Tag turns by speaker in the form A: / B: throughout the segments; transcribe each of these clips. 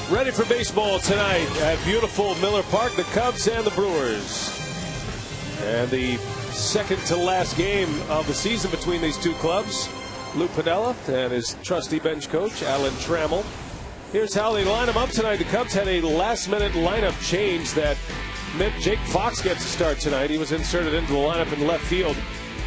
A: Ready for baseball tonight at beautiful Miller Park, the Cubs and the Brewers. And the second to last game of the season between these two clubs. Lou Piniella and his trusty bench coach, Alan Trammell. Here's how they line them up tonight. The Cubs had a last-minute lineup change that meant Jake Fox gets to start tonight. He was inserted into the lineup in left field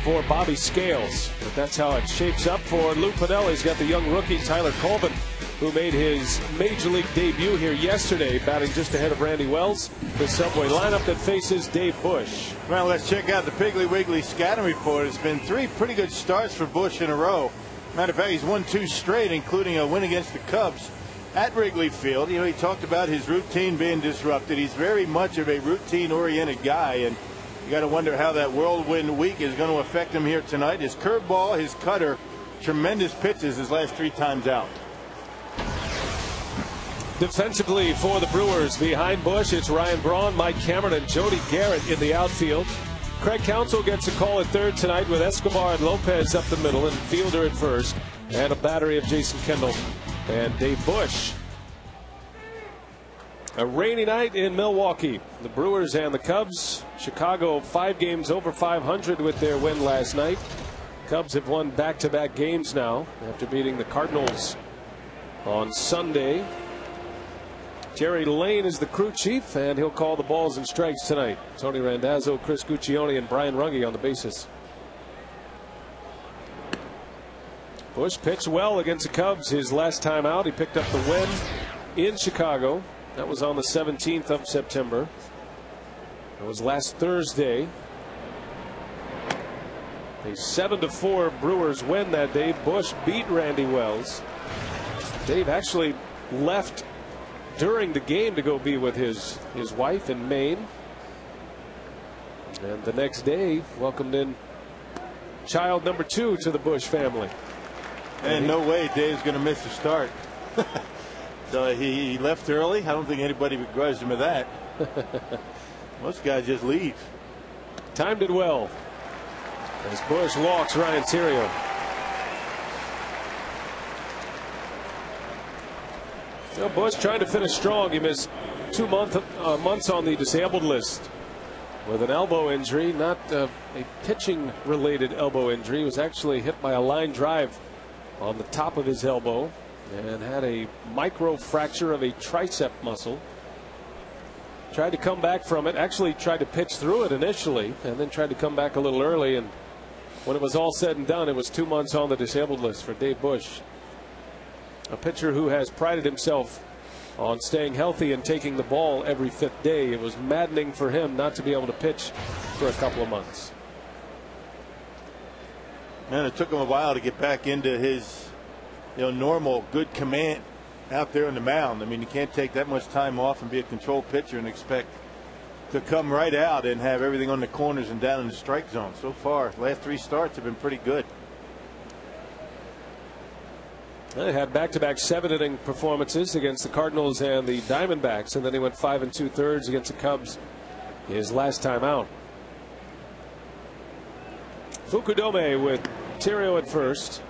A: for Bobby Scales. But that's how it shapes up for Lou Piniella. He's got the young rookie Tyler Colvin, who made his major league debut here yesterday, batting just ahead of Randy Wells. The Subway lineup that faces Dave Bush.
B: Well, let's check out the Piggly Wiggly scouting report. It's been 3 pretty good starts for Bush in a row. Matter of fact, he's won 2 straight, including a win against the Cubs at Wrigley Field. You know, he talked about his routine being disrupted. He's very much of a routine-oriented guy, and you got to wonder how that whirlwind week is going to affect him here tonight. His curveball, his cutter, tremendous pitches his last 3 times out.
A: Defensively for the Brewers, behind Bush, it's Ryan Braun, Mike Cameron, and Jody Garrett in the outfield. Craig Counsell gets a call at third tonight with Escobar and Lopez up the middle and Fielder at first, and a battery of Jason Kendall and Dave Bush. A rainy night in Milwaukee. The Brewers and the Cubs. Chicago 5 games over 500 with their win last night. Cubs have won back-to-back games now after beating the Cardinals on Sunday. Jerry Lane is the crew chief, and he'll call the balls and strikes tonight. Tony Randazzo, Chris Guccione, and Brian Runge on the bases. Bush pitched well against the Cubs his last time out. He picked up the win in Chicago. That was on the 17th of September. It was last Thursday. A 7-4 Brewers win that day. Bush beat Randy Wells. Dave actually left during the game to go be with his wife in Maine, and the next day welcomed in child number 2 to the Bush family.
B: And no way Dave's going to miss the start. So he left early. I don't think anybody begrudged him of that. Most guys just leave.
A: Timed it well as Bush walks Ryan Theriot. Well, Bush trying to finish strong. He missed 2 months on the disabled list with an elbow injury, not a pitching related elbow injury. He was actually hit by a line drive on the top of his elbow and had a micro fracture of a tricep muscle. Tried to come back from it, actually tried to pitch through it initially, and then tried to come back a little early. And when it was all said and done, it was 2 months on the disabled list for Dave Bush. A pitcher who has prided himself on staying healthy and taking the ball every 5th day. It was maddening for him not to be able to pitch for a couple of months.
B: And it took him a while to get back into his, normal good command out there on the mound. I mean, you can't take that much time off and be a controlled pitcher and expect to come right out and have everything on the corners and down in the strike zone. So far, last 3 starts have been pretty good.
A: They had back-to-back 7-inning performances against the Cardinals and the Diamondbacks, and then he went 5 2/3 against the Cubs his last time out. Fukudome with Theriot at first.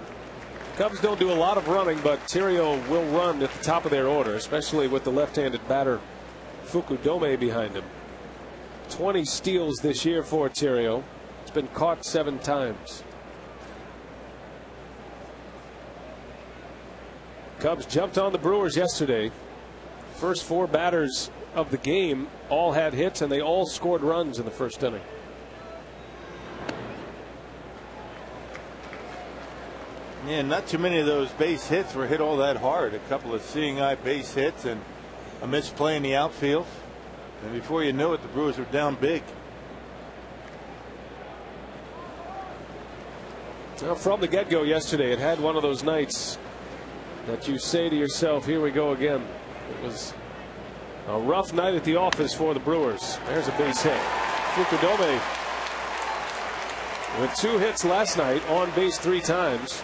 A: Cubs don't do a lot of running, but Theriot will run at the top of their order, especially with the left-handed batter Fukudome behind him. 20 steals this year for Theriot. It's been caught 7 times. Cubs jumped on the Brewers yesterday. First 4 batters of the game all had hits, and they all scored runs in the first inning.
B: Yeah, not too many of those base hits were hit all that hard. A couple of seeing eye base hits and a misplay in the outfield. And before you knew it, the Brewers were down big.
A: Well, from the get-go yesterday, it had one of those nights that you say to yourself, here we go again. It was a rough night at the office for the Brewers. There's a base hit. Fukudome with 2 hits last night, on base 3 times.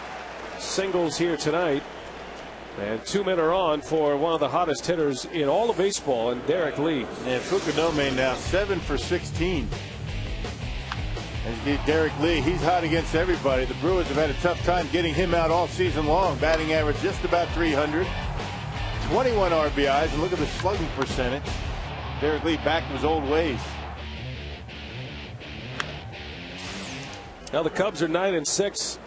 A: Singles here tonight. And 2 men are on for one of the hottest hitters in all of baseball, and Derek Lee.
B: And Fukudome now 7 for 16. And Derek Lee, he's hot against everybody. The Brewers have had a tough time getting him out all season long. Batting average just about 300. 21 RBIs, and look at the slugging percentage. Derek Lee back to his old ways.
A: Now the Cubs are 9-6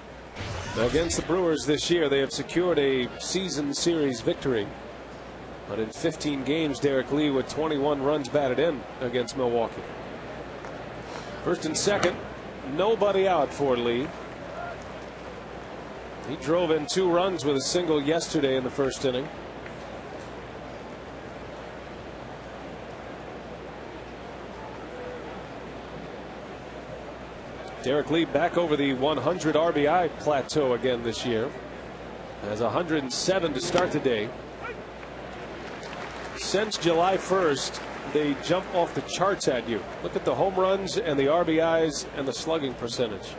A: against the Brewers this year. They have secured a season series victory. But in 15 games, Derek Lee with 21 runs batted in against Milwaukee. First and second, nobody out for Lee. He drove in 2 runs with a single yesterday in the first inning. Derek Lee back over the 100 RBI plateau again this year. Has 107 to start the day. Since July 1st, they jump off the charts at you. Look at the home runs and the RBIs and the slugging percentage.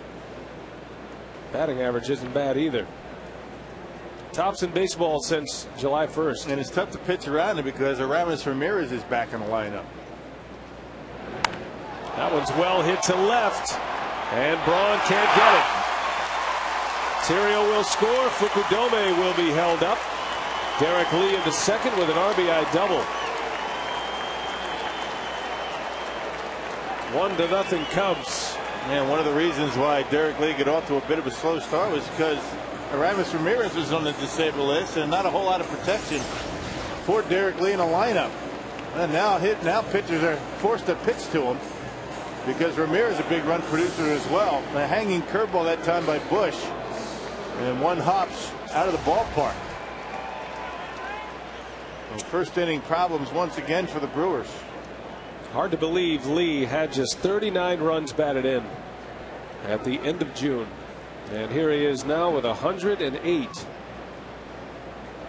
A: Batting average isn't bad either. Tops in baseball since July 1st.
B: And it's tough to pitch around it because Aramis Ramirez is back in the lineup.
A: That one's well hit to left. And Braun can't get it. Terrio will score. Fukudome will be held up. Derek Lee into second with an RBI double. 1-0 Cubs.
B: And one of the reasons why Derek Lee got off to a bit of a slow start was because Aramis Ramirez was on the disabled list and not a whole lot of protection for Derek Lee in the lineup. And now pitchers are forced to pitch to him because Ramirez is a big run producer as well. A hanging curveball that time by Bush, and one hops out of the ballpark. Well, first inning problems once again for the Brewers.
A: Hard to believe Lee had just 39 runs batted in at the end of June. And here he is now with 108.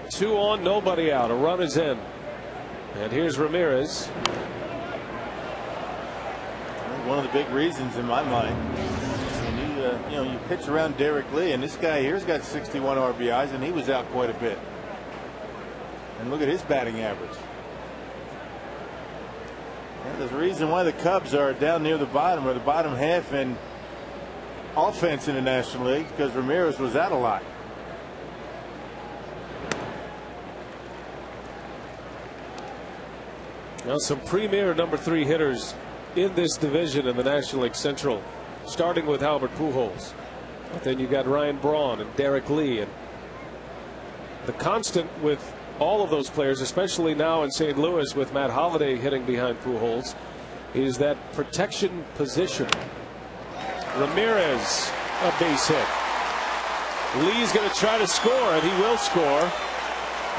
A: 2 on, nobody out. A run is in. And here's Ramirez.
B: One of the big reasons in my mind. And you pitch around Derek Lee, and this guy here's got 61 RBIs, and he was out quite a bit. And look at his batting average. And there's a reason why the Cubs are down near the bottom, or the bottom half in offense in the National League, because Ramirez was out a lot.
A: Now some premier number 3 hitters in this division in the National League Central, starting with Albert Pujols. But then you got Ryan Braun and Derek Lee, and the constant with all of those players, especially now in St. Louis with Matt Holliday hitting behind Pujols, is that protection position. Ramirez, a base hit. Lee's going to try to score, and he will score.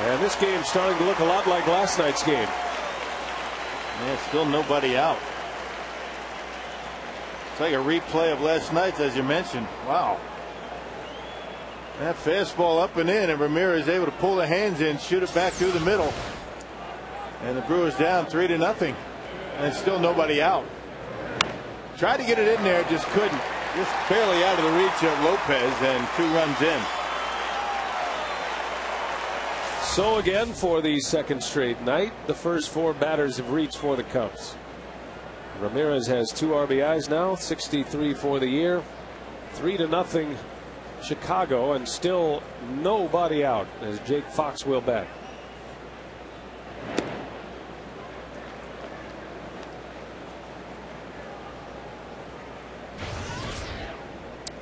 A: And this game's starting to look a lot like last night's game.
B: Yeah, still nobody out. It's like a replay of last night's, as you mentioned. Wow. That fastball up and in, and Ramirez able to pull the hands in, shoot it back through the middle. And the Brewers down 3-0. And it's still nobody out. Tried to get it in there, just couldn't. Just barely out of the reach of Lopez, and 2 runs in.
A: So again, for the second straight night, the first 4 batters have reached for the Cubs. Ramirez has 2 RBIs now, 63 for the year. 3-0 Chicago, and still nobody out as Jake Fox will bat.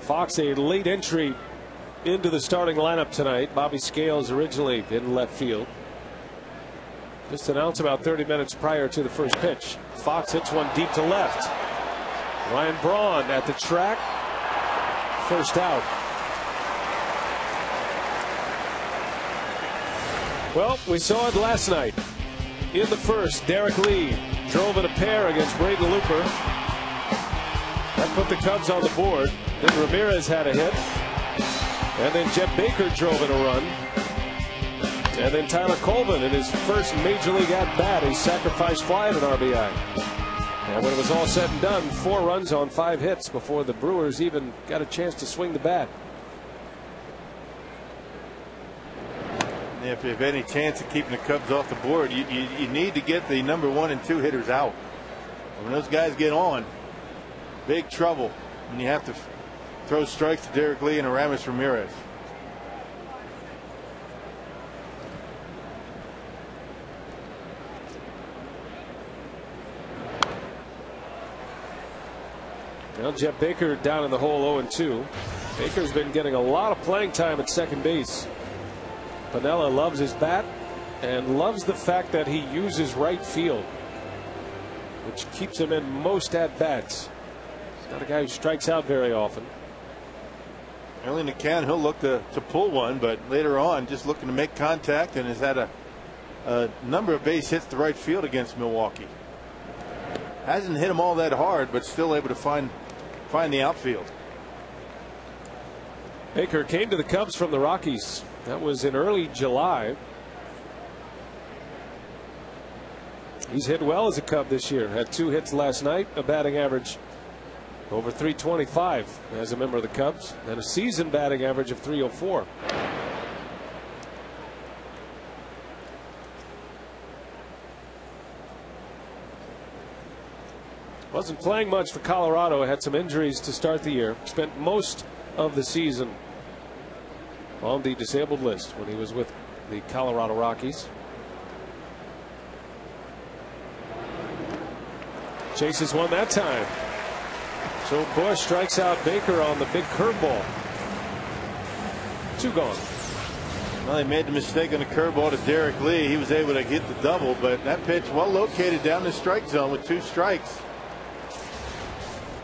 A: Fox, a late entry into the starting lineup tonight. Bobby Scales originally in left field. Just announced about 30 minutes prior to the first pitch. Fox hits one deep to left. Ryan Braun at the track. First out. Well, we saw it last night. In the first, Derek Lee drove in a pair against Braden Looper. That put the Cubs on the board. Then Ramirez had a hit. And then Jeff Baker drove in a run. And then Tyler Colvin in his first major league at bat, a sacrifice fly at an RBI. And when it was all said and done, 4 runs on 5 hits before the Brewers even got a chance to swing the bat.
B: If you have any chance of keeping the Cubs off the board, you need to get the number 1 and 2 hitters out. When those guys get on, big trouble. And you have to throw strikes to Derek Lee and Aramis Ramirez.
A: Well, Jeff Baker down in the hole 0-2. Baker's been getting a lot of playing time at second base. Piniella loves his bat and loves the fact that he uses right field, which keeps him in most at bats. He's not a guy who strikes out very often.
B: Early in the count, he'll look to pull one, but later on, just looking to make contact, and has had a number of base hits to right field against Milwaukee. Hasn't hit him all that hard, but still able to find the outfield.
A: Baker came to the Cubs from the Rockies. That was in early July. He's hit well as a Cub this year. Had 2 hits last night, a batting average over 325 as a member of the Cubs, and a season batting average of 304. Wasn't playing much for Colorado. Had some injuries to start the year. Spent most of the season on the disabled list when he was with the Colorado Rockies. Chases one that time. So Bush strikes out Baker on the big curveball. 2 gone.
B: Well, they made the mistake on the curveball to Derek Lee. He was able to hit the double, but that pitch well located down the strike zone with 2 strikes.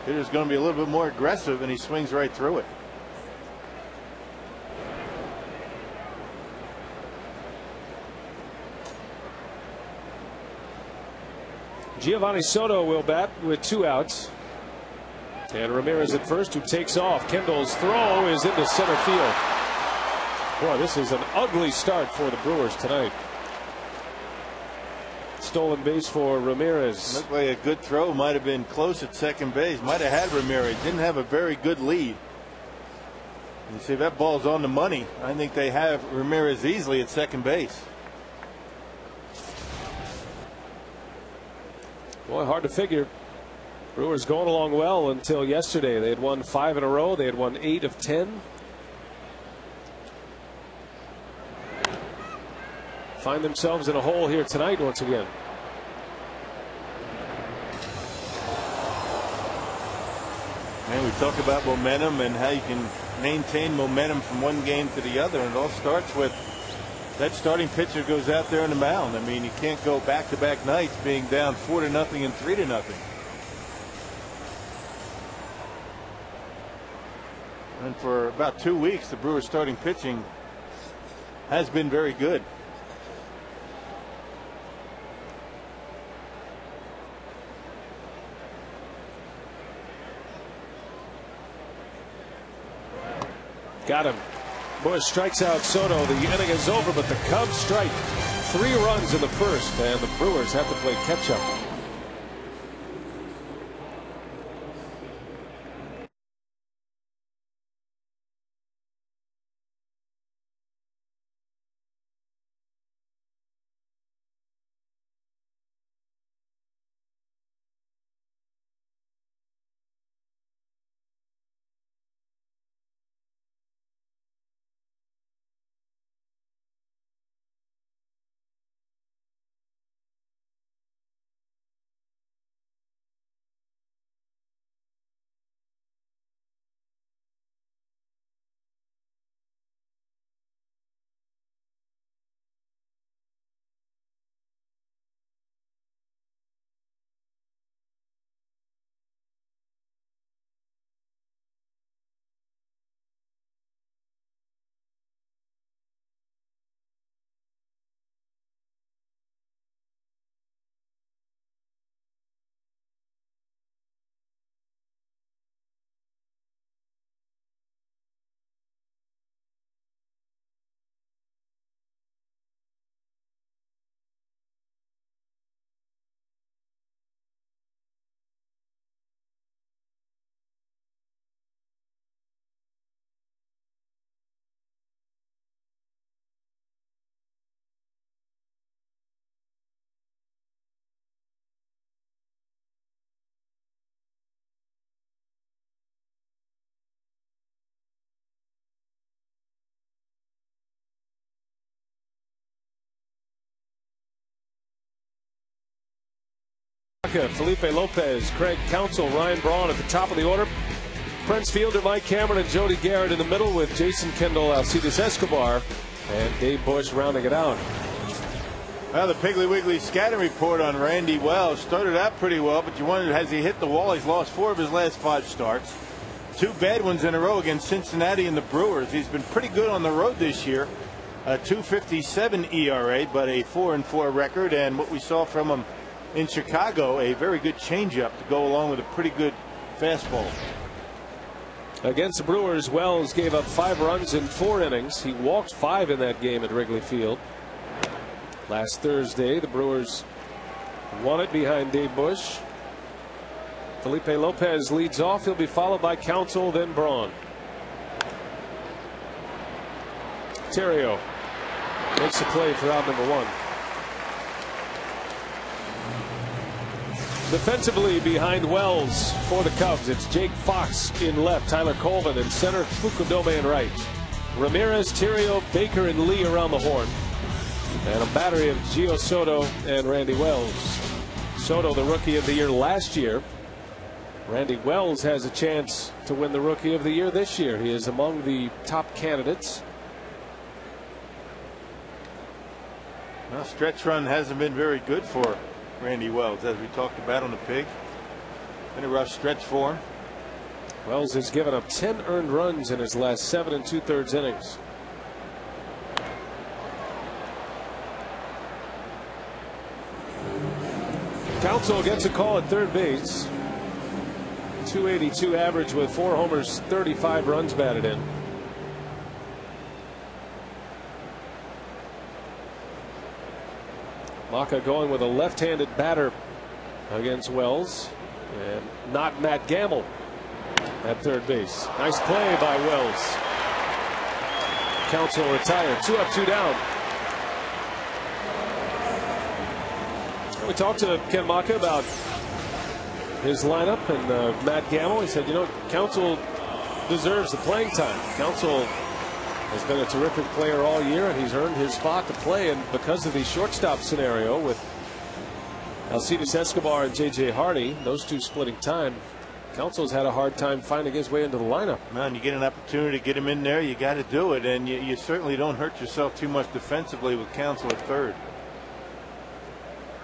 B: Hitter's going to be a little bit more aggressive, and he swings right through it.
A: Giovanni Soto will bat with 2 outs. And Ramirez at first, who takes off. Kendall's throw is into center field. Boy, this is an ugly start for the Brewers tonight. Stolen base for Ramirez.
B: Looked like a good throw. Might have been close at second base. Might have had Ramirez. Didn't have a very good lead. You see, if that ball's on the money, I think they have Ramirez easily at second base.
A: Boy, hard to figure. Brewers going along well until yesterday. They had won 5 in a row. They had won 8 of 10. Find themselves in a hole here tonight once again.
B: And we talk about momentum and how you can maintain momentum from one game to the other. And it all starts with that starting pitcher goes out there on the mound. I mean, you can't go back-to-back nights being down 4-0 and 3-0. And for about 2 weeks, the Brewers starting pitching has been very good.
A: Got him. Bush strikes out Soto. The inning is over, but the Cubs strike 3 runs in the first, and the Brewers have to play catch up. Felipe Lopez, Craig Counsell, Ryan Braun at the top of the order. Prince Fielder, Mike Cameron, and Jody Garrett in the middle, with Jason Kendall, Alcides Escobar, and Dave Bush rounding it out.
B: Well, the Piggly Wiggly scouting report on Randy Wells started out pretty well, but you wondered, has he hit the wall? He's lost 4 of his last 5 starts. 2 bad ones in a row against Cincinnati and the Brewers. He's been pretty good on the road this year. A 2.57 ERA, but a 4-4 record. And what we saw from him in Chicago, a very good changeup to go along with a pretty good fastball.
A: Against the Brewers, Wells gave up 5 runs in 4 innings. He walked 5 in that game at Wrigley Field. Last Thursday, the Brewers won it behind Dave Bush. Felipe Lopez leads off. He'll be followed by Counsell, then Braun. Terrio makes a play for out number 1. Defensively behind Wells for the Cubs, it's Jake Fox in left, Tyler Colvin in center, Fukudome in right. Ramirez, Terrio, Baker, and Lee around the horn. And a battery of Gio Soto and Randy Wells. Soto, the Rookie of the Year last year. Randy Wells has a chance to win the Rookie of the Year this year. He is among the top candidates.
B: Well, stretch run hasn't been very good for Randy Wells, as we talked about on the Pig. Been a rough stretch for him.
A: Wells has given up 10 earned runs in his last 7 2/3 innings. Counsell gets a call at third base. 282 average with 4 homers, 35 runs batted in. Maka going with a left-handed batter against Wells, and not Matt Gamble at third base. Nice play by Wells. Counsell retired. 2 up, 2 down. We talked to Ken Maka about his lineup and Matt Gamble. He said, you know, Counsell deserves the playing time. Counsell has been a terrific player all year, and he's earned his spot to play. And because of the shortstop scenario with Alcides Escobar and J.J. Hardy, those 2 splitting time, Counsell's had a hard time finding his way into the lineup.
B: Man, you get an opportunity to get him in there, you got to do it. And you certainly don't hurt yourself too much defensively with Counsell at third.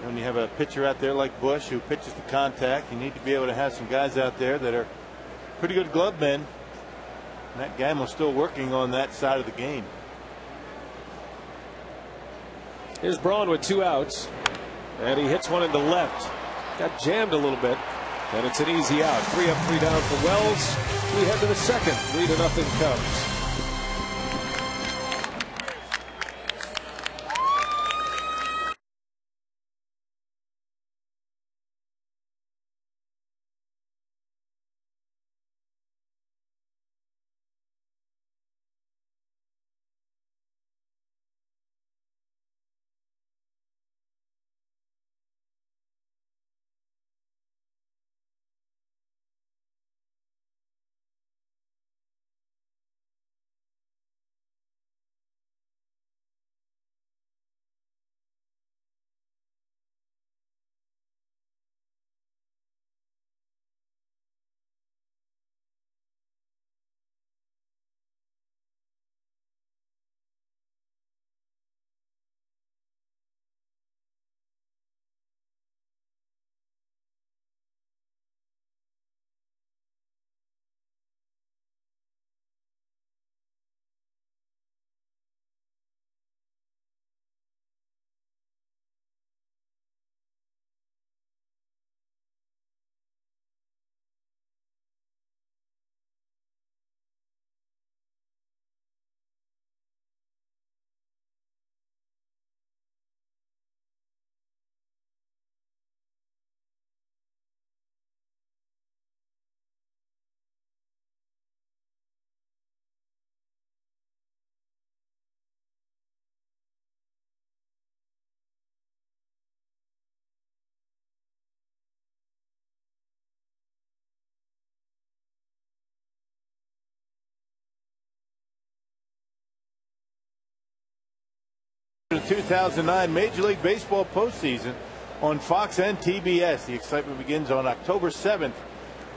B: When you have a pitcher out there like Bush who pitches to contact, you need to be able to have some guys out there that are pretty good glove men. Matt Gamble's still working on that side of the game.
A: Here's Braun with 2 outs, and he hits one into left. Got jammed a little bit, and it's an easy out. 3 up, 3 down for Wells. We head to the second. 3-0 Cubs.
B: The 2009 Major League Baseball postseason. on Fox and TBS. The excitement begins on October 7th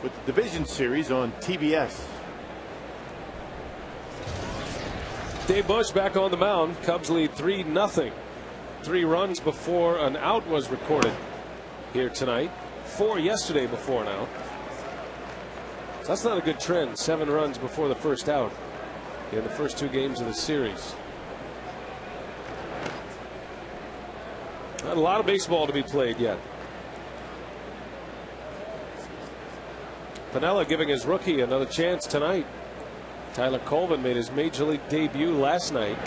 B: with the Division Series on TBS.
A: Dave Bush back on the mound. Cubs lead 3-0. 3 runs before an out was recorded here tonight. 4 yesterday before an out. So that's not a good trend. 7 runs before the first out in the first 2 games of the series. Not a lot of baseball to be played yet. Piniella giving his rookie another chance tonight. Tyler Colvin made his major league debut last night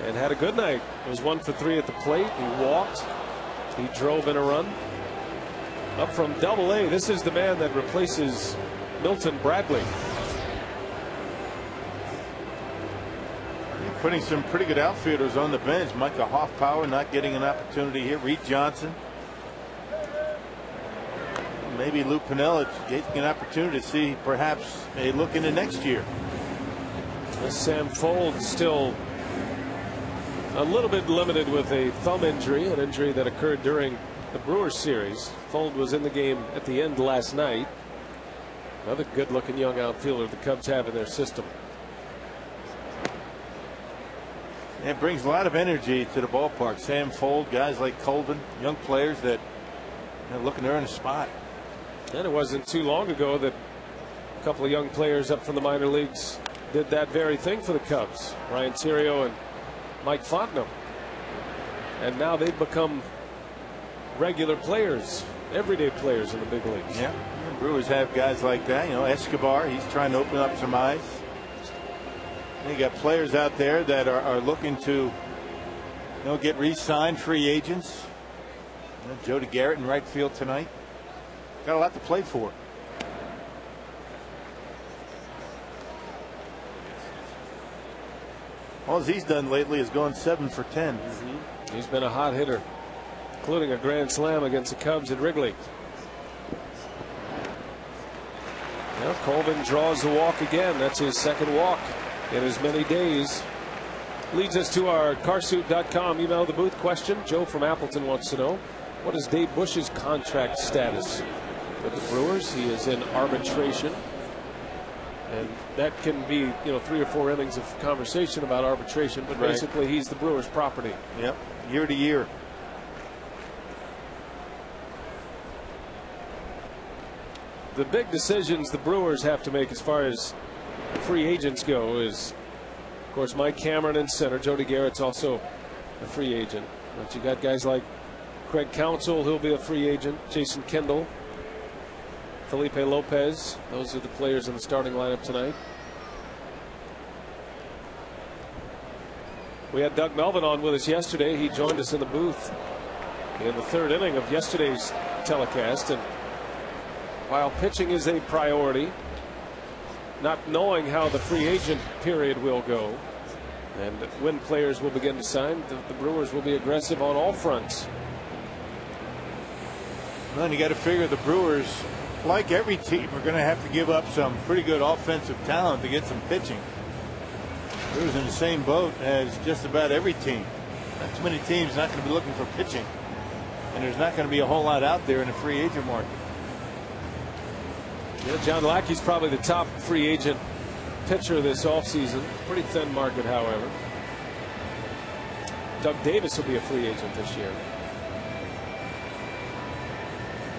A: and had a good night. It was 1 for 3 at the plate. He walked. He drove in a run. Up from Double-A, this is the man that replaces Milton Bradley.
B: Putting some pretty good outfielders on the bench. Micah Hoffpower not getting an opportunity here. Reed Johnson. Maybe Lou Piniella getting an opportunity to see perhaps a look into next year.
A: Sam Fuld still a little bit limited with a thumb injury, an injury that occurred during the Brewers series. Fuld was in the game at the end last night. Another good looking young outfielder the Cubs have in their system.
B: It brings a lot of energy to the ballpark. Sam Fuld, guys like Colvin, young players that are looking to earn a spot.
A: And it wasn't too long ago that a couple of young players up from the minor leagues did that very thing for the Cubs. Ryan Theriot and Mike Fontenot. And now they've become regular players, everyday players in the big leagues.
B: Yeah, the Brewers have guys like that. You know, Escobar, he's trying to open up some eyes. You got players out there that are looking to, get re-signed, free agents. Jody Garrett in right field tonight. Got a lot to play for. All he's done lately is gone 7 for 10.
A: He's been a hot hitter, including a grand slam against the Cubs at Wrigley. Now Colvin draws the walk again. That's his second walk in as many days. Leads us to our Carsoup.com email the booth question. Joe from Appleton wants to know, what is Dave Bush's contract status with the Brewers? He is in arbitration, and that can be 3 or 4 innings of conversation about arbitration, but basically he's the Brewers' property.
B: Yep, year to year.
A: The big decisions the Brewers have to make as far as free agents go is, of course, Mike Cameron in center. Jody Garrett's also a free agent. But you got guys like Craig Counsell, who'll be a free agent. Jason Kendall, Felipe Lopez. Those are the players in the starting lineup tonight. We had Doug Melvin on with us yesterday. He joined us in the booth in the 3rd inning of yesterday's telecast. And while pitching is a priority, not knowing how the free agent period will go and when players will begin to sign, the Brewers will be aggressive on all fronts.
B: Well, and you got to figure the Brewers, like every team, are going to have to give up some pretty good offensive talent to get some pitching. Brewers in the same boat as just about every team. Not too many teams not going to be looking for pitching, and there's not going to be a whole lot out there in the free agent market.
A: Yeah, John Lackey's probably the top free agent pitcher this offseason. Pretty thin market, however. Doug Davis will be a free agent this year.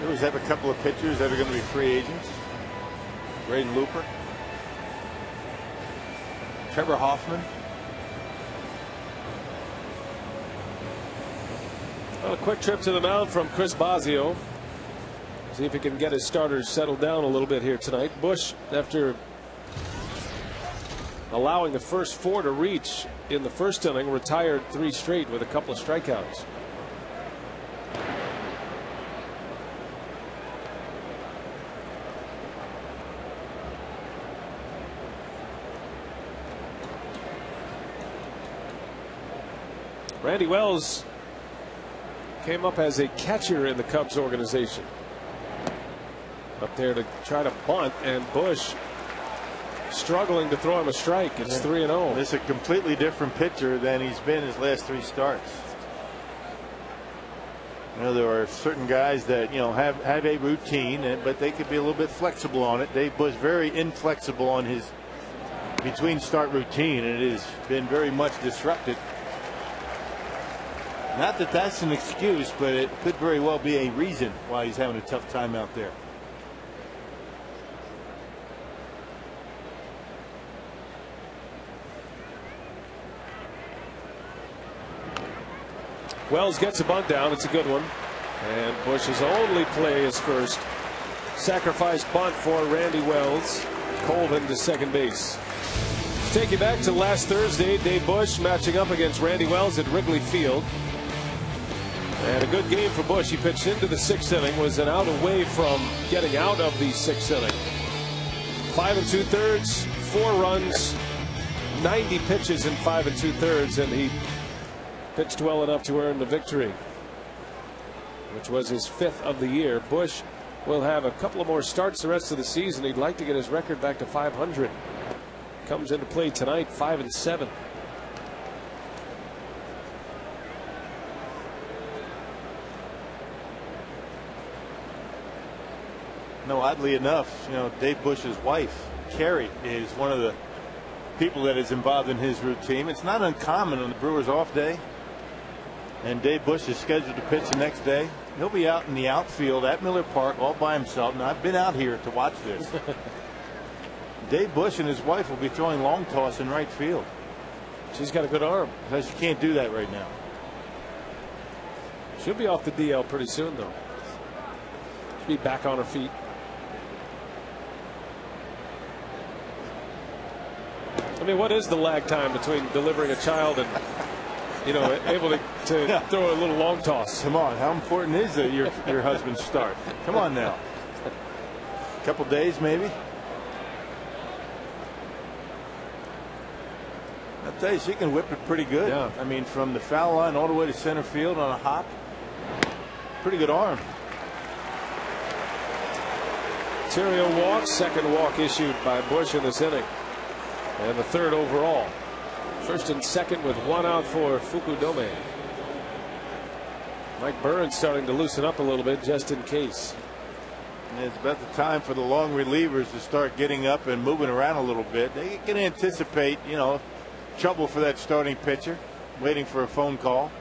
B: Brewers have a couple of pitchers that are going to be free agents. Braden Looper, Trevor Hoffman.
A: Well, a quick trip to the mound from Chris Bosio. See if he can get his starters settled down a little bit here tonight. Bush, after allowing the first 4 to reach in the first inning, retired 3 straight with a couple of strikeouts. Randy Wells came up as a catcher in the Cubs organization. Up there to try to bunt, and Bush struggling to throw him a strike. It's 3-0.
B: This is a completely different pitcher than he's been his last 3 starts. You know, there are certain guys that, you know, have a routine, but they could be a little bit flexible on it. Dave Bush very inflexible on his between start routine, and it has been very much disrupted. Not that that's an excuse, but it could very well be a reason why he's having a tough time out there.
A: Wells gets a bunt down. It's a good one. And Bush's only play is first. Sacrifice bunt for Randy Wells. Colvin to second base. Take you back to last Thursday. Dave Bush matching up against Randy Wells at Wrigley Field. And a good game for Bush. He pitched into the 6th inning, was an out away from getting out of the 6th inning. 5 2/3, 4 runs, 90 pitches in 5 2/3, and he pitched well enough to earn the victory, which was his 5th of the year. Bush will have a couple of more starts the rest of the season. He'd like to get his record back to 500. Comes into play tonight, 5 7.
B: No, oddly enough, you know, Dave Bush's wife, Carrie, is one of the people that is involved in his routine. It's not uncommon on the Brewers' off day, and Dave Bush is scheduled to pitch the next day. He'll be out in the outfield at Miller Park all by himself. Now, I've been out here to watch this. Dave Bush and his wife will be throwing long toss in right field.
A: She's got a good arm.
B: She can't do that right now.
A: She'll be off the DL pretty soon, though. She'll be back on her feet. I mean, what is the lag time between delivering a child and, you know, able to throw a little long toss?
B: Come on, how important is it your husband's start? Come on now. A couple days maybe. I'll tell you, she can whip it pretty good.
A: Yeah.
B: I mean, from the foul line all the way to center field on a hop. Pretty good arm.
A: Terrio walks, second walk issued by Bush in this inning. And the 3rd overall. First and second with 1 out for Fukudome. Mike Burns starting to loosen up a little bit just in case.
B: And it's about the time for the long relievers to start getting up and moving around a little bit. They can anticipate, you know, trouble for that starting pitcher, waiting for a phone call.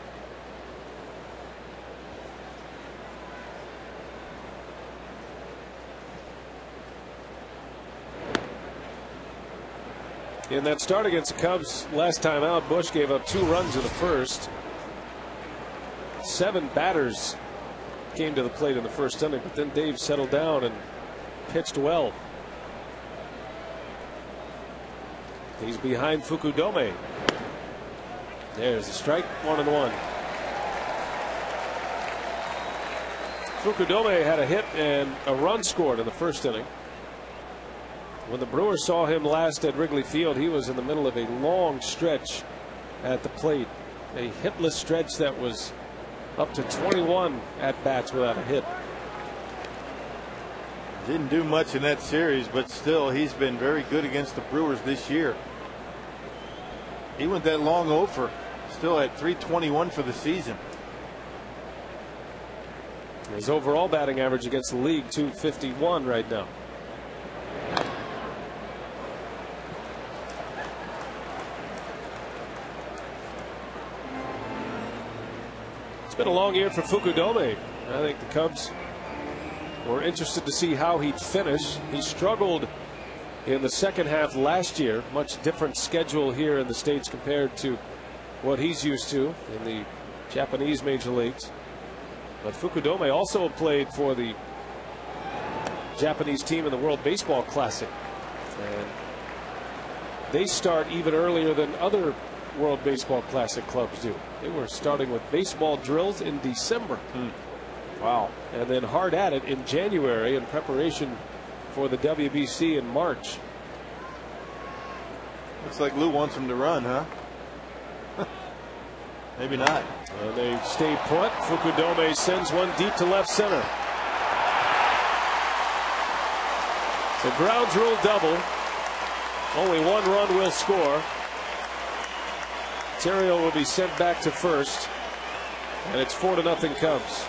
A: In that start against the Cubs last time out, Bush gave up 2 runs in the first. 7 batters came to the plate in the first inning, but then Dave settled down and pitched well. He's behind Fukudome. There's a strike, 1-1. Fukudome had a hit and a run scored in the first inning. When the Brewers saw him last at Wrigley Field, he was in the middle of a long stretch at the plate. A hitless stretch that was up to 21 at-bats without a hit.
B: Didn't do much in that series, but still, he's been very good against the Brewers this year. He went that long over, still at .321 for the season.
A: His overall batting average against the league, .251 right now. It's been a long year for Fukudome. I think the Cubs were interested to see how he'd finish. He struggled in the second half last year. Much different schedule here in the States compared to what he's used to in the Japanese major leagues. But Fukudome also played for the Japanese team in the World Baseball Classic. And they start even earlier than other World Baseball Classic clubs do. They were starting with baseball drills in December.
B: Wow.
A: And then hard at it in January in preparation for the WBC in March.
B: Looks like Lou wants him to run, huh? Maybe not.
A: And they stay put. Fukudome sends one deep to left center. It's a ground rule double. Only 1 run will score. Terrio will be sent back to first, and it's 4-0 Cubs.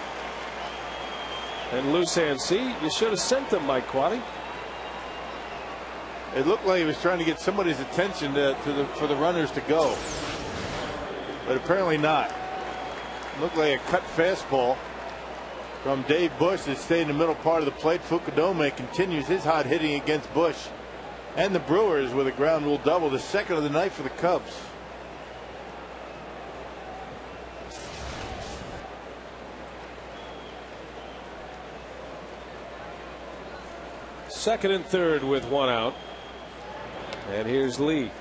A: And loose hand. See, you should have sent them, Mike Quaddy.
B: It looked like he was trying to get somebody's attention for the runners to go, but apparently not. It looked like a cut fastball from Dave Bush that stayed in the middle part of the plate. Fukudome continues his hot hitting against Bush and the Brewers with a ground rule double, the second of the night for the Cubs.
A: Second and third with one out. And here's Lee.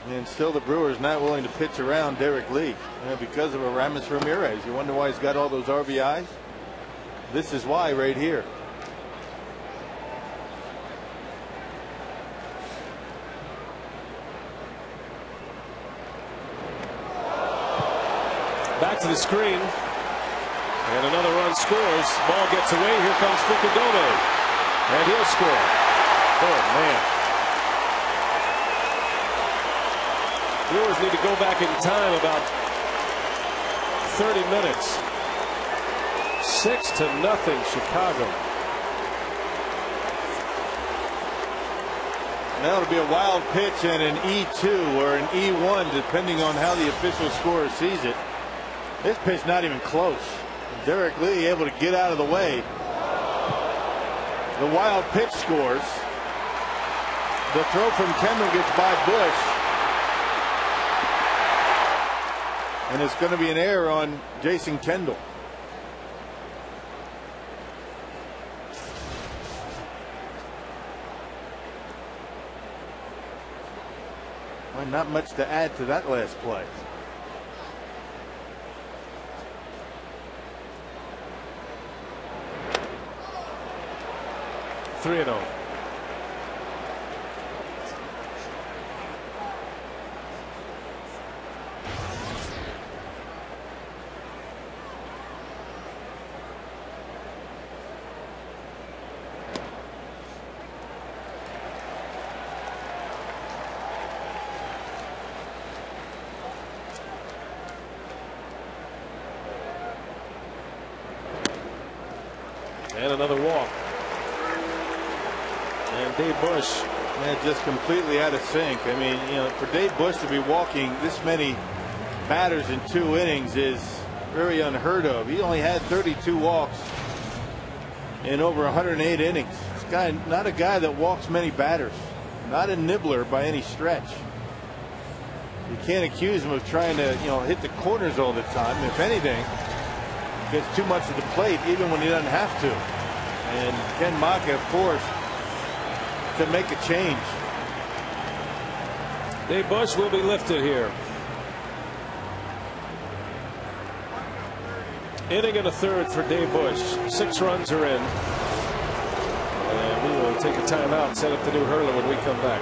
B: And still the Brewers not willing to pitch around Derek Lee because of Aramis Ramirez. You wonder why he's got all those RBIs? This is why right here.
A: Back to the screen. And another run scores. Ball gets away. Here comes Fukudome. And he'll score. Oh, man. Brewers need to go back in time about 30 minutes. 6-0 Chicago.
B: That'll be a wild pitch and an E2 or an E1 depending on how the official scorer sees it. This pitch not even close. Derek Lee able to get out of the way. The wild pitch scores. The throw from Kendall gets by Bush. And it's going to be an error on Jason Kendall. Well, not much to add to that last play.
A: 3-0. And another walk. And Dave Bush.
B: Just completely out of sync. I mean, for Dave Bush to be walking this many batters in 2 innings is very unheard of. He only had 32 walks in over 108 innings. This guy, not a guy that walks many batters. Not a nibbler by any stretch. You can't accuse him of trying to, hit the corners all the time. If anything, gets too much of the plate even when he doesn't have to. And Ken Maka forced to make a change.
A: Dave Bush will be lifted here. Inning and a third for Dave Bush. 6 runs are in. And we will take a timeout and set up the new hurler when we come back.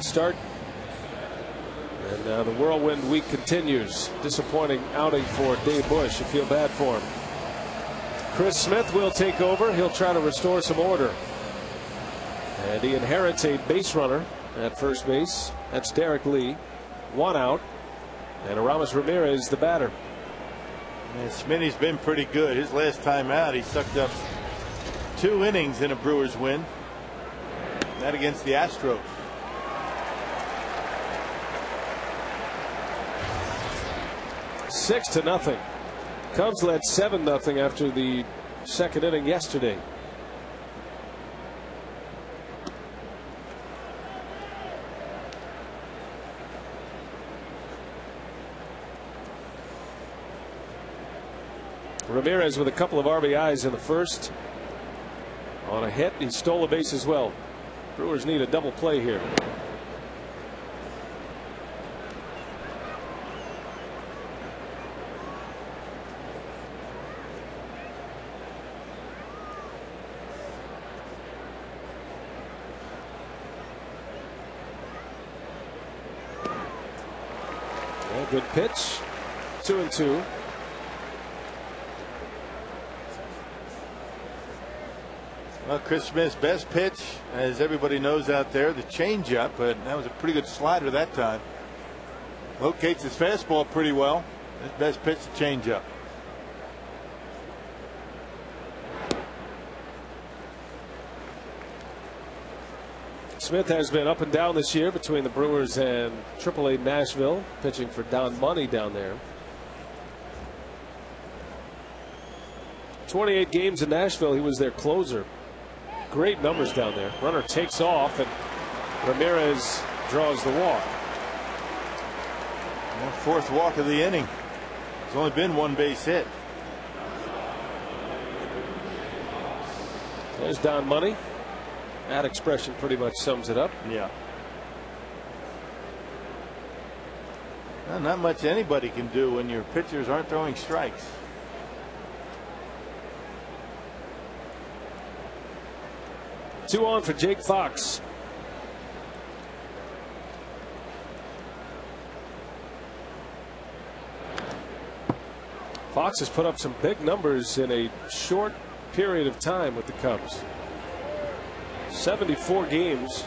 A: start. And the whirlwind week continues. Disappointing outing for Dave Bush. You feel bad for him. Chris Smith will take over. He'll try to restore some order. And he inherits a base runner at first base. That's Derek Lee. 1 out. And Aramis Ramirez, the batter.
B: And Smitty's been pretty good. His last time out, he sucked up 2 innings in a Brewers win. That against the Astros.
A: 6-0. Cubs led 7-0 after the second inning yesterday. Ramirez with a couple of RBIs in the first. On a hit, he stole a base as well. Brewers need a double play here. Good pitch. 2-2.
B: Well, Chris Smith's best pitch, as everybody knows out there, the changeup, but that was a pretty good slider that time. Locates his fastball pretty well. His best pitch, the changeup.
A: Smith has been up and down this year between the Brewers and AAA Nashville, pitching for Don Money down there. 28 games in Nashville, he was their closer. Great numbers down there. Runner takes off and Ramirez draws the walk.
B: Well, 4th walk of the inning. There's only been 1 base hit.
A: There's Don Money. That expression pretty much sums it up.
B: Yeah. Well, not much anybody can do when your pitchers aren't throwing strikes.
A: Two on for Jake Fox. Fox has put up some big numbers in a short period of time with the Cubs. 74 games.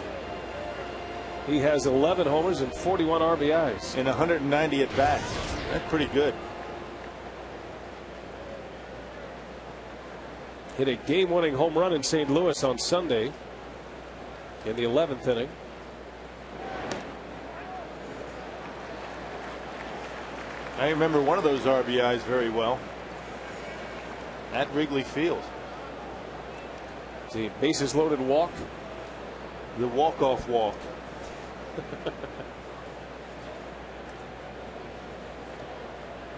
A: He has 11 homers and 41 RBIs.
B: In 190 at bats. That's pretty good.
A: Hit a game-winning home run in St. Louis on Sunday in the 11th inning.
B: I remember one of those RBIs very well at Wrigley Field.
A: The bases loaded walk.
B: The walk-off walk.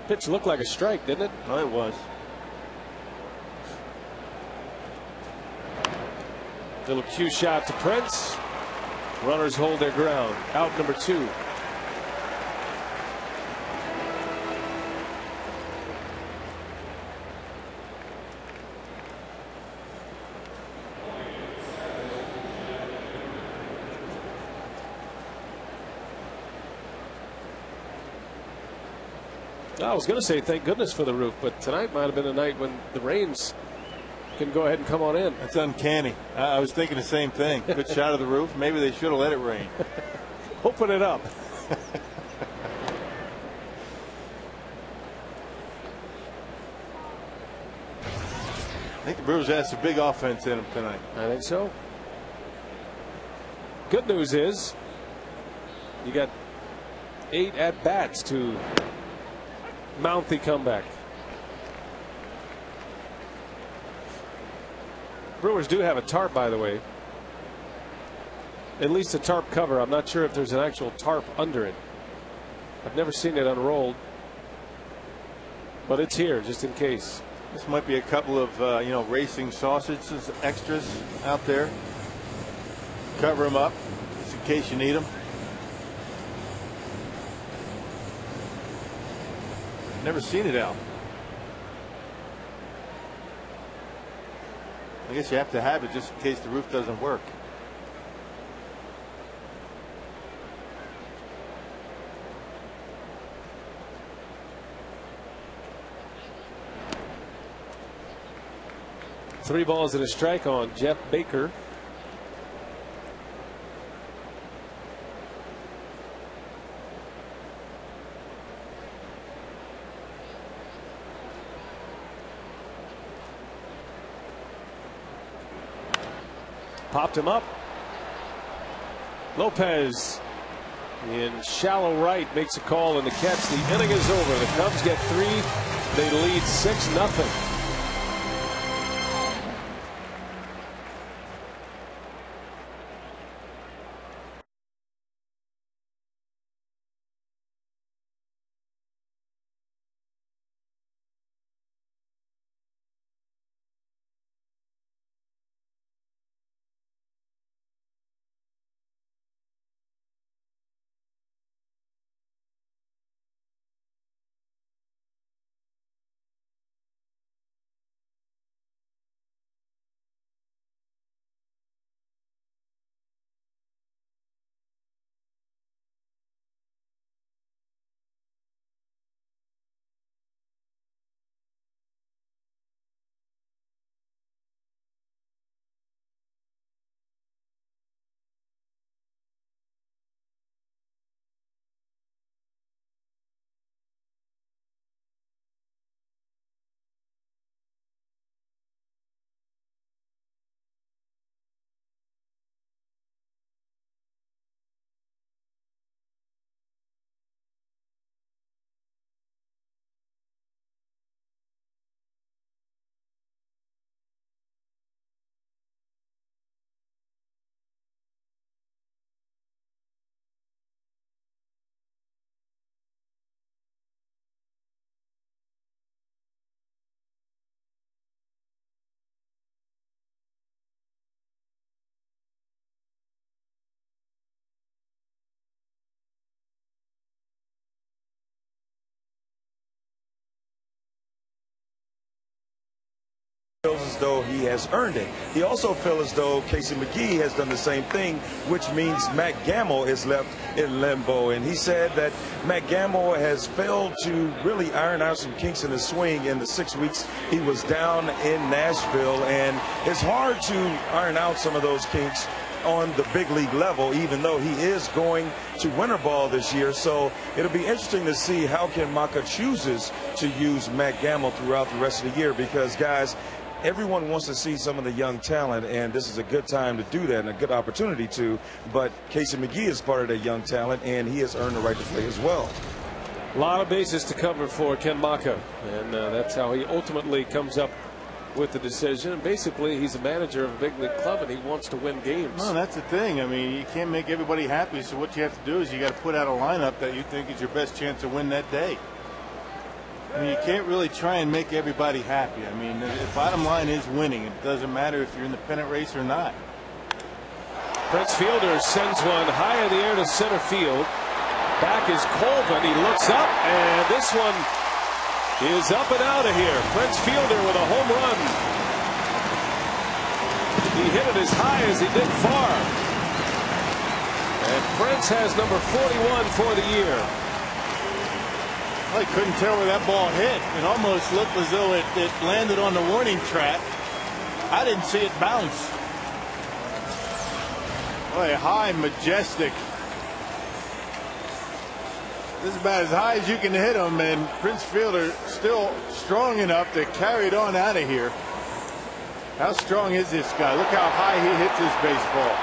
A: Pitch looked like a strike, didn't it?
B: Oh, it was.
A: Little cue shot to Prince. Runners hold their ground. Out number 2. I was going to say thank goodness for the roof, but tonight might have been a night when the rains can go ahead and come on in.
B: That's uncanny. I was thinking the same thing. Good shot of the roof. Maybe they should have let it rain.
A: Open it up.
B: I think the Brewers have some big offense in them tonight.
A: I think so. Good news is you got 8 at-bats to mount the comeback. Brewers do have a tarp, by the way. At least a tarp cover. I'm not sure if there's an actual tarp under it. I've never seen it unrolled, but it's here just in case.
B: This might be a couple of racing sausages extras out there. Cover them up just in case you need them. Never seen it out. I guess you have to have it just in case the roof doesn't work.
A: 3 balls and a strike on Jeff Baker. Popped him up. Lopez in shallow right makes a call and the catch. The inning is over. The Cubs get 3. They lead 6-0.
C: Feels as though he has earned it. He also feels as though Casey McGee has done the same thing, which means Matt Gamble is left in limbo. And he said that Matt Gamble has failed to really iron out some kinks in his swing in the 6 weeks he was down in Nashville. And it's hard to iron out some of those kinks on the big league level, even though he is going to winter ball this year. So it'll be interesting to see how Ken Maka chooses to use Matt Gamble throughout the rest of the year, because, guys, everyone wants to see some of the young talent, and this is a good time to do that and a good opportunity to. But Casey McGee is part of that young talent, and he has earned the right to play as well.
A: A lot of bases to cover for Ken Maka, and that's how he ultimately comes up with the decision. And basically, he's a manager of a big league club, and he wants to win games.
B: Well, that's the thing. I mean, you can't make everybody happy, so what you have to do is you got to put out a lineup that you think is your best chance to win that day. I mean, you can't really try and make everybody happy. I mean, the bottom line is winning. It doesn't matter if you're in the pennant race or not.
A: Prince Fielder sends one high in the air to center field. Back is Colvin. He looks up, and this one is up and out of here. Prince Fielder with a home run. He hit it as high as he did far. And Prince has number 41 for the year.
B: I couldn't tell where that ball hit. It almost looked as though it landed on the warning track. I didn't see it bounce. Boy, high, majestic. This is about as high as you can hit him, and Prince Fielder still strong enough to carry it on out of here. How strong is this guy? Look how high he hits his baseball.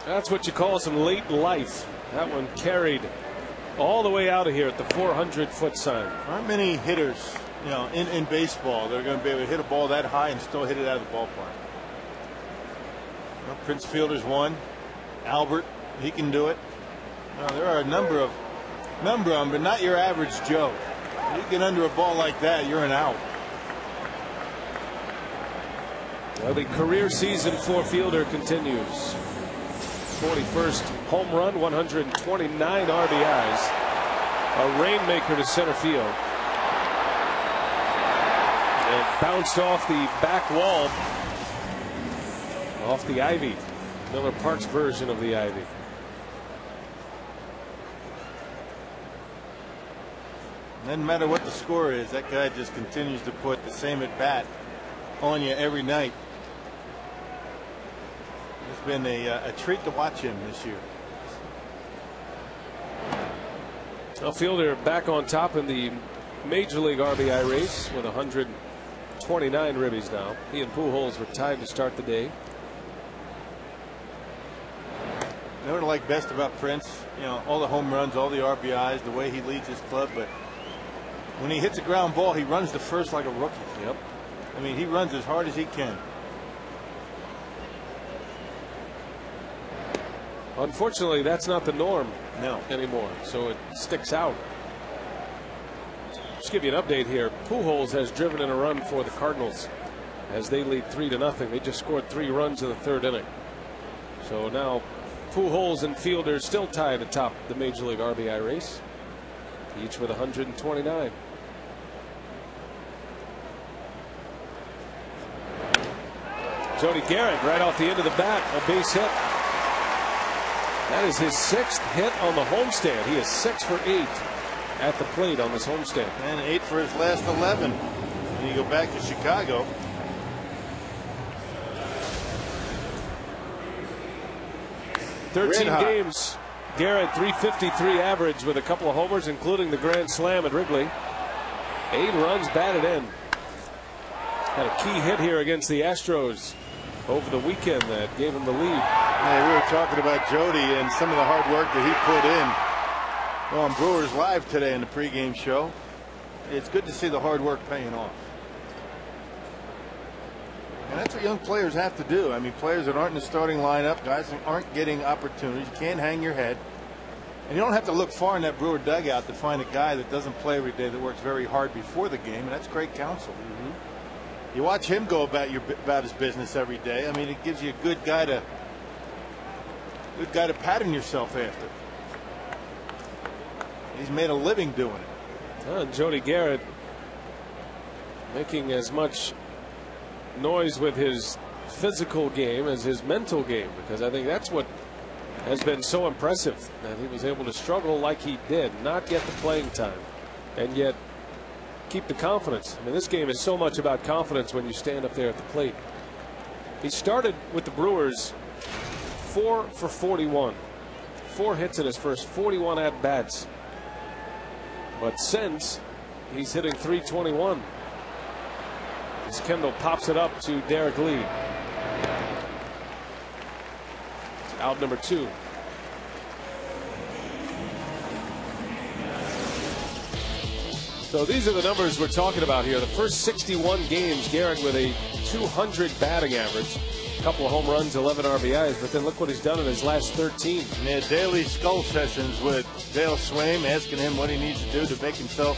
A: That's what you call some late life. That one carried all the way out of here at the 400-foot sign.
B: Aren't many hitters, you know, in baseball that are going to be able to hit a ball that high and still hit it out of the ballpark. Well, Prince Fielder's one. Albert, he can do it. Now, there are a number of them, but not your average Joe. You get under a ball like that, you're an out.
A: Well, the career season for Fielder continues. 41st home run, 129 RBIs. A rainmaker to center field. And bounced off the back wall, off the ivy. Miller Park's version of the ivy.
B: Doesn't matter what the score is, that guy just continues to put the same at bat on you every night. It's been a treat to watch him this year.
A: A fielder back on top in the Major League RBI race with 129 ribbies now. He and Pujols were tied to start the day.
B: You know what I like best about Prince? You know, all the home runs, all the RBIs, the way he leads his club, but when he hits a ground ball, he runs to first like a rookie.
A: Yep.
B: I mean, he runs as hard as he can.
A: Unfortunately, that's not the norm anymore, so it sticks out. Just give you an update here. Pujols has driven in a run for the Cardinals as they lead 3-0. They just scored 3 runs in the 3rd inning. So now Pujols and fielders still tied atop the Major League RBI race, each with 129. Jody Garrett right off the end of the bat, a base hit. That is his 6th hit on the homestand. He is 6 for 8 at the plate on this homestand.
B: And 8 for his last 11. And you go back to Chicago.
A: Thirteen games. Garrett 353 average with a couple of homers, including the grand slam at Wrigley. 8 runs batted in. Had a key hit here against the Astros over the weekend that gave him the lead.
B: Hey, we were talking about Jody and some of the hard work that he put in on Brewers Live today in the pregame show. It's good to see the hard work paying off. And that's what young players have to do. I mean, players that aren't in the starting lineup, guys that aren't getting opportunities, you can't hang your head. And you don't have to look far in that Brewer dugout to find a guy that doesn't play every day, that works very hard before the game, and that's great counsel. You watch him go about his business every day. I mean, it gives you a good guy to pattern yourself after. He's made a living doing it.
A: Jody Garrett making as much noise with his physical game as his mental game, because I think that's what has been so impressive, that he was able to struggle like he did, not get the playing time, and yet keep the confidence. I mean, this game is so much about confidence when you stand up there at the plate. He started with the Brewers 4 for 41, 4 hits in his first 41 at bats, but since, he's hitting .321 as Kendall pops it up to Derek Lee. It's out number 2. So these are the numbers we're talking about here. The first 61 games, Garrett with a .200 batting average, a couple of home runs, 11 RBIs, but then look what he's done in his last 13.
B: And he had daily skull sessions with Dale Swaim, asking him what he needs to do to make himself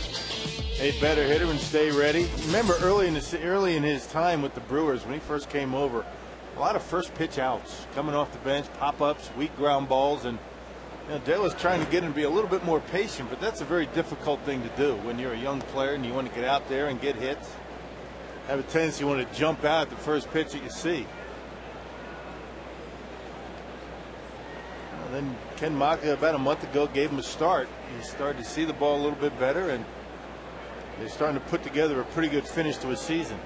B: a better hitter and stay ready. Remember early in his time with the Brewers, when he first came over, a lot of first pitch outs coming off the bench, pop-ups, weak ground balls, and you know, Dale was trying to get him to be a little bit more patient, but that's a very difficult thing to do when you're a young player and you want to get out there and get hits. Have a tendency you want to jump out at the first pitch that you see. And then Ken Maka about a month ago gave him a start. He started to see the ball a little bit better, and they're starting to put together a pretty good finish to a season.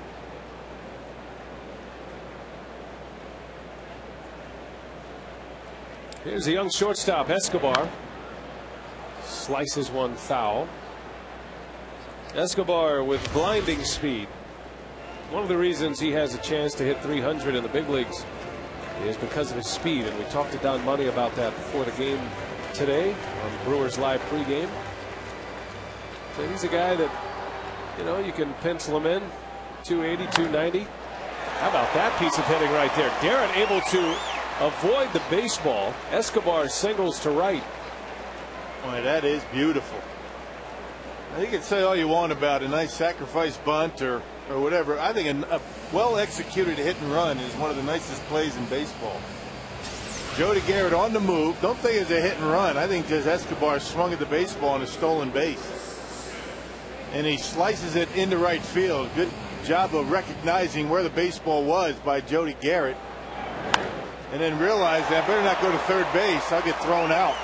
A: Here's a young shortstop, Escobar. Slices one foul. Escobar with blinding speed. One of the reasons he has a chance to hit 300 in the big leagues is because of his speed, and we talked to Don Money about that before the game today on Brewers Live pregame. So he's a guy that, you know, you can pencil him in, 280, 290. How about that piece of hitting right there? Garrett able to avoid the baseball. Escobar singles to right.
B: Boy, that is beautiful. Now, you can say all you want about a nice sacrifice bunt or whatever. I think a well-executed hit and run is one of the nicest plays in baseball. Jody Garrett on the move. Don't think it's a hit and run. I think just Escobar swung at the baseball on a stolen base. And he slices it into right field. Good job of recognizing where the baseball was by Jody Garrett. And then realized that I better not go to third base. I'll get thrown out.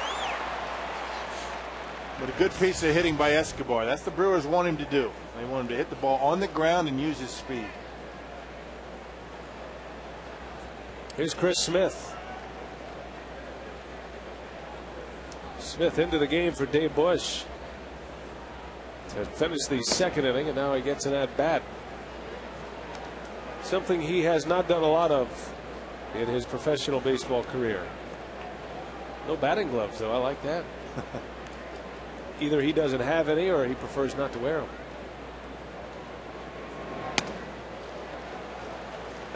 B: But a good piece of hitting by Escobar. That's the Brewers want him to do. They want him to hit the ball on the ground and use his speed.
A: Here's Chris Smith. Smith into the game for Dave Bush to finish the second inning, and now he gets an at bat. Something he has not done a lot of in his professional baseball career. No batting gloves, though. I like that. Either he doesn't have any or he prefers not to wear them.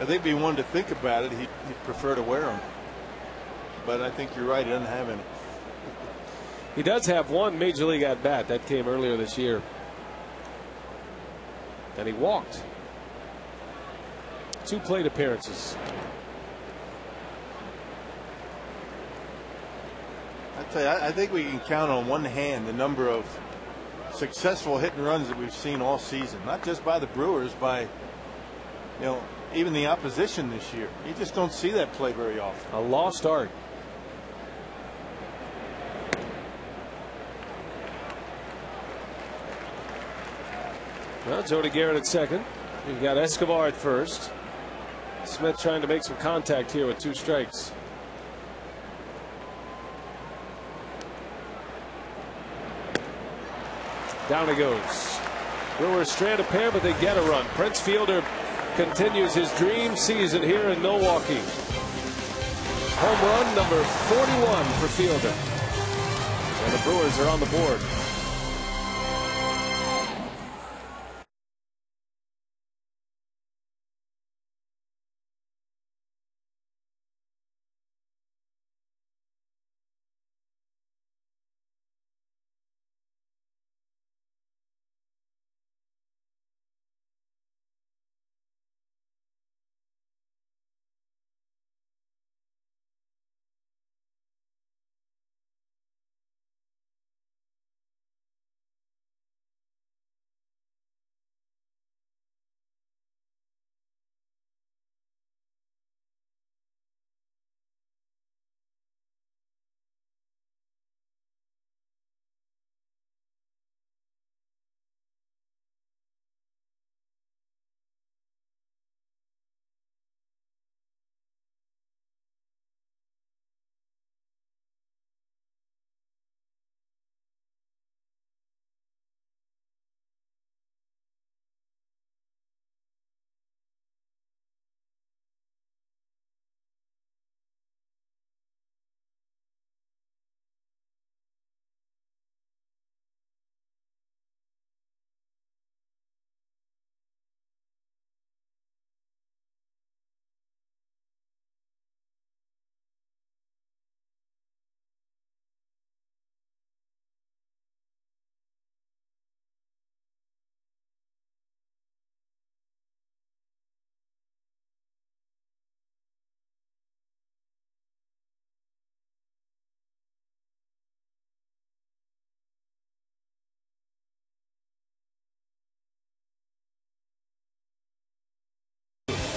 B: I think if he wanted to think about it, he'd prefer to wear them. But I think you're right, he doesn't have any.
A: He does have one major league at bat that came earlier this year, and he walked. 2 plate appearances.
B: I think we can count on one hand the number of successful hit and runs that we've seen all season, not just by the Brewers, by even the opposition this year. You just don't see that play very often.
A: A lost art. Well, Jody Garrett at second. You got Escobar at first. Smith trying to make some contact here with 2 strikes. Down he goes. Brewers strand a pair, but they get a run. Prince Fielder continues his dream season here in Milwaukee. Home run number 41 for Fielder. And the Brewers are on the board.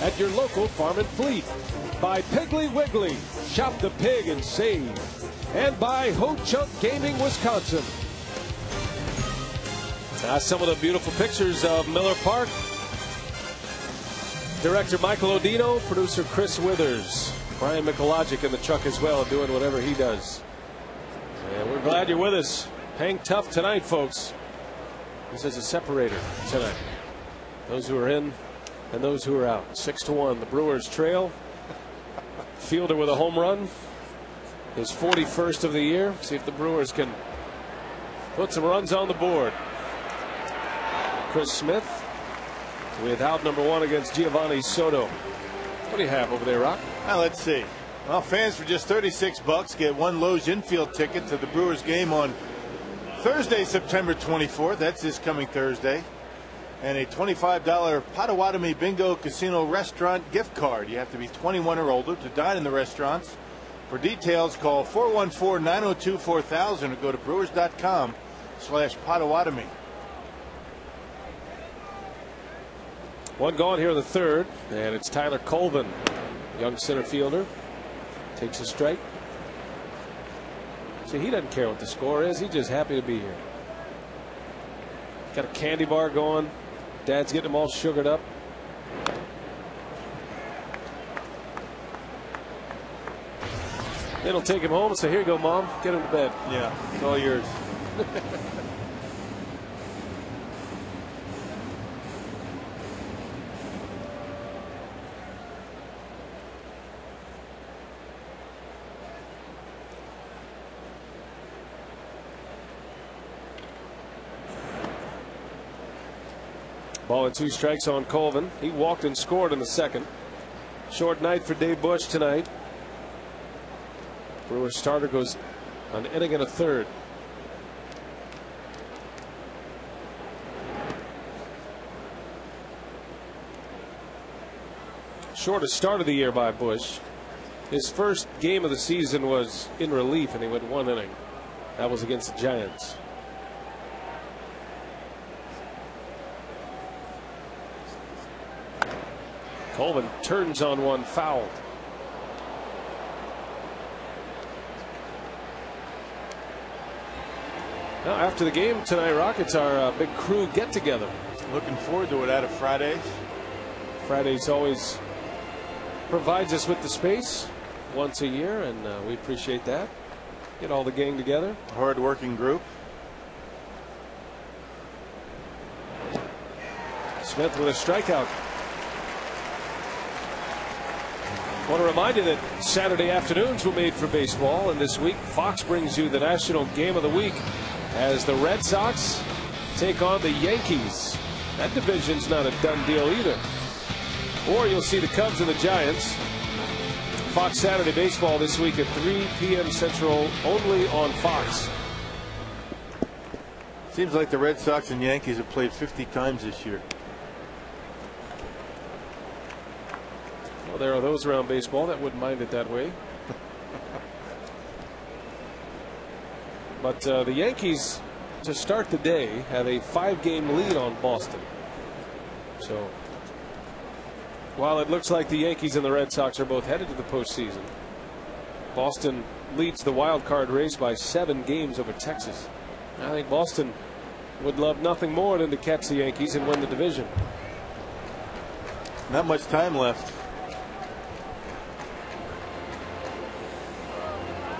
A: At your local Farm and Fleet. By Piggly Wiggly. Shop the pig and save. And by Ho Chunk Gaming, Wisconsin. Some of the beautiful pictures of Miller Park. Director Michael Odino, producer Chris Withers. Brian Mikologic in the truck as well, doing whatever he does. And we're glad you're with us. Hang tough tonight, folks. This is a separator tonight. Those who are in and those who are out. 6-1. The Brewers trail. Fielder with a home run. His 41st of the year. See if the Brewers can put some runs on the board. Chris Smith with out number 1 against Giovanni Soto. What do you have over there, Rock?
B: Now let's see. Well, fans for just $36 get 1 Lowe's infield ticket to the Brewers game on Thursday, September 24th. That's this coming Thursday. And a $25 Potawatomi Bingo Casino Restaurant gift card. You have to be 21 or older to dine in the restaurants. For details, call 414-902-4000 or go to brewers.com/Potawatomi.
A: 1 gone here in the 3rd, and it's Tyler Colvin, young center fielder, takes a strike. See, he doesn't care what the score is. He's just happy to be here. Got a candy bar going. Dad's getting them all sugared up. Then he'll take him home and say, "Here you go, Mom. Get him to bed."
B: Yeah, it's all yours.
A: Ball and 2 strikes on Colvin. He walked and scored in the second. Short night for Dave Bush tonight. Brewers starter goes an inning and a third. Shortest start of the year by Bush. His first game of the season was in relief and he went 1 inning. That was against the Giants. Colvin turns on one, fouled. Now after the game tonight, Rockets are a big crew get together.
B: Looking forward to it out of Fridays.
A: Fridays always provides us with the space once a year, and we appreciate that. Get all the gang together.
B: Hard-working group.
A: Smith with a strikeout. I want to remind you that Saturday afternoons were made for baseball, and this week Fox brings you the National Game of the Week as the Red Sox take on the Yankees. That division's not a done deal either. Or you'll see the Cubs and the Giants. Fox Saturday Baseball this week at 3 p.m. Central, only on Fox.
B: Seems like the Red Sox and Yankees have played 50 times this year.
A: Well, there are those around baseball that wouldn't mind it that way. But the Yankees, to start the day, have a 5-game lead on Boston. So while it looks like the Yankees and the Red Sox are both headed to the postseason, Boston leads the wild card race by 7 games over Texas. I think Boston would love nothing more than to catch the Yankees and win the division.
B: Not much time left.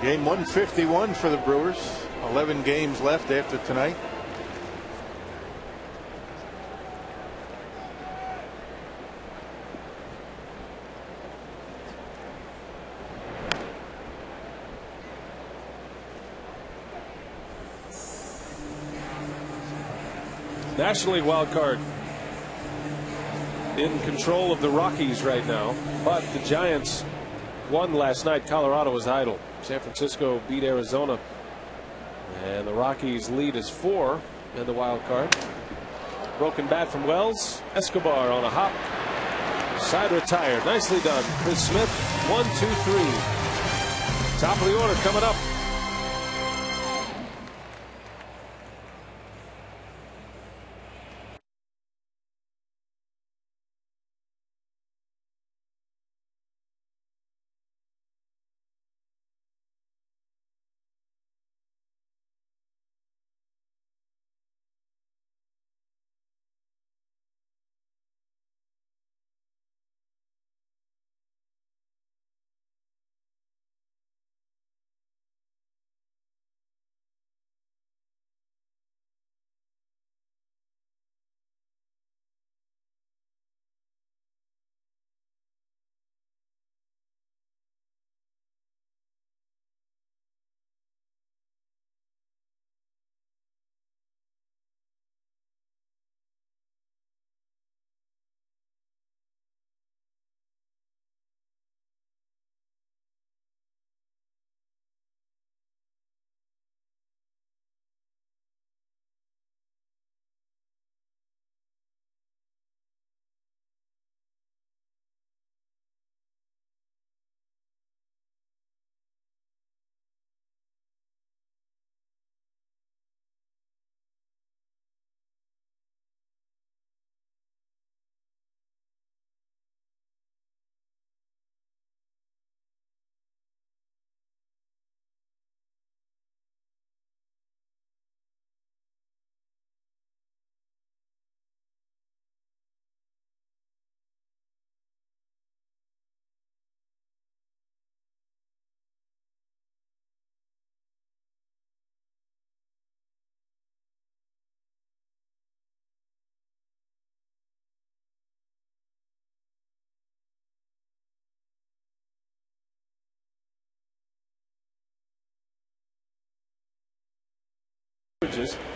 B: Game 151 for the Brewers. 11 games left after tonight.
A: National League wild card in control of the Rockies right now, but the Giants won last night. Colorado was idle. San Francisco beat Arizona, and the Rockies lead is 4 in the wild card. Broken bat from Wells. Escobar on a hop. Side retired. Nicely done. Chris Smith. 1, 2, 3. Top of the order coming up.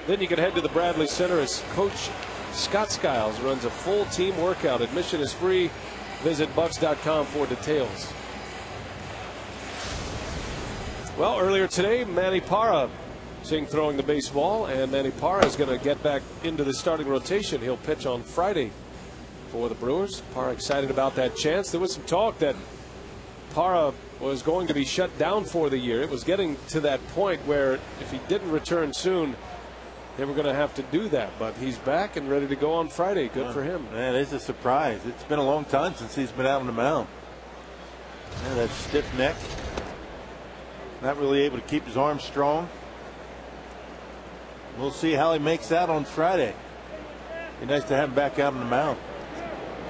A: Then you can head to the Bradley Center as Coach Scott Skiles runs a full team workout. Admission is free. Visit Bucks.com for details. Well, earlier today, Manny Parra seeing throwing the baseball, and Manny Parra is going to get back into the starting rotation. He'll pitch on Friday for the Brewers. Parra excited about that chance. There was some talk that Parra was going to be shut down for the year. It was getting to that point where if he didn't return soon, they were going to have to do that. But he's back and ready to go on Friday. Good for him.
B: Man, it's a surprise. It's been a long time since he's been out on the mound. Man, that stiff neck. Not really able to keep his arm strong. We'll see how he makes out on Friday. Be nice to have him back out on the mound.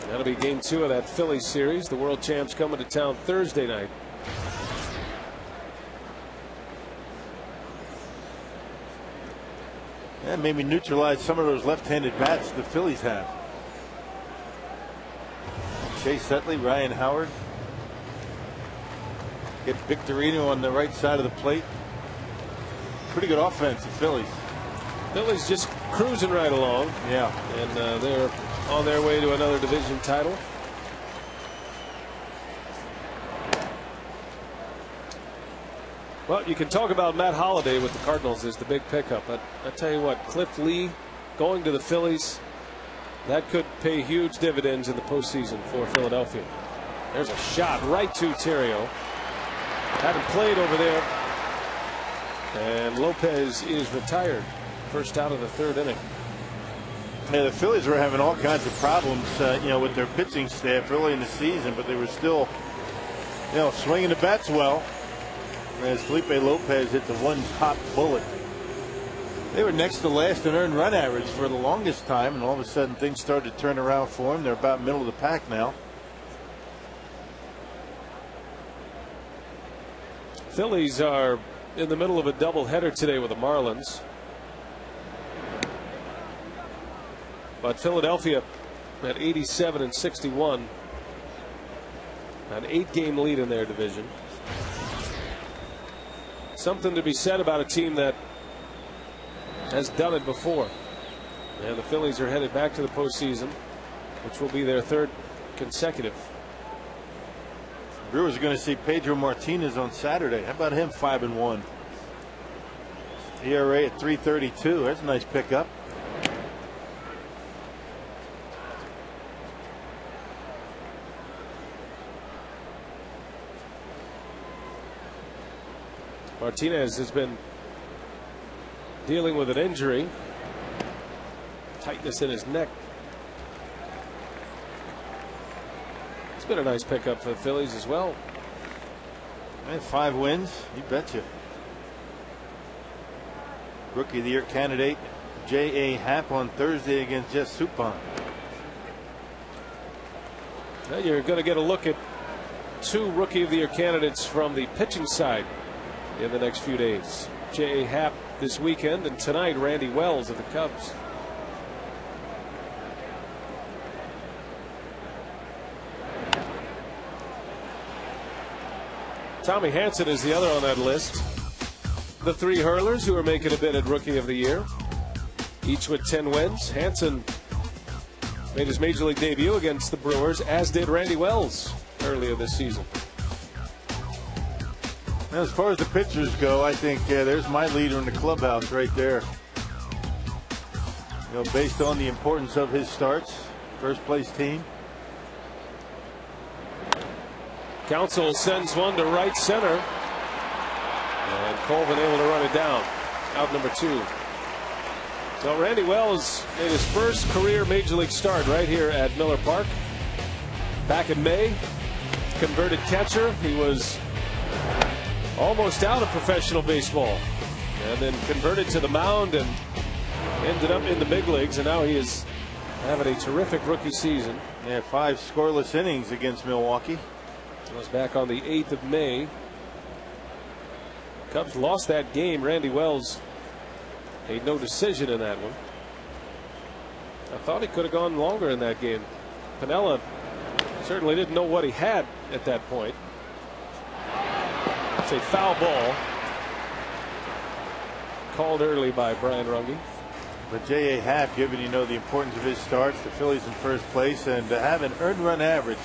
A: That'll be game 2 of that Phillies series. The world champs coming to town Thursday night.
B: That maybe neutralize some of those left-handed bats the Phillies have. Chase Utley, Ryan Howard. Get Victorino on the right side of the plate. Pretty good offense, the Phillies.
A: Phillies just cruising right along.
B: Yeah.
A: And they're on their way to another division title. Well, you can talk about Matt Holliday with the Cardinals as the big pickup, but I tell you what, Cliff Lee going to the Phillies, that could pay huge dividends in the postseason for Philadelphia. There's a shot right to Terrio. Haven't played over there, and Lopez is retired. First out of the 3rd inning.
B: Yeah, the Phillies were having all kinds of problems, with their pitching staff early in the season, but they were still, swinging the bats well. As Felipe Lopez hit the one hot bullet. They were next to last in earned run average for the longest time, and all of a sudden things started to turn around for them. They're about middle of the pack now.
A: Phillies are in the middle of a doubleheader today with the Marlins. But Philadelphia at 87 and 61. An 8-game lead in their division. Something to be said about a team that has done it before. And the Phillies are headed back to the postseason, which will be their 3rd consecutive.
B: Brewers are going to see Pedro Martinez on Saturday. How about him? 5-1. ERA at 3.32. That's a nice pickup.
A: Martinez has been dealing with an injury, tightness in his neck. It's been a nice pickup for the Phillies as well.
B: And 5 wins, you betcha. Rookie of the Year candidate J.A. Happ on Thursday against Jess Suppan.
A: Now you're going to get a look at 2 Rookie of the Year candidates from the pitching side in the next few days. J.A. Happ this weekend, and tonight Randy Wells of the Cubs. Tommy Hanson is the other on that list. The 3 hurlers who are making a bid at Rookie of the Year, each with 10 wins. Hanson made his major league debut against the Brewers, as did Randy Wells earlier this season.
B: As far as the pitchers go, I think there's my leader in the clubhouse right there. Based on the importance of his starts, first place team.
A: Council sends one to right center, and Colvin able to run it down. Out number 2. Well, Randy Wells made his first career major league start right here at Miller Park back in May. Converted catcher. He was almost out of professional baseball, and then converted to the mound and ended up in the big leagues, and now he is having a terrific rookie season.
B: Yeah, 5 scoreless innings against Milwaukee.
A: It was back on the 8th of May. Cubs lost that game. Randy Wells made no decision in that one. I thought he could have gone longer in that game. Piniella certainly didn't know what he had at that point. It's a foul ball. called early by Brian Runge.
B: But J.A. Happ, given the importance of his starts, the Phillies in first place, and to have an earned run average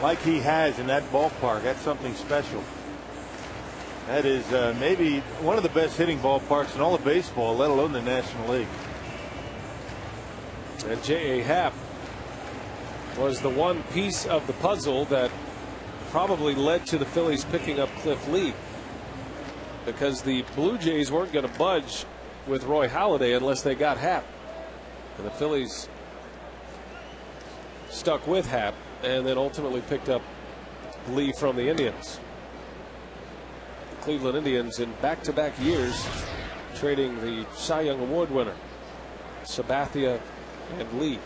B: like he has in that ballpark, that's something special. That is maybe one of the best hitting ballparks in all of baseball, let alone the National League.
A: And J.A. Happ was the one piece of the puzzle that probably led to the Phillies picking up Cliff Lee, because the Blue Jays weren't going to budge with Roy Halladay unless they got Happ, and the Phillies stuck with Happ and then ultimately picked up Lee from the Indians. The Cleveland Indians in back-to-back years trading the Cy Young Award winner Sabathia and Lee.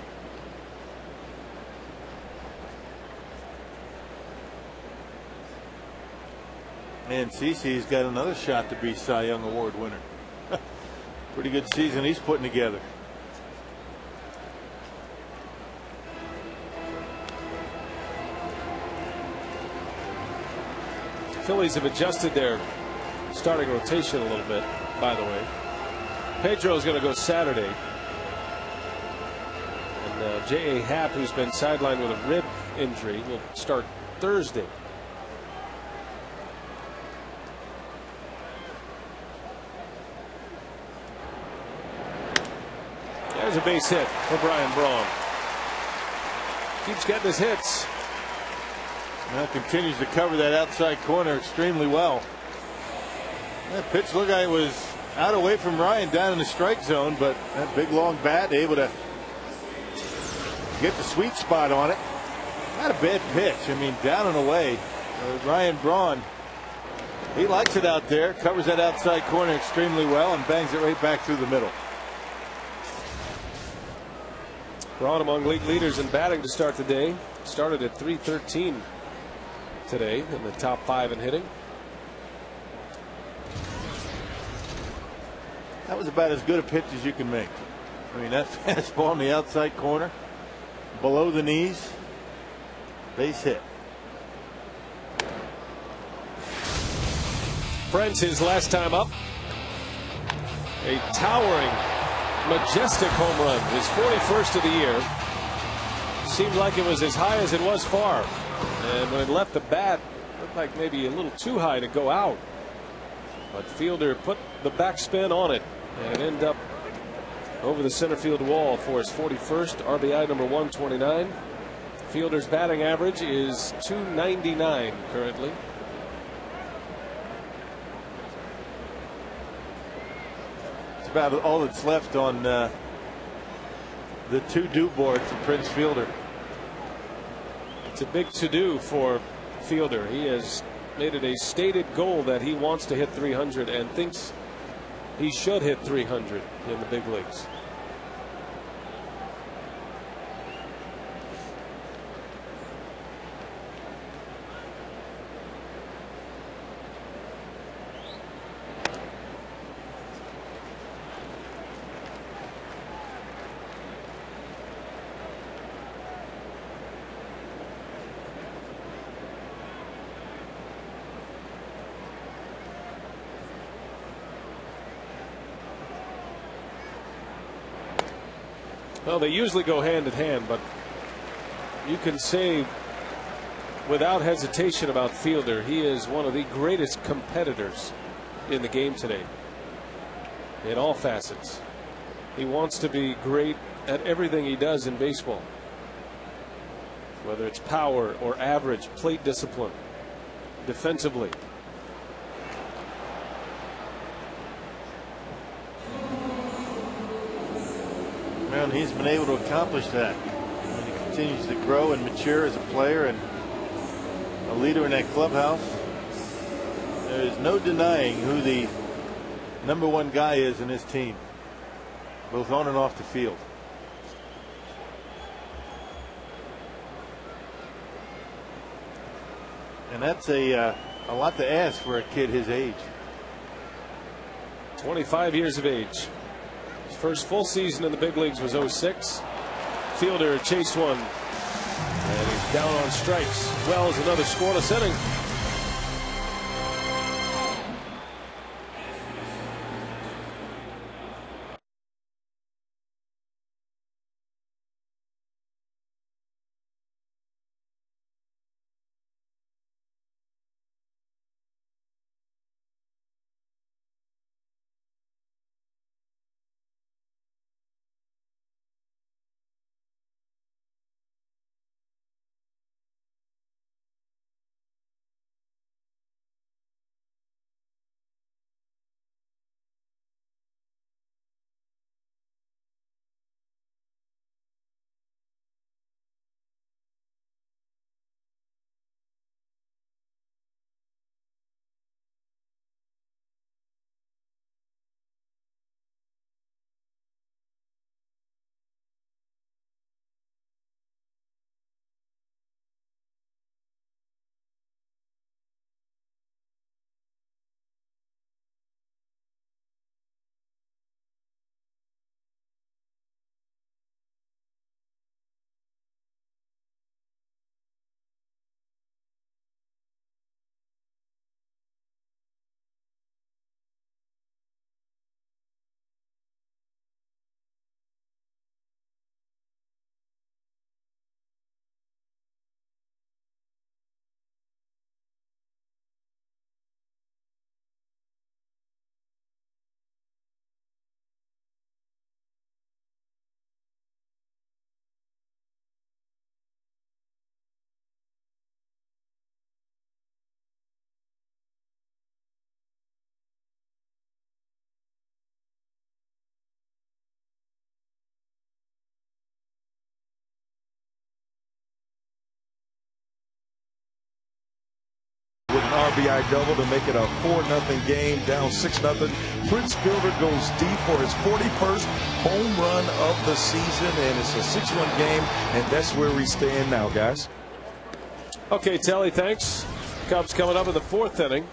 B: And CeCe's got another shot to be Cy Young Award winner. Pretty good season he's putting together.
A: Phillies have adjusted their starting rotation a little bit, by the way. Pedro's going to go Saturday. And J.A. Happ, who's been sidelined with a rib injury, will start Thursday. There's a base hit for Brian Braun. Keeps getting his hits.
B: Now continues to cover that outside corner extremely well. That pitch looked like it was out away from Ryan down in the strike zone, but that big long bat able to get the sweet spot on it. Not a bad pitch. I mean, down and away. Ryan Braun, he likes it out there, covers that outside corner extremely well and bangs it right back through the middle.
A: Braun among league leaders in batting to start the day. Started at .313 today, in the top 5 in hitting.
B: That was about as good a pitch as you can make. I mean, that fastball on the outside corner, below the knees, base hit.
A: Brent, his last time up, a towering, majestic home run, his 41st of the year. Seemed like it was as high as it was far, and when it left the bat, it looked like maybe a little too high to go out, but fielder put the backspin on it, and it ended up over the center field wall for his 41st, RBI number 129. Fielder's batting average is .299 currently.
B: It's about all that's left on the to-do board for Prince Fielder.
A: It's a big to-do for Fielder. He has made it a stated goal that he wants to hit 300 and thinks he should hit 300 in the big leagues. Well, they usually go hand in hand, but you can say without hesitation about Fielder, he is one of the greatest competitors in the game today in all facets. He wants to be great at everything he does in baseball, whether it's power or average, plate discipline, defensively.
B: And he's been able to accomplish that. And he continues to grow and mature as a player and a leader in that clubhouse. There is no denying who the #1 guy is in his team, both on and off the field. And that's a lot to ask for a kid his age.
A: 25 years of age. His first full season in the big leagues was '06. Fielder chased one, and he's down on strikes. Wells another scoreless inning.
C: an RBI double to make it a 4-0 game, down 6-0. Prince Fielder goes deep for his 41st home run of the season, and it's a 6-1 game, and that's where we stand now, guys.
A: Okay, Telly, thanks. Cubs coming up in the 4th inning.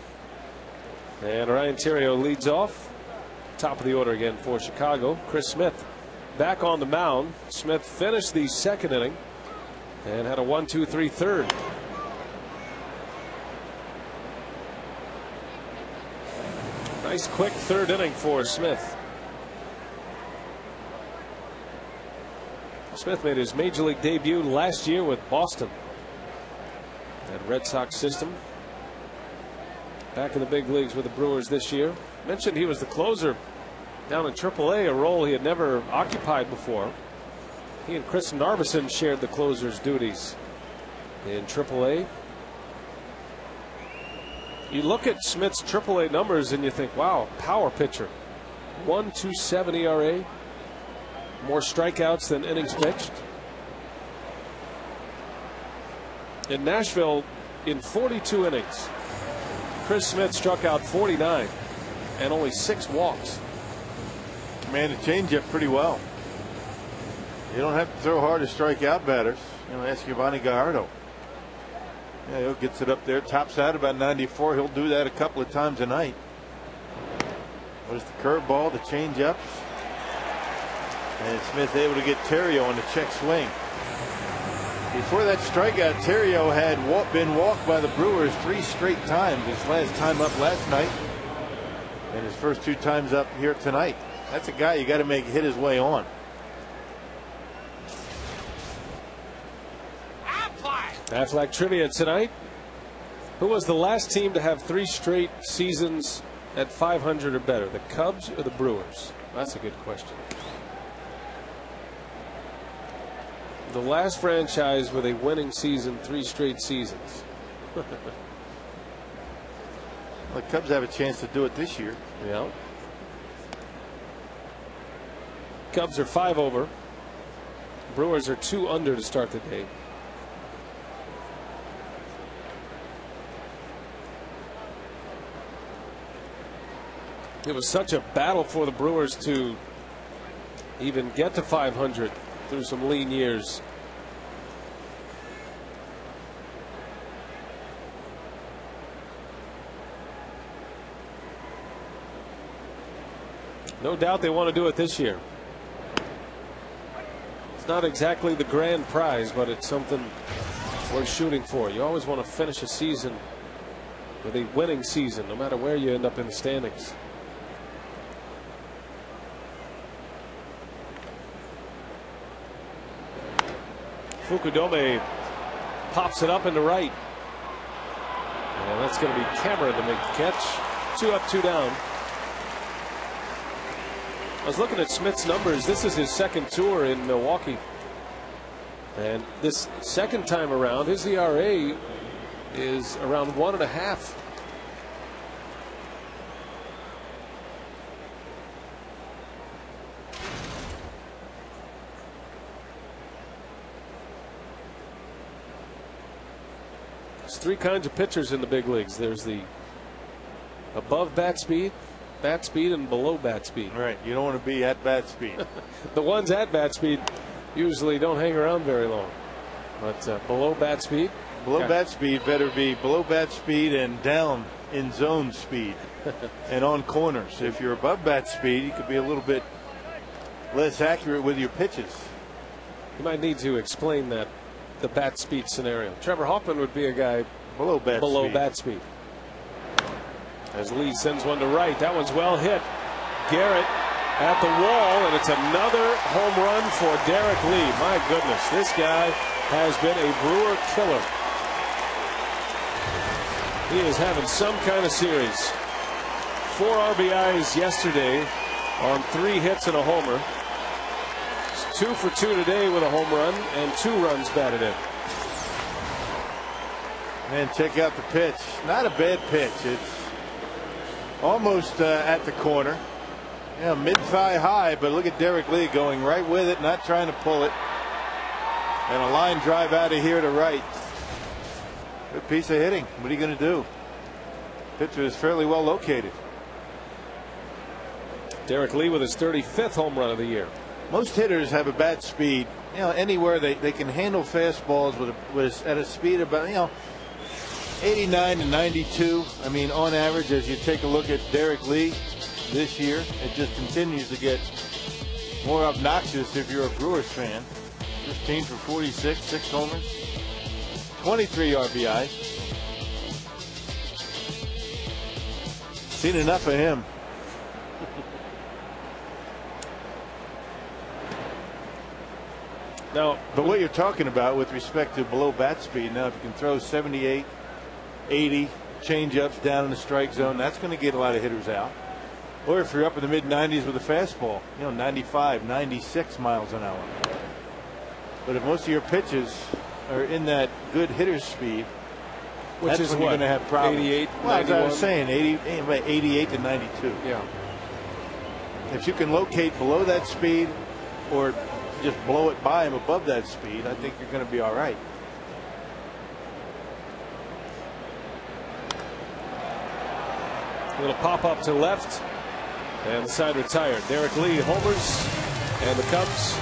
A: And Ryan Theriot leads off. Top of the order again for Chicago. Chris Smith back on the mound. Smith finished the 2nd inning and had a 1-2-3 third. Nice quick 3rd inning for Smith. Smith made his major league debut last year with Boston. That Red Sox system. Back in the big leagues with the Brewers this year. Mentioned he was the closer down in AAA, a role he had never occupied before. He and Chris Narbison shared the closer's duties in AAA. You look at Smith's AAA numbers and you think, wow, power pitcher. 1.27 ERA. More strikeouts than innings pitched. In Nashville, in 42 innings, Chris Smith struck out 49 and only 6 walks.
B: Man, the changeup pretty well. You don't have to throw hard to strike out batters. You know, ask Giovanni Gallardo. Yeah, he gets it up there, tops out about 94. He'll do that a couple of times a night. There's the curveball, the changeup, and Smith able to get Theriot on the check swing. Before that strikeout, Theriot had been walked by the Brewers 3 straight times. His last time up last night, and his first 2 times up here tonight. That's a guy you got to make hit his way on.
A: Aflac trivia tonight. Who was the last team to have 3 straight seasons at 500 or better? The Cubs or the Brewers? That's a good question. The last franchise with a winning season 3 straight seasons.
B: Well, the Cubs have a chance to do it this year.
A: Yeah. Cubs are 5 over. Brewers are 2 under to start the day. It was such a battle for the Brewers to even get to 500 through some lean years. No doubt they want to do it this year. It's not exactly the grand prize, but it's something worth shooting for. You always want to finish a season with a winning season, no matter where you end up in the standings. Fukudome pops it up into right. And that's going to be Cameron to make the catch. 2 up, 2 down. I was looking at Smith's numbers. This is his 2nd tour in Milwaukee. And this 2nd time around, his ERA is around 1.5. There's 3 kinds of pitchers in the big leagues. There's the above bat speed, and below bat speed.
B: Right. You don't want to be at bat speed.
A: The ones at bat speed usually don't hang around very long. But below bat speed.
B: Below bat speed better be below bat speed and down in zone speed and on corners. If you're above bat speed, you could be a little bit less accurate with your pitches.
A: You might need to explain that, the bat speed scenario. Trevor Hoffman would be a guy
B: below bat speed.
A: As Lee sends one to right. That one's well hit. Garrett at the wall, and it's another home run for Derek Lee. My goodness, this guy has been a Brewer killer. He is having some kind of series. 4 RBIs yesterday on 3 hits and a homer. 2 for 2 today with a home run and 2 runs batted in.
B: And check out the pitch. Not a bad pitch. It's almost at the corner. Yeah, mid-thigh high, but look at Derek Lee going right with it, not trying to pull it. And a line drive out of here to right. Good piece of hitting. What are you going to do? Pitcher is fairly well located.
A: Derek Lee with his 35th home run of the year.
B: Most hitters have a bat speed, anywhere they can handle fastballs with at a speed about 89 to 92. I mean, on average, as you take a look at Derek Lee this year, it just continues to get more obnoxious if you're a Brewers fan. 15 for 46, 6 homers, 23 RBIs. Seen enough of him.
A: Now,
B: but what you're talking about with respect to below bat speed, now if you can throw 78, 80, change ups down in the strike zone, that's going to get a lot of hitters out. Or if you're up in the mid 90s with a fastball, 95, 96 miles an hour. But if most of your pitches are in that good hitter's speed,
A: which
B: that's
A: is
B: when
A: what,
B: you're going to have problems.
A: 88,
B: well, as I was saying, 88 to 92.
A: Yeah.
B: If you can locate below that speed or just blow it by him above that speed, I think you're going to be all right.
A: A little pop up to left, and the side retired. Derek Lee homers, and the Cubs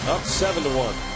A: up 7-1.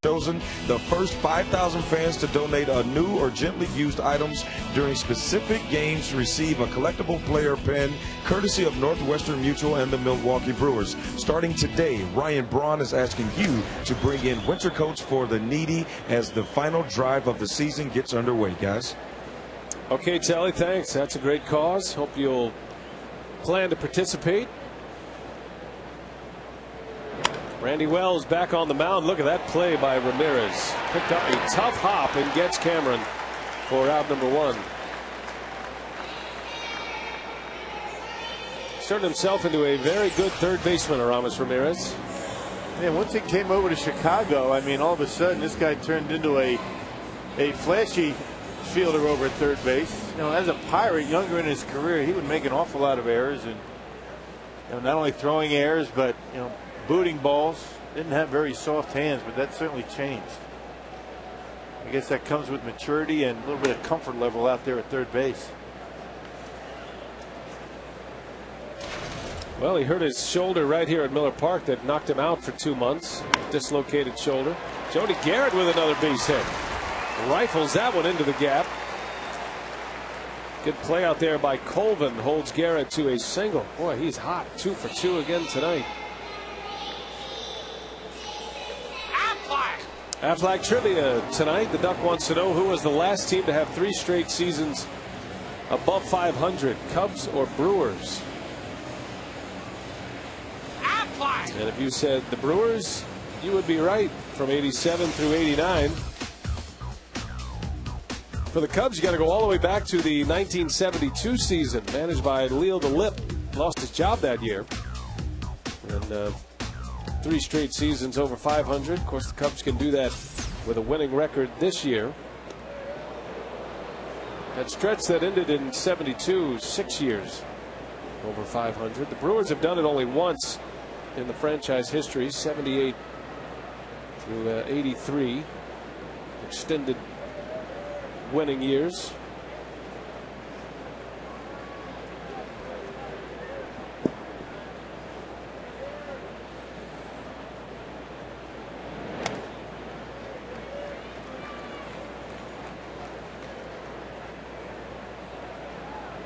C: Chosen the first 5,000 fans to donate a new or gently used items during specific games to receive a collectible player pin courtesy of Northwestern Mutual and the Milwaukee Brewers. Starting today, Ryan Braun is asking you to bring in winter coats for the needy as the final drive of the season gets underway, guys.
A: Okay, Telly, thanks. That's a great cause. Hope you'll plan to participate. Randy Wells back on the mound. Look at that play by Ramirez. Picked up a tough hop and gets Cameron for out number 1. Turned himself into a very good third baseman, Aramis Ramirez.
B: Yeah, once he came over to Chicago, I mean, all of a sudden this guy turned into a flashy fielder over at third base. As a Pirate, younger in his career, he would make an awful lot of errors, and not only throwing errors, but booting balls. Didn't have very soft hands, but that certainly changed. I guess that comes with maturity and a little bit of comfort level out there at third base.
A: Well, he hurt his shoulder right here at Miller Park that knocked him out for 2 months. Dislocated shoulder. Jody Garrett with another base hit. Rifles that one into the gap. Good play out there by Colvin. Holds Garrett to a single. Boy, he's hot. 2 for 2 again tonight. Aflac trivia tonight. The Duck wants to know who was the last team to have 3 straight seasons above 500, Cubs or Brewers?
D: Aflac.
A: And if you said the Brewers, you would be right, from 87 through 89. For the Cubs, you got to go all the way back to the 1972 season, managed by Leo DeLip. Lost his job that year. And 3 straight seasons over 500. Of course, the Cubs can do that with a winning record this year. That stretch that ended in 72, 6 years over 500. The Brewers have done it only once in the franchise history, 78 through 83. Extended winning years.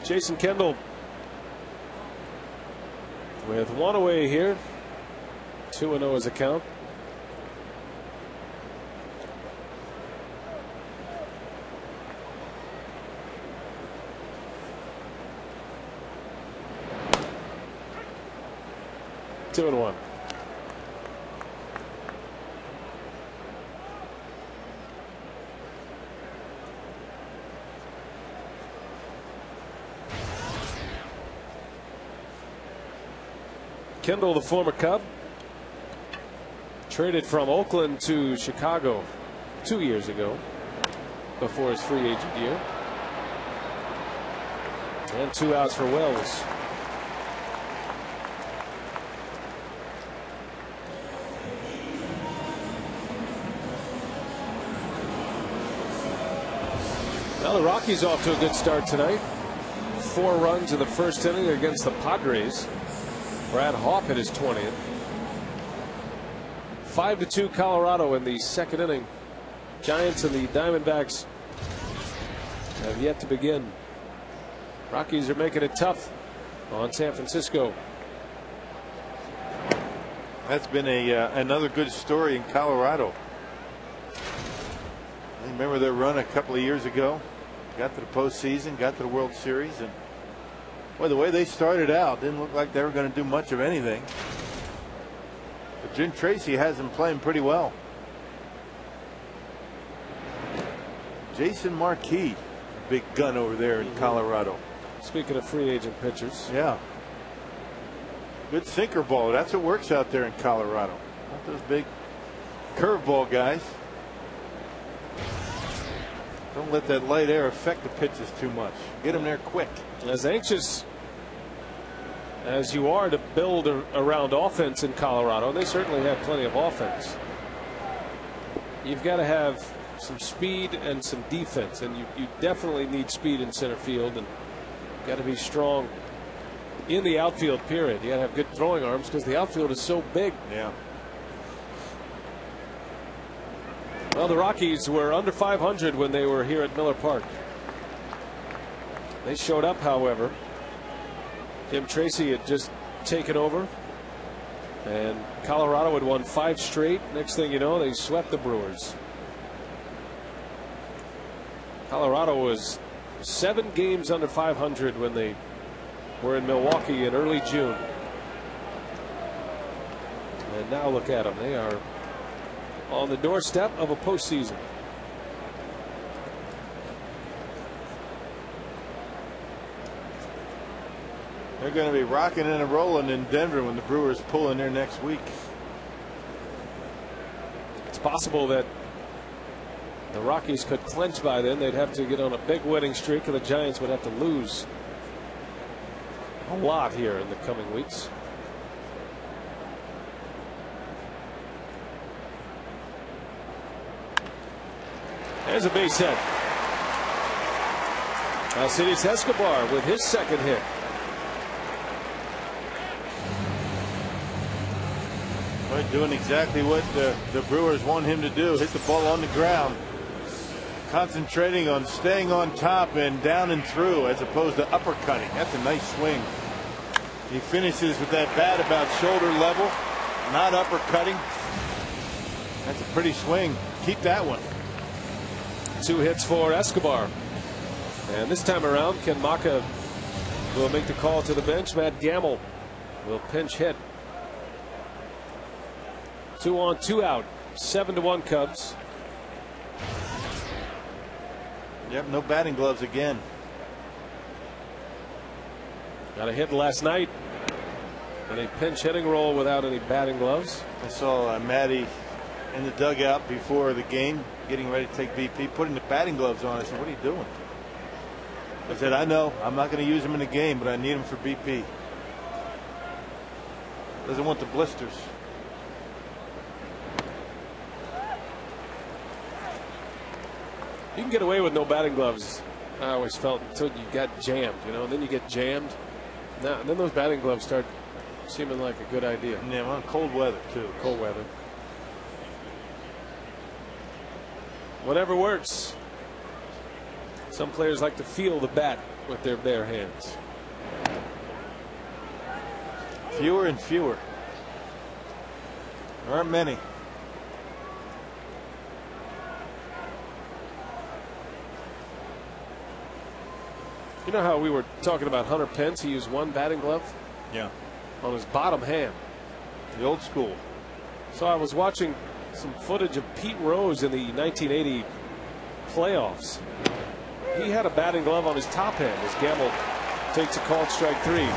A: Jason Kendall with 1 away here. 2-0 is a count. Two and 1. Kendall, the former Cub, traded from Oakland to Chicago 2 years ago before his free agent year. And 2 outs for Wells. Now the Rockies off to a good start tonight. 4 runs in the first inning against the Padres. Brad Hawpe hit his 20th. 5-2 Colorado in the second inning. Giants and the Diamondbacks have yet to begin. Rockies are making it tough on San Francisco.
B: That's been another good story in Colorado. I remember their run a couple of years ago. Got to the postseason, got to the World Series, and well, the way they started out didn't look like they were going to do much of anything. But Jim Tracy has them playing pretty well. Jason Marquis, big gun over there in Colorado.
A: Speaking of free agent pitchers.
B: Yeah. Good sinker ball. That's what works out there in Colorado. Not those big curveball guys. Don't let that light air affect the pitches too much. Get them there quick.
A: As anxious as you are to build around offense in Colorado, and they certainly have plenty of offense, you've got to have some speed and some defense, and you definitely need speed in center field, and got to be strong in the outfield period. You got to have good throwing arms because the outfield is so big.
B: Yeah.
A: Well, the Rockies were under 500 when they were here at Miller Park. They showed up, however. Jim Tracy had just taken over, and Colorado had won 5 straight. Next thing you know, they swept the Brewers. Colorado was 7 games under 500 when they were in Milwaukee in early June. And now look at them. They are on the doorstep of a postseason.
B: They're going to be rocking and rolling in Denver when the Brewers pull in there next week.
A: It's possible that the Rockies could clinch by then. They'd have to get on a big winning streak, and the Giants would have to lose a lot here in the coming weeks. There's a base hit. Alcides Escobar with his second hit.
B: Well, doing exactly what the Brewers want him to do. Hit the ball on the ground. Concentrating on staying on top and down and through as opposed to uppercutting. That's a nice swing. He finishes with that bat about shoulder level, not uppercutting. That's a pretty swing. Keep that one.
A: 2 hits for Escobar. And this time around, Ken Maka will make the call to the bench. Matt Gamble will pinch hit. 2 on, 2 out. 7-1 Cubs.
B: Yep, no batting gloves again.
A: Got a hit last night in a pinch hitting role without any batting gloves.
B: I saw Matty in the dugout before the game, getting ready to take BP, putting the batting gloves on. I said, "What are you doing?" I said, "I know. I'm not going to use them in the game, but I need them for BP." Doesn't want the blisters.
A: You can get away with no batting gloves, I always felt, until you got jammed, you know, and then you get jammed. Now, and then those batting gloves start seeming like a good idea.
B: Yeah, well, cold weather, too.
A: Cold weather. Whatever works. Some players like to feel the bat with their bare hands.
B: Fewer and fewer. There aren't many.
A: You know how we were talking about Hunter Pence? He used one batting glove?
B: Yeah.
A: On his bottom hand.
B: The old school.
A: So I was watching some footage of Pete Rose in the 1980 playoffs. He had a batting glove on his top hand as Gamble takes a called strike 3.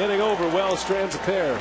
A: Inning over, Wells strands a pair.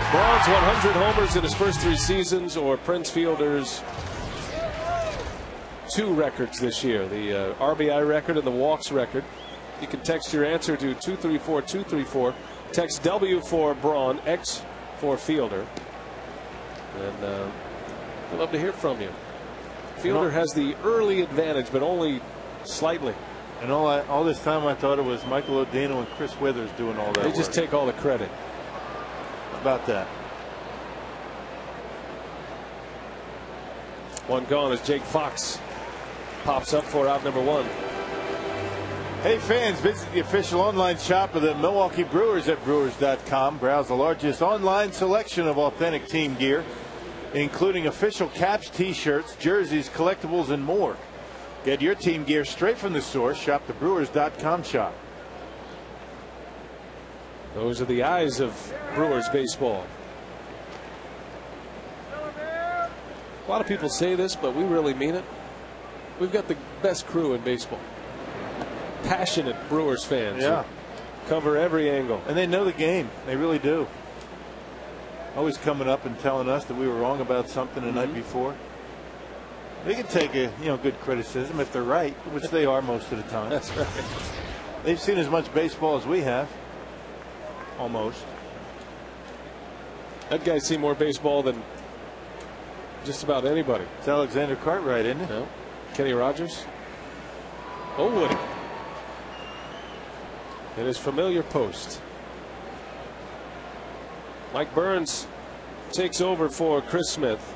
A: Braun's 100 homers in his first 3 seasons, or Prince Fielder's 2 records this year, the RBI record and the walks record. You can text your answer to 234-234. Text W for Braun, X for Fielder. And we'd love to hear from you. Fielder has the early advantage, but only slightly.
B: And all this time I thought it was Michael O'Donnell and Chris Withers doing all that
A: They just take all the credit.
B: About that.
A: 1 gone as Jake Fox pops up for out number 1.
B: Hey fans, visit the official online shop of the Milwaukee Brewers at brewers.com. Browse the largest online selection of authentic team gear, including official caps, t-shirts, jerseys, collectibles, and more. Get your team gear straight from the source. Shop the brewers.com shop.
A: Those are the eyes of Brewers baseball. A lot of people say this, but we really mean it. We've got the best crew in baseball. Passionate Brewers fans.
B: Yeah.
A: Cover every angle.
B: And they know the game. They really do. Always coming up and telling us that we were wrong about something the night before. They can take a good criticism if they're right, which they are most of the time.
A: That's right.
B: They've seen as much baseball as we have. Almost.
A: That guy's seen more baseball than just about anybody.
B: It's Alexander Cartwright, isn't it?
A: No. Kenny Rogers. Oh, Woody. In his familiar post. Mike Burns takes over for Chris Smith.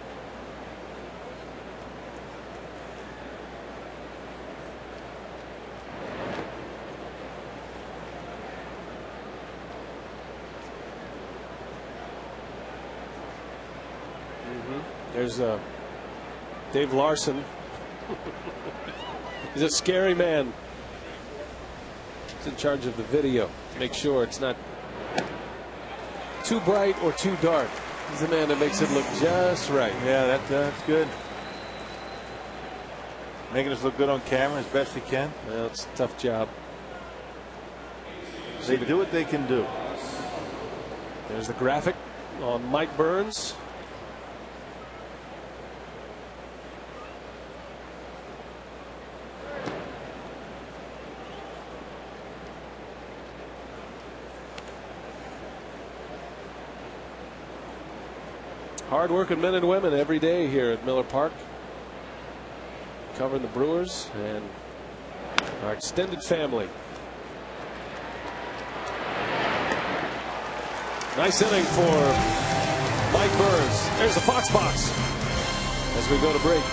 A: There's Dave Larson. He's a scary man. He's in charge of the video to make sure it's not too bright or too dark. He's the man that makes it look just right.
B: Yeah, that's good. Making us look good on camera as best he can.
A: Well, it's a tough job.
B: They do what they can do.
A: There's the graphic on Mike Burns. Hard-working men and women every day here at Miller Park, covering the Brewers and our extended family. Nice inning for Mike Burns. There's the Fox box as we go to break.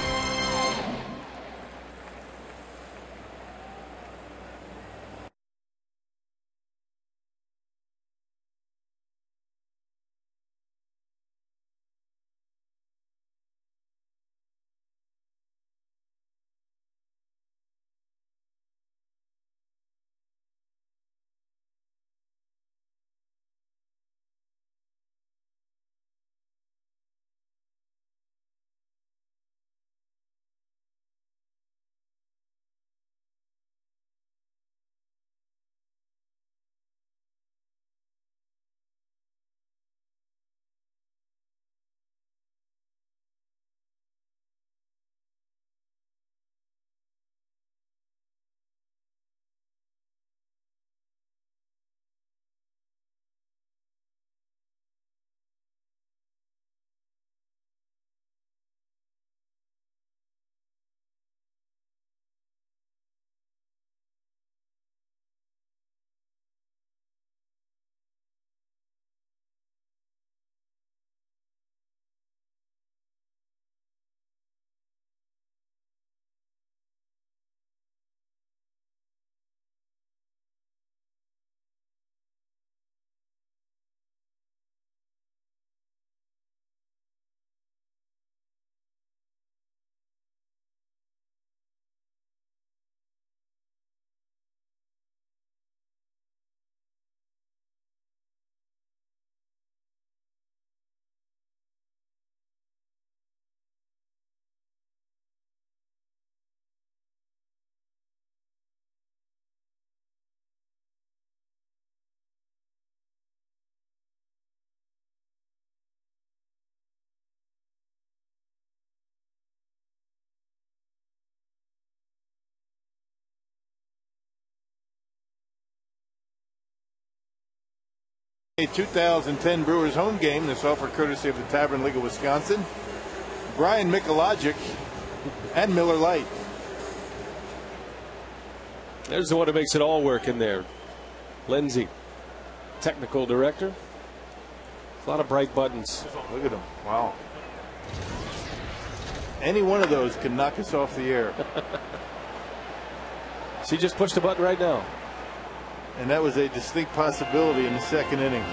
B: A 2010 Brewers home game. This offer courtesy of the Tavern League of Wisconsin. Brian Michalogic and Miller Lite.
A: There's the one that makes it all work in there. Lindsay, technical director. A lot of bright buttons.
B: Look at them. Wow. Any one of those can knock us off the air.
A: She just pushed a button right now.
B: And that was a distinct possibility in the second inning.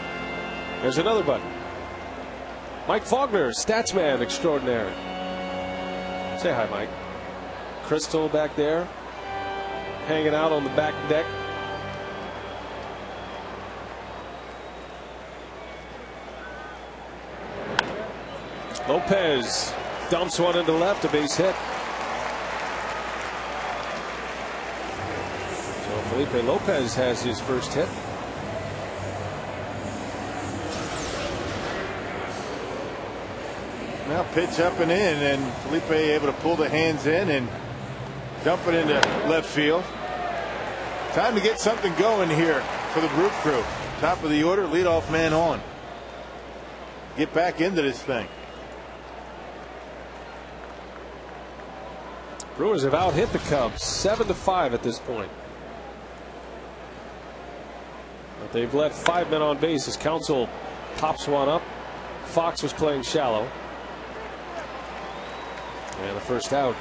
A: There's another button. Mike Faulkner, statsman extraordinaire. Say hi, Mike. Crystal back there, hanging out on the back deck. Lopez dumps one into left, a base hit. So Felipe Lopez has his first hit.
B: Now pitch up and in, and Felipe able to pull the hands in and dump it into left field. Time to get something going here for the Brew Crew. Top of the order, leadoff man on. Get back into this thing.
A: Brewers have out-hit the Cubs 7-5 at this point. But they've let 5 men on base as Counsell pops one up. Fox was playing shallow. And the first out.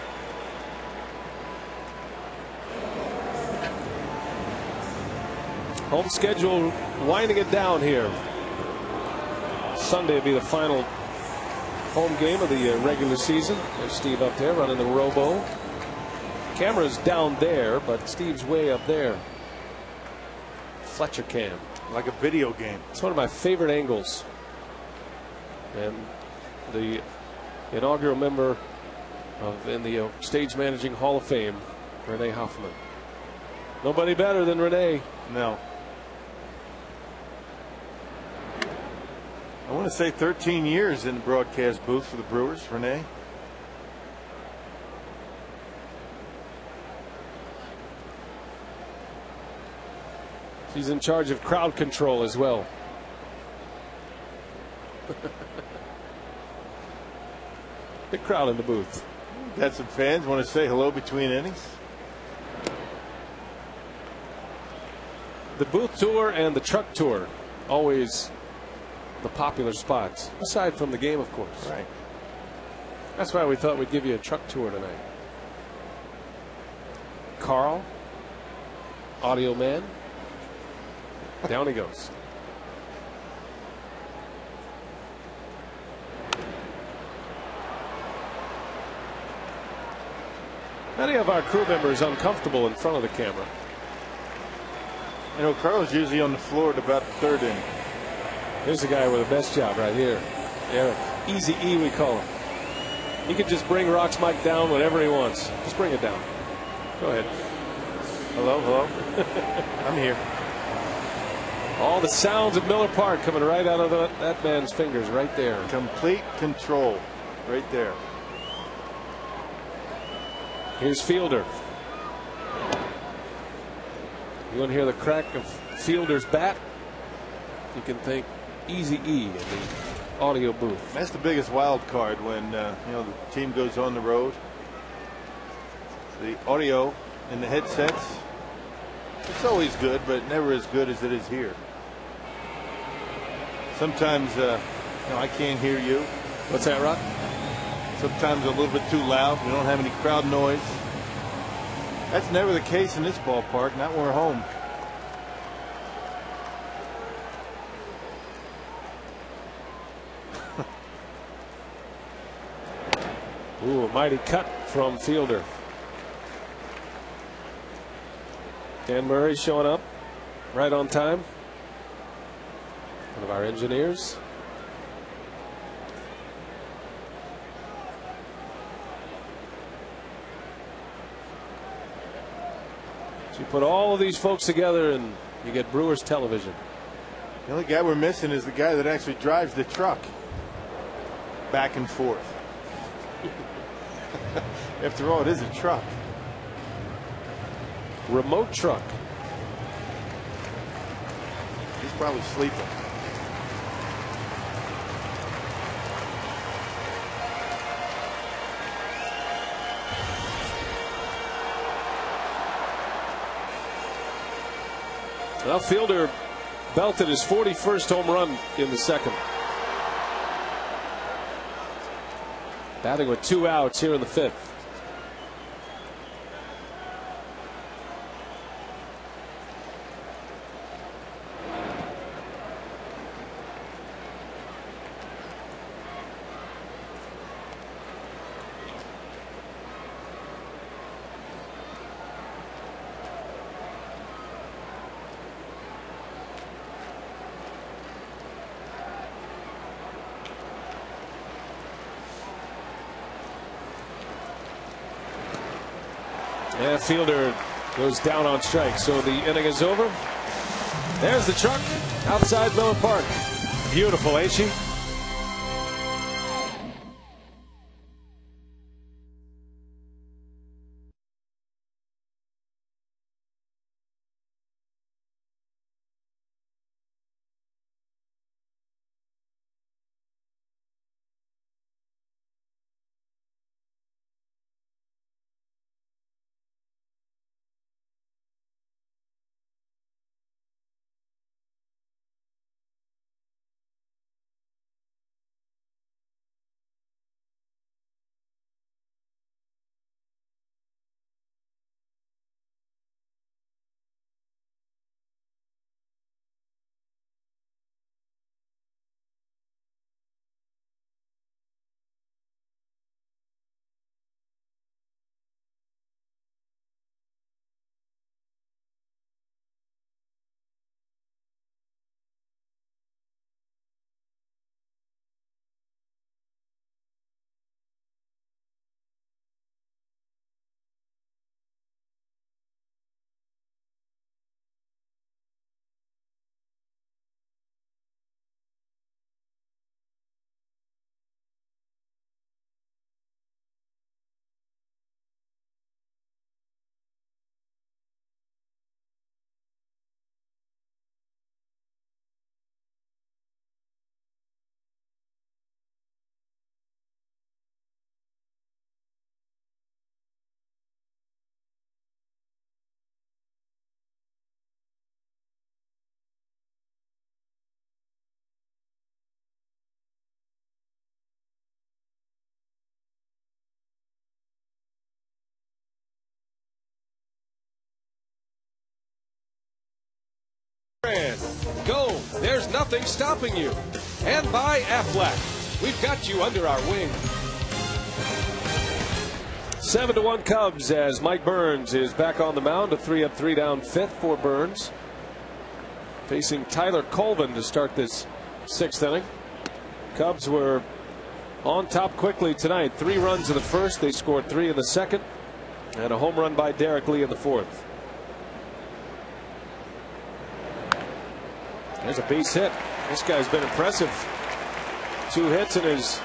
A: Home schedule winding it down here. Sunday will be the final home game of the regular season. There's Steve up there running the robo. Camera's down there, but Steve's way up there. Fletcher cam.
B: Like a video game.
A: It's one of my favorite angles. And the inaugural member in the Stage Managing Hall of Fame, Renee Hoffman. Nobody better than Renee.
B: No. I want to say 13 years in the broadcast booth for the Brewers, Renee.
A: She's in charge of crowd control as well. Big crowd in the booth.
B: Got some fans want to say hello between innings.
A: The booth tour and the truck tour, always the popular spots, aside from the game, of course.
B: Right.
A: That's why we thought we'd give you a truck tour tonight. Carl, audio man, down he goes. Many of our crew members uncomfortable in front of the camera.
B: You know, Carl's usually on the floor at about the third inning.
A: Here's the guy with the best job right here. Eric. Easy E, we call him. He can just bring Rock's mic down whenever he wants. Just bring it down. Go ahead.
B: Hello, hello. I'm here.
A: All the sounds of Miller Park coming right out of that man's fingers right there.
B: Complete control right there.
A: Here's Fielder. You want to hear the crack of Fielder's bat? You can think Easy E in the audio booth.
B: That's the biggest wild card when you know, the team goes on the road. The audio in the headsets, it's always good, but never as good as it is here. Sometimes you know, I can't hear you.
A: What's that, Rock?
B: Sometimes a little bit too loud. We don't have any crowd noise. That's never the case in this ballpark, not when we're home.
A: Ooh, a mighty cut from Fielder. Dan Murray showing up right on time. One of our engineers. So you put all of these folks together and you get Brewers television.
B: The only guy we're missing is the guy that actually drives the truck back and forth. After all, it is a truck.
A: Remote truck.
B: He's probably sleeping.
A: Well, Fielder belted his 41st home run in the second. Batting with 2 outs here in the 5th. And fielder goes down on strike. So the inning is over. There's the truck outside Miller Park. Beautiful, ain't she?
D: Go, there's nothing stopping you. And by Aflac, we've got you under our wing.
A: 7-1 Cubs as Mike Burns is back on the mound. A 3-up, 3-down fifth for Burns. Facing Tyler Colvin to start this sixth inning. Cubs were on top quickly tonight. 3 runs in the first. They scored 3 in the second. And a home run by Derek Lee in the fourth. There's a base hit. This guy's been impressive. 2 hits in his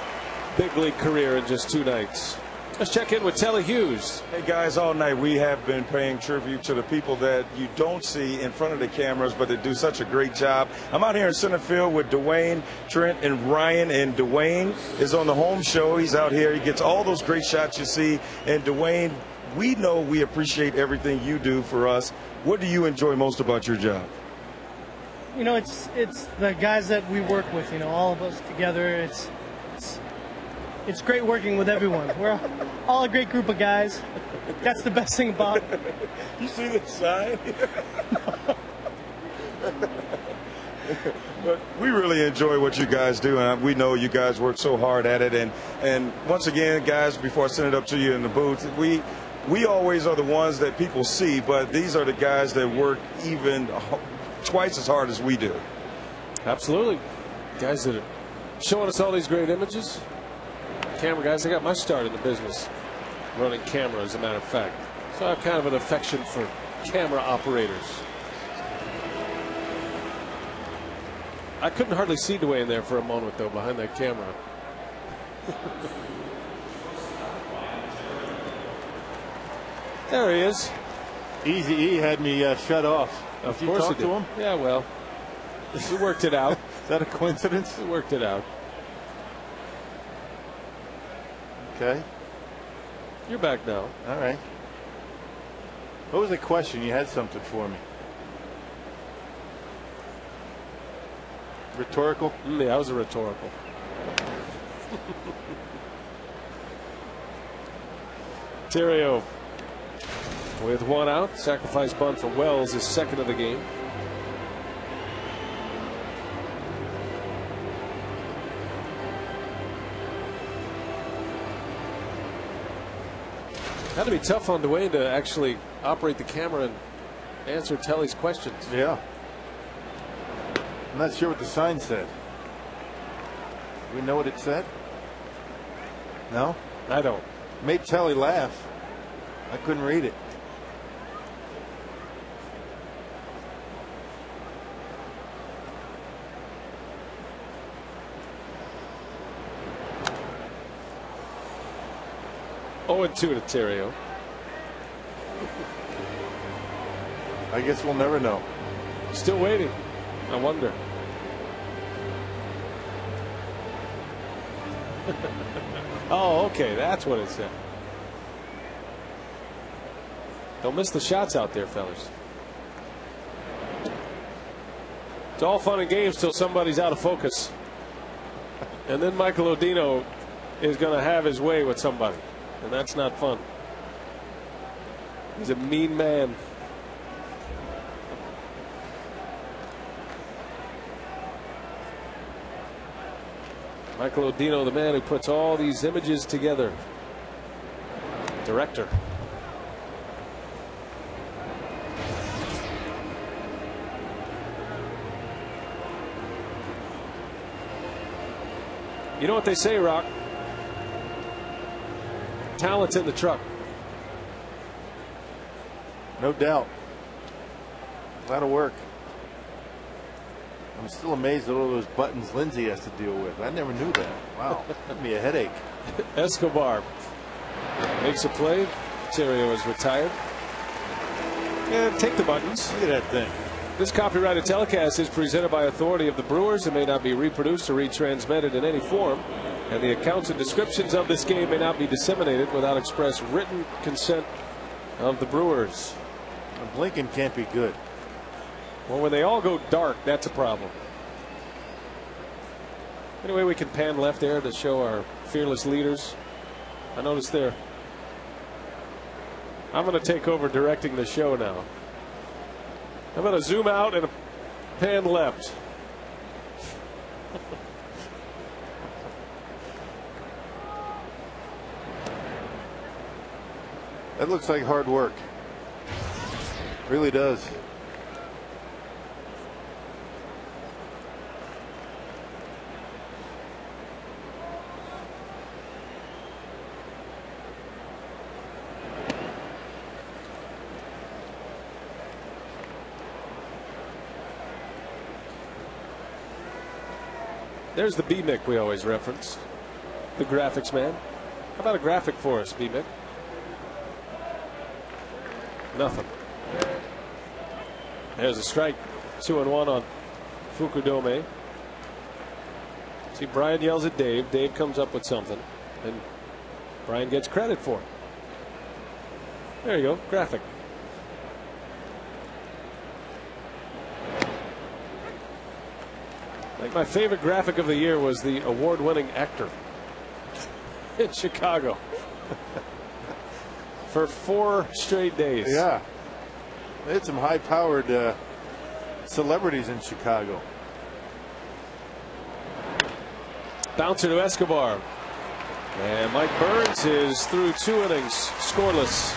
A: big league career in just 2 nights. Let's check in with Telly Hughes.
C: Hey guys, all night we have been paying tribute to the people that you don't see in front of the cameras, but they do such a great job. I'm out here in center field with Dwayne, Trent, and Ryan, and Dwayne is on the home show. He's out here. He gets all those great shots you see. And Dwayne, we know we appreciate everything you do for us. What do you enjoy most about your job?
E: You know, it's the guys that we work with, you know, all of us together. It's great working with everyone. We're all a great group of guys. That's the best thing about it.
C: You see the sign? But we really enjoy what you guys do, and we know you guys work so hard at it. And once again, guys, before I send it up to you in the booth, we always are the ones that people see, but these are the guys that work even twice as hard as we do.
A: Absolutely. Guys that are showing us all these great images. Camera guys, I got my start in the business running camera, as a matter of fact. So I have kind of an affection for camera operators. I couldn't hardly see Dwayne there for a moment, though, behind that camera. There he is.
B: Easy E had me shut off.
A: Of
B: Did you
A: course
B: talk
A: he
B: to
A: did.
B: him?
A: Yeah, well, we worked it out.
B: Is that a coincidence?
A: We worked it out.
B: Okay.
A: You're back now.
B: All right. What was the question? You had something for me. Rhetorical?
A: Yeah, that was a rhetorical. Terrio with 1 out. Sacrifice bunt for Wells, his second of the game. Had to be tough on Dwayne to actually operate the camera and answer Telly's questions.
B: Yeah. I'm not sure what the sign said. Do we know what it said? No?
A: I don't.
B: Made Telly laugh. I couldn't read it.
A: 0-2 to Terrio.
B: I guess we'll never know.
A: Still waiting. I wonder. Oh, okay. That's what it said. Don't miss the shots out there, fellas. It's all fun and games till somebody's out of focus. And then Michael Odino is going to have his way with somebody. And that's not fun. He's a mean man. Michael Odino, the man who puts all these images together. Director. You know what they say, Rock? Talent's in the truck.
B: No doubt. A lot of work. I'm still amazed at all those buttons Lindsay has to deal with. I never knew that. Wow. Give me a headache.
A: Escobar makes a play. Terrio is retired. And take the buttons.
B: Look at that thing.
A: This copyrighted telecast is presented by authority of the Brewers and may not be reproduced or retransmitted in any form. And the accounts and descriptions of this game may not be disseminated without express written consent of the Brewers.
B: Blinking can't be good.
A: Well, when they all go dark, that's a problem. Anyway, we can pan left there to show our fearless leaders. I noticed there. I'm going to take over directing the show now. I'm going to zoom out and pan left.
B: That looks like hard work. Really does.
A: There's the B-Mick we always reference. The graphics man. How about a graphic for us, B-Mick? Nothing. There's a strike. 2-1 on Fukudome. See, Brian yells at Dave. Dave comes up with something. And Brian gets credit for it. There you go. Graphic. I think my favorite graphic of the year was the award-winning actor in Chicago for 4 straight days.
B: Yeah. They had some high-powered celebrities in Chicago.
A: Bouncer to Escobar. And Mike Burns is through 2 innings, scoreless.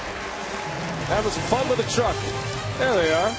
A: Having some fun with the truck. There they are.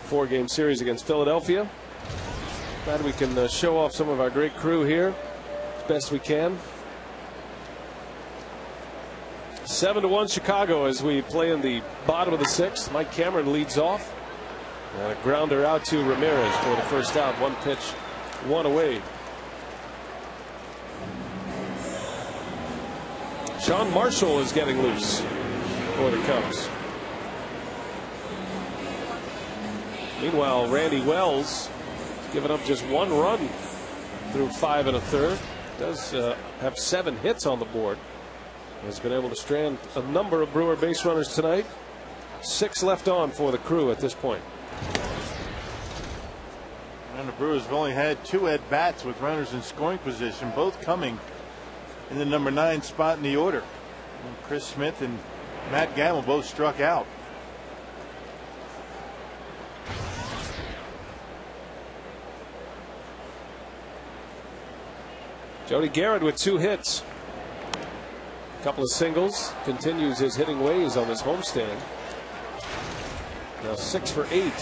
A: 4-game series against Philadelphia. Glad we can show off some of our great crew here as best we can. 7-1 Chicago as we play in the bottom of the 6th. Mike Cameron leads off. And a grounder out to Ramirez for the first out. 1 pitch, 1 away. Sean Marshall is getting loose for the Cubs. Meanwhile, Randy Wells has given up just 1 run through 5 1/3. Does have 7 hits on the board. Has been able to strand a number of Brewer base runners tonight. 6 left on for the crew at this point.
B: And the Brewers have only had 2 at-bats with runners in scoring position, both coming in the number 9 spot in the order. And Chris Smith and Matt Gamble both struck out.
A: Jody Garrett with 2 hits. A couple of singles. Continues his hitting ways on this homestand. Now 6 for 8.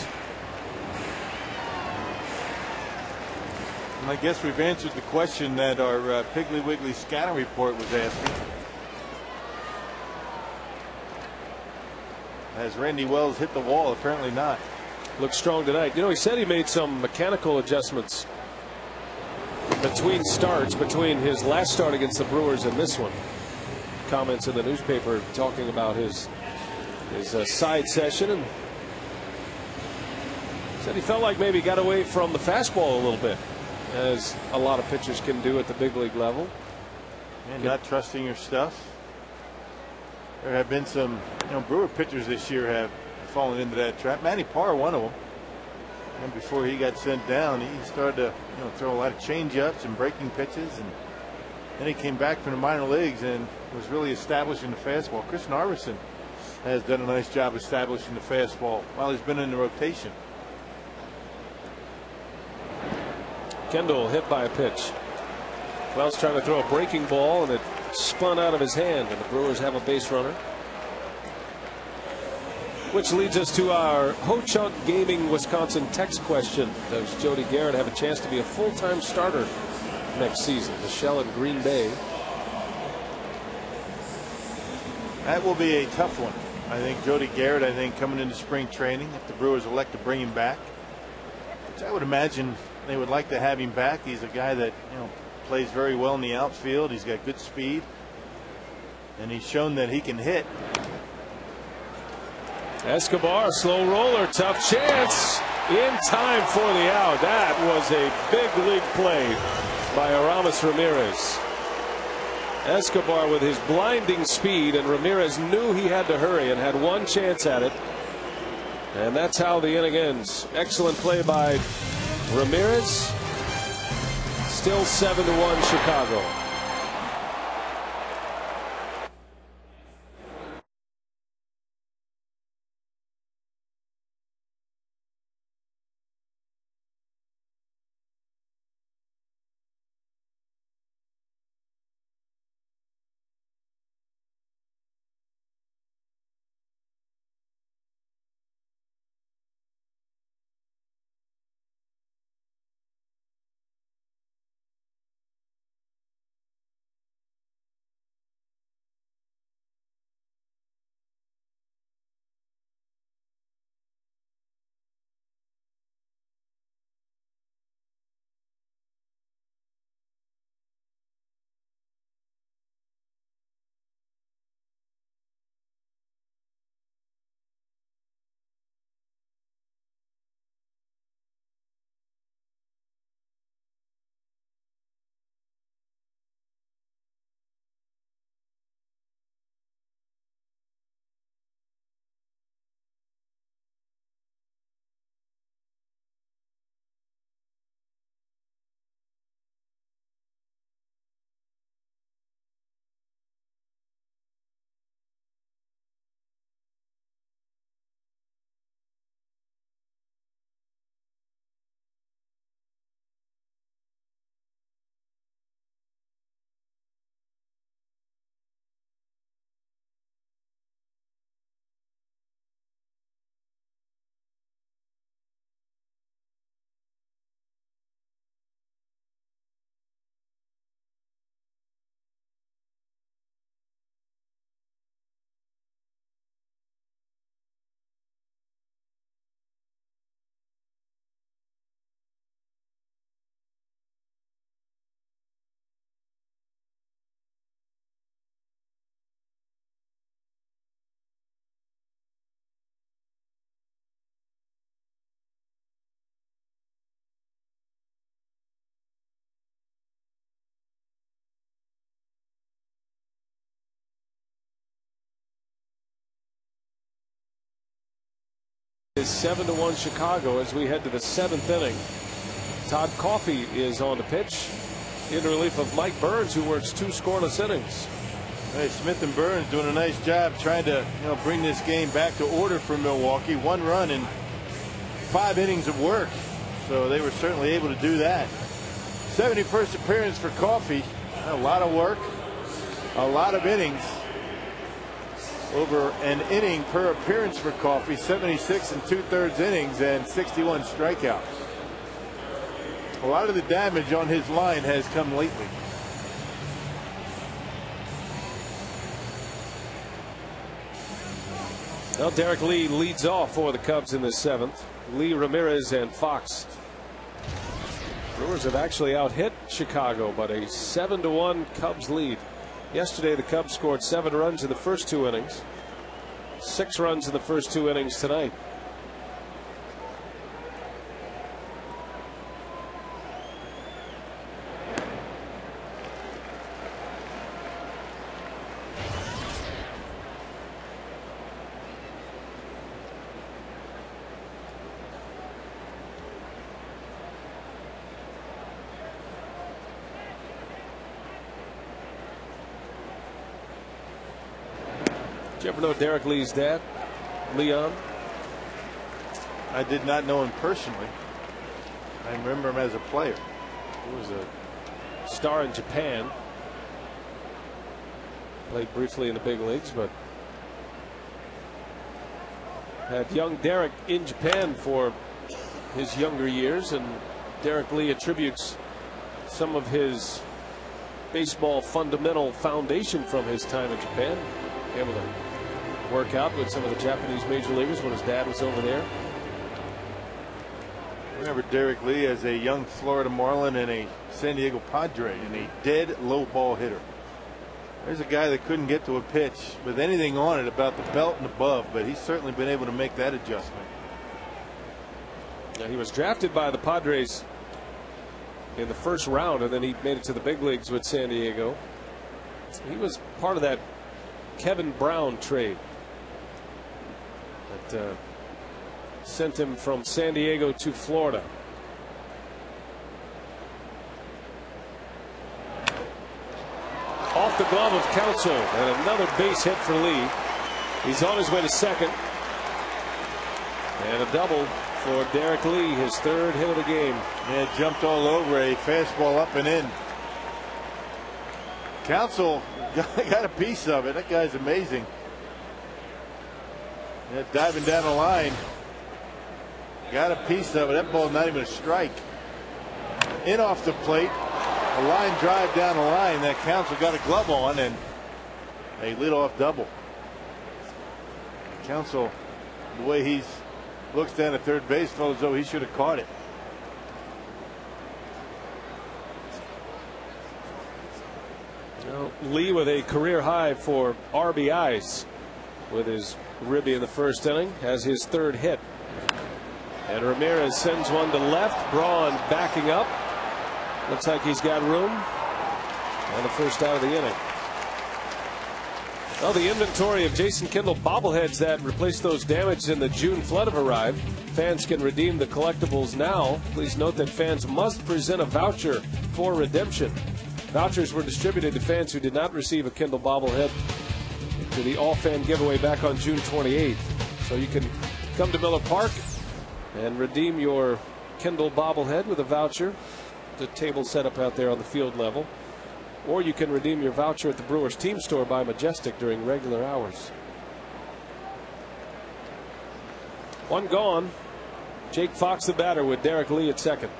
B: And I guess we've answered the question that our Piggly Wiggly scouting report was asking. Has Randy Wells hit the wall? Apparently not.
A: Looks strong tonight. You know, he said he made some mechanical adjustments between starts, between his last start against the Brewers and this one. Comments in the newspaper talking about his side session, and said he felt like maybe got away from the fastball a little bit, as a lot of pitchers can do at the big league level.
B: And not trusting your stuff. There have been some, Brewer pitchers this year have fallen into that trap. Manny Parr, one of them. And before he got sent down, he started to throw a lot of change-ups and breaking pitches, and then he came back from the minor leagues and was really establishing the fastball. Chris Narveson has done a nice job establishing the fastball while he's been in the rotation.
A: Kendall hit by a pitch. Wells trying to throw a breaking ball, and it spun out of his hand, and the Brewers have a base runner. Which leads us to our Ho-Chunk Gaming Wisconsin text question. Does Jody Garrett have a chance to be a full-time starter next season? Michelle in Green Bay.
B: That will be a tough one. I think Jody Garrett, coming into spring training, if the Brewers elect to bring him back, which I would imagine they would like to have him back. He's a guy that plays very well in the outfield. He's got good speed, and he's shown that he can hit.
A: Escobar, slow roller, tough chance, in time for the out. That was a big league play by Aramis Ramirez. Escobar with his blinding speed, and Ramirez knew he had to hurry and had 1 chance at it. And that's how the inning ends. Excellent play by Ramirez. Still 7-1 Chicago. is 7-1 Chicago as we head to the 7th inning. Todd Coffey is on the pitch in relief of Mike Burns, who works 2 scoreless innings.
B: Hey, Smith and Burns doing a nice job trying to bring this game back to order for Milwaukee. 1 run in 5 innings of work, so they were certainly able to do that. 71st appearance for Coffey. A lot of work, a lot of innings. Over an inning per appearance for Coffey. 76 2/3 innings and 61 strikeouts. A lot of the damage on his line has come lately.
A: Well, Derek Lee leads off for the Cubs in the 7th. Lee, Ramirez, and Fox. Brewers have actually out-hit Chicago, but a 7-1 Cubs lead. Yesterday, the Cubs scored 7 runs in the first 2 innings. 6 runs in the first 2 innings tonight. Did you ever know Derek Lee's dad, Leon?
B: I did not know him personally. I remember him as a player.
A: He was a star in Japan. Played briefly in the big leagues, but had young Derek in Japan for his younger years, and Derek Lee attributes some of his baseball fundamental foundation from his time in Japan. Able to work out with some of the Japanese major leaguers when his dad was over there.
B: I remember Derek Lee as a young Florida Marlin and a San Diego Padre and a dead low ball hitter. There's a guy that couldn't get to a pitch with anything on it about the belt and above, but he's certainly been able to make that adjustment.
A: Now, he was drafted by the Padres in the first round, and then he made it to the big leagues with San Diego. He was part of that Kevin Brown trade that sent him from San Diego to Florida. Off the glove of Counsell, and another base hit for Lee. He's on his way to second, and a double for Derek Lee, his 3rd hit of the game.
B: Yeah, jumped all over a fastball up and in. Counsell got a piece of it. That guy's amazing. Yeah, diving down the line. Got a piece of it. That ball's not even a strike. In off the plate. A line drive down the line that Counsell got a glove on, and a leadoff double. Counsell, the way he looks down at third base, felt as though he should have caught it.
A: Lee with a career high for RBIs with his ribby in the first inning, has his 3rd hit. And Ramirez sends one to left. Braun backing up. Looks like he's got room. And the first out of the inning. Well, the inventory of Jason Kendall bobbleheads that replaced those damaged in the June flood have arrived. Fans can redeem the collectibles now. Please note that fans must present a voucher for redemption. Vouchers were distributed to fans who did not receive a Kendall bobblehead to the all-fan giveaway back on June 28th. So you can come to Miller Park and redeem your Kendall bobblehead with a voucher. The table set up out there on the field level. Or you can redeem your voucher at the Brewers team store by Majestic during regular hours. 1 gone. Jake Fox the batter with Derek Lee at second.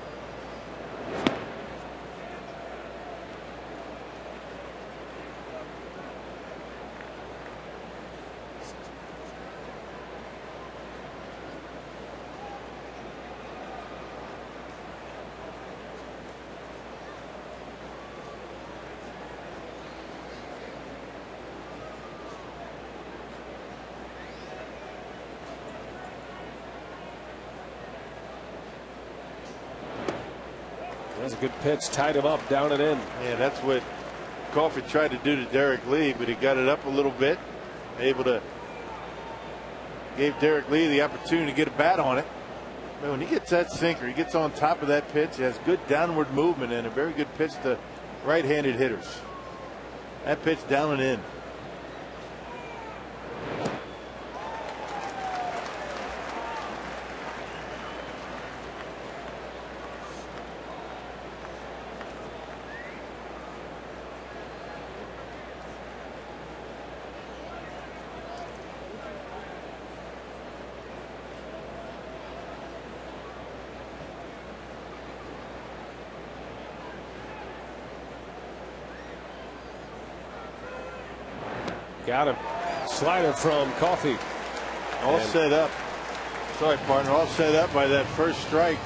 A: That's a good pitch, tied him up, down and in.
B: Yeah, that's what Coffey tried to do to Derek Lee, but he got it up a little bit, able to Gave Derek Lee the opportunity to get a bat on it. But when he gets that sinker, he gets on top of that pitch. He has good downward movement and a very good pitch to right-handed hitters. That pitch down and in.
A: Got him. Slider from Coffey.
B: All set up. Sorry, partner. All set up by that first strike.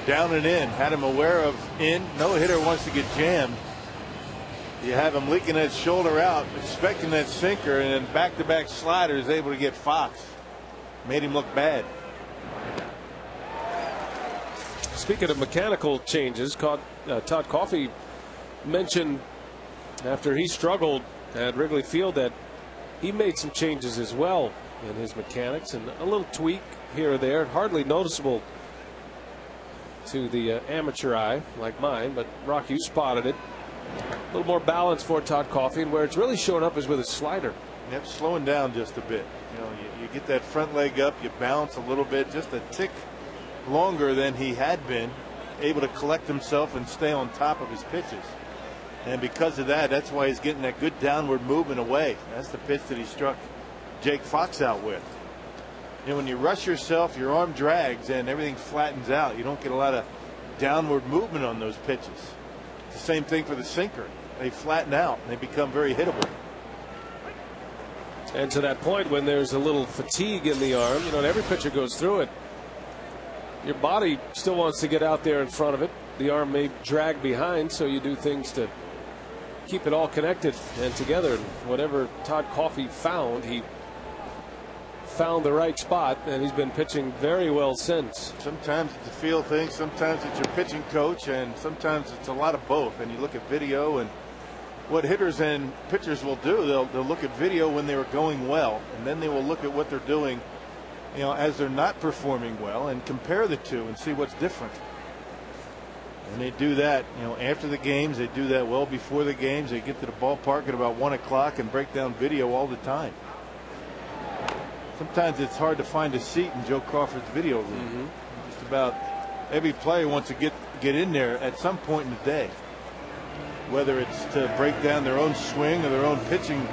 B: Down and in. Had him aware of in. No hitter wants to get jammed. You have him leaking that shoulder out, expecting that sinker, and then back-to-back slider is able to get Fox. Made him look bad.
A: Speaking of mechanical changes, Todd Coffey mentioned after he struggled at Wrigley Field that he made some changes as well in his mechanics, and a little tweak here or there, hardly noticeable to the amateur eye like mine, but Rock, you spotted it. A little more balance for Todd Coffey, and where it's really showing up is with his slider.
B: Yep, slowing down just a bit. You know, you get that front leg up, you bounce a little bit, just a tick longer than he had been, able to collect himself and stay on top of his pitches. And because of that, that's why he's getting that good downward movement away. That's the pitch that he struck Jake Fox out with. You know, when you rush yourself, your arm drags and everything flattens out. You don't get a lot of downward movement on those pitches. It's the same thing for the sinker. They flatten out and they become very hittable.
A: And to that point, when there's a little fatigue in the arm, you know, and every pitcher goes through it, your body still wants to get out there in front of it. The arm may drag behind, so you do things to keep it all connected and together. Whatever Todd Coffey found, he found the right spot, and he's been pitching very well since.
B: Sometimes it's a feel thing, sometimes it's your pitching coach, and sometimes it's a lot of both. And you look at video, and what hitters and pitchers will do, they'll look at video when they were going well, and then they will look at what they're doing, you know, as they're not performing well, and compare the two and see what's different. And they do that, you know, after the games. They do that well before the games. They get to the ballpark at about 1 o'clock and break down video all the time. Sometimes it's hard to find a seat in Joe Crawford's video room. Just about every player wants to get in there at some point in the day, whether it's to break down their own swing or their own pitching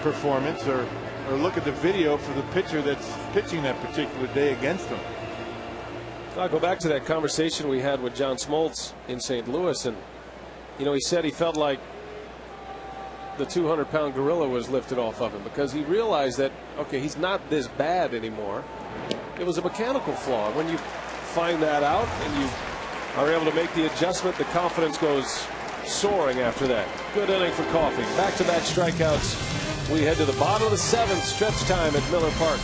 B: performance, or look at the video for the pitcher that's pitching that particular day against them.
A: I'll go back to that conversation we had with John Smoltz in St. Louis, and you know, he said he felt like the 200-pound gorilla was lifted off of him, because he realized that, okay, he's not this bad anymore. It was a mechanical flaw. When you find that out and you are able to make the adjustment, the confidence goes soaring after that. Good inning for Coffey. Back-to-back strikeouts. We head to the bottom of the 7th, stretch time at Miller Park.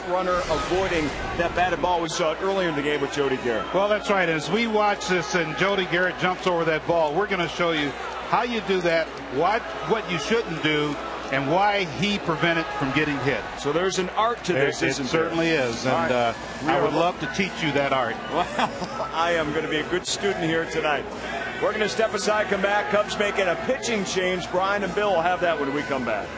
F: runner avoiding that batted ball. We saw it earlier in the game with Jody Garrett.
G: Well, that's right. As we watch this and Jody Garrett jumps over that ball, we're going to show you how you do that, what you shouldn't do, and why he prevented from getting hit.
F: So there's an art to this, isn't there?
G: It certainly is, and I would love to teach you that art.
F: Well, I am going to be a good student here tonight. We're going to step aside, come back. Cubs making a pitching change. Brian and Bill will have that when we come back.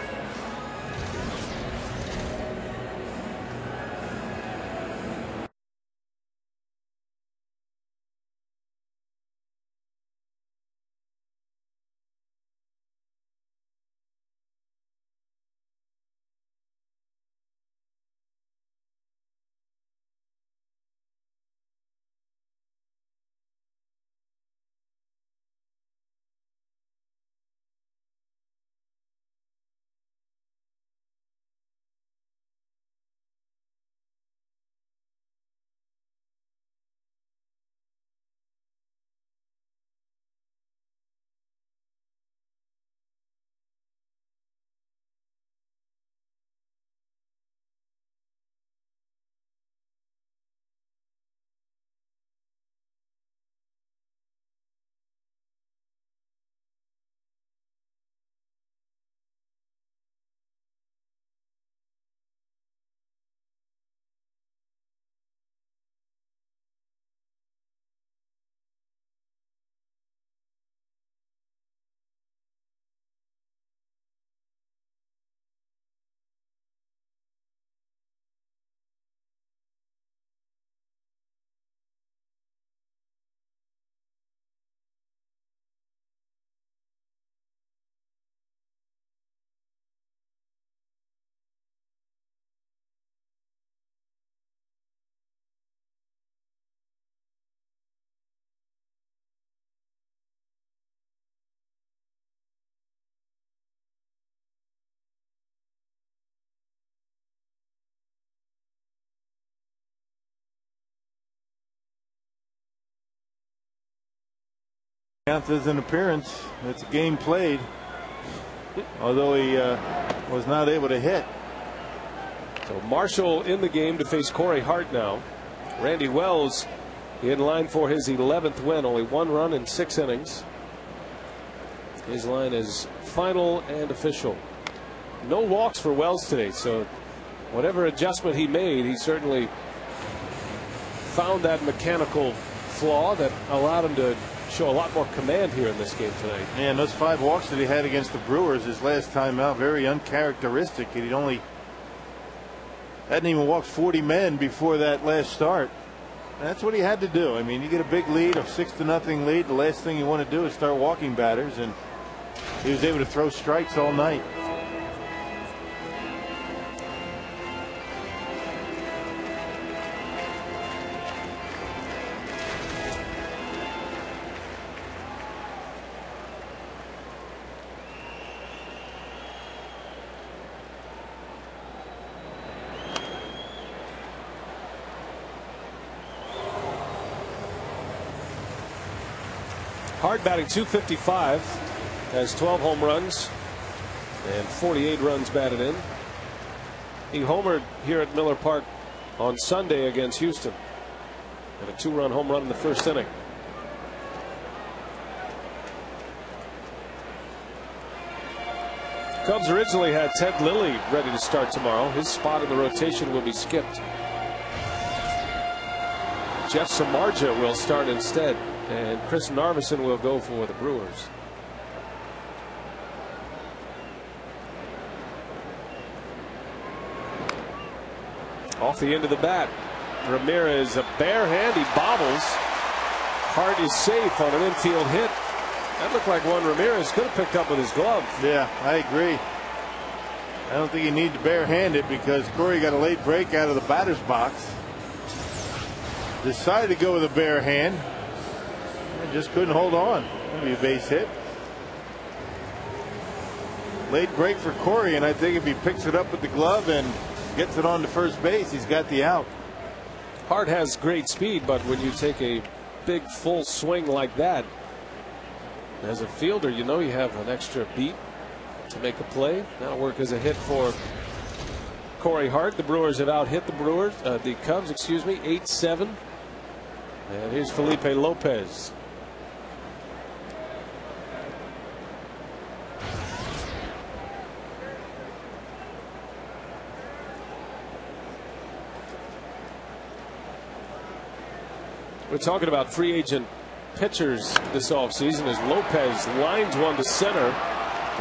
B: Counts as an appearance. It's a game played, although he was not able to hit.
A: So Marshall in the game to face Corey Hart now. Randy Wells in line for his 11th win, only 1 run in 6 innings. His line is final and official. No walks for Wells today, so whatever adjustment he made, he certainly found that mechanical flaw that allowed him to show a lot more command here in this game tonight.
B: Yeah, and those 5 walks that he had against the Brewers his last time out, very uncharacteristic. He'd only hadn't even walked 40 men before that last start. And that's what he had to do. I mean, you get a big lead, a 6-0 lead. The last thing you want to do is start walking batters, and he was able to throw strikes all night.
A: Hart batting .255, has 12 home runs and 48 runs batted in. He homered here at Miller Park on Sunday against Houston, and a 2-run home run in the first inning. Cubs originally had Ted Lilly ready to start tomorrow. His spot in the rotation will be skipped. Jeff Samardzija will start instead, and Chris Narveson will go for the Brewers. Off the end of the bat, Ramirez, a bare hand, he bobbles. Hart is safe on an infield hit. That looked like one Ramirez could have picked up with his glove.
B: Yeah, I agree. I don't think he needed to bare-hand it because Corey got a late break out of the batter's box. Decided to go with a bare hand. And just couldn't hold on. That'd be a base hit. Late break for Corey, and I think if he picks it up with the glove and gets it on to first base, he's got the out.
A: Hart has great speed, but when you take a big full swing like that, as a fielder, you know you have an extra beat to make a play. That'll work as a hit for Corey Hart. The Brewers have out hit the Cubs, 8-7. And here's Felipe Lopez. We're talking about free agent pitchers this offseason as Lopez lines one to center,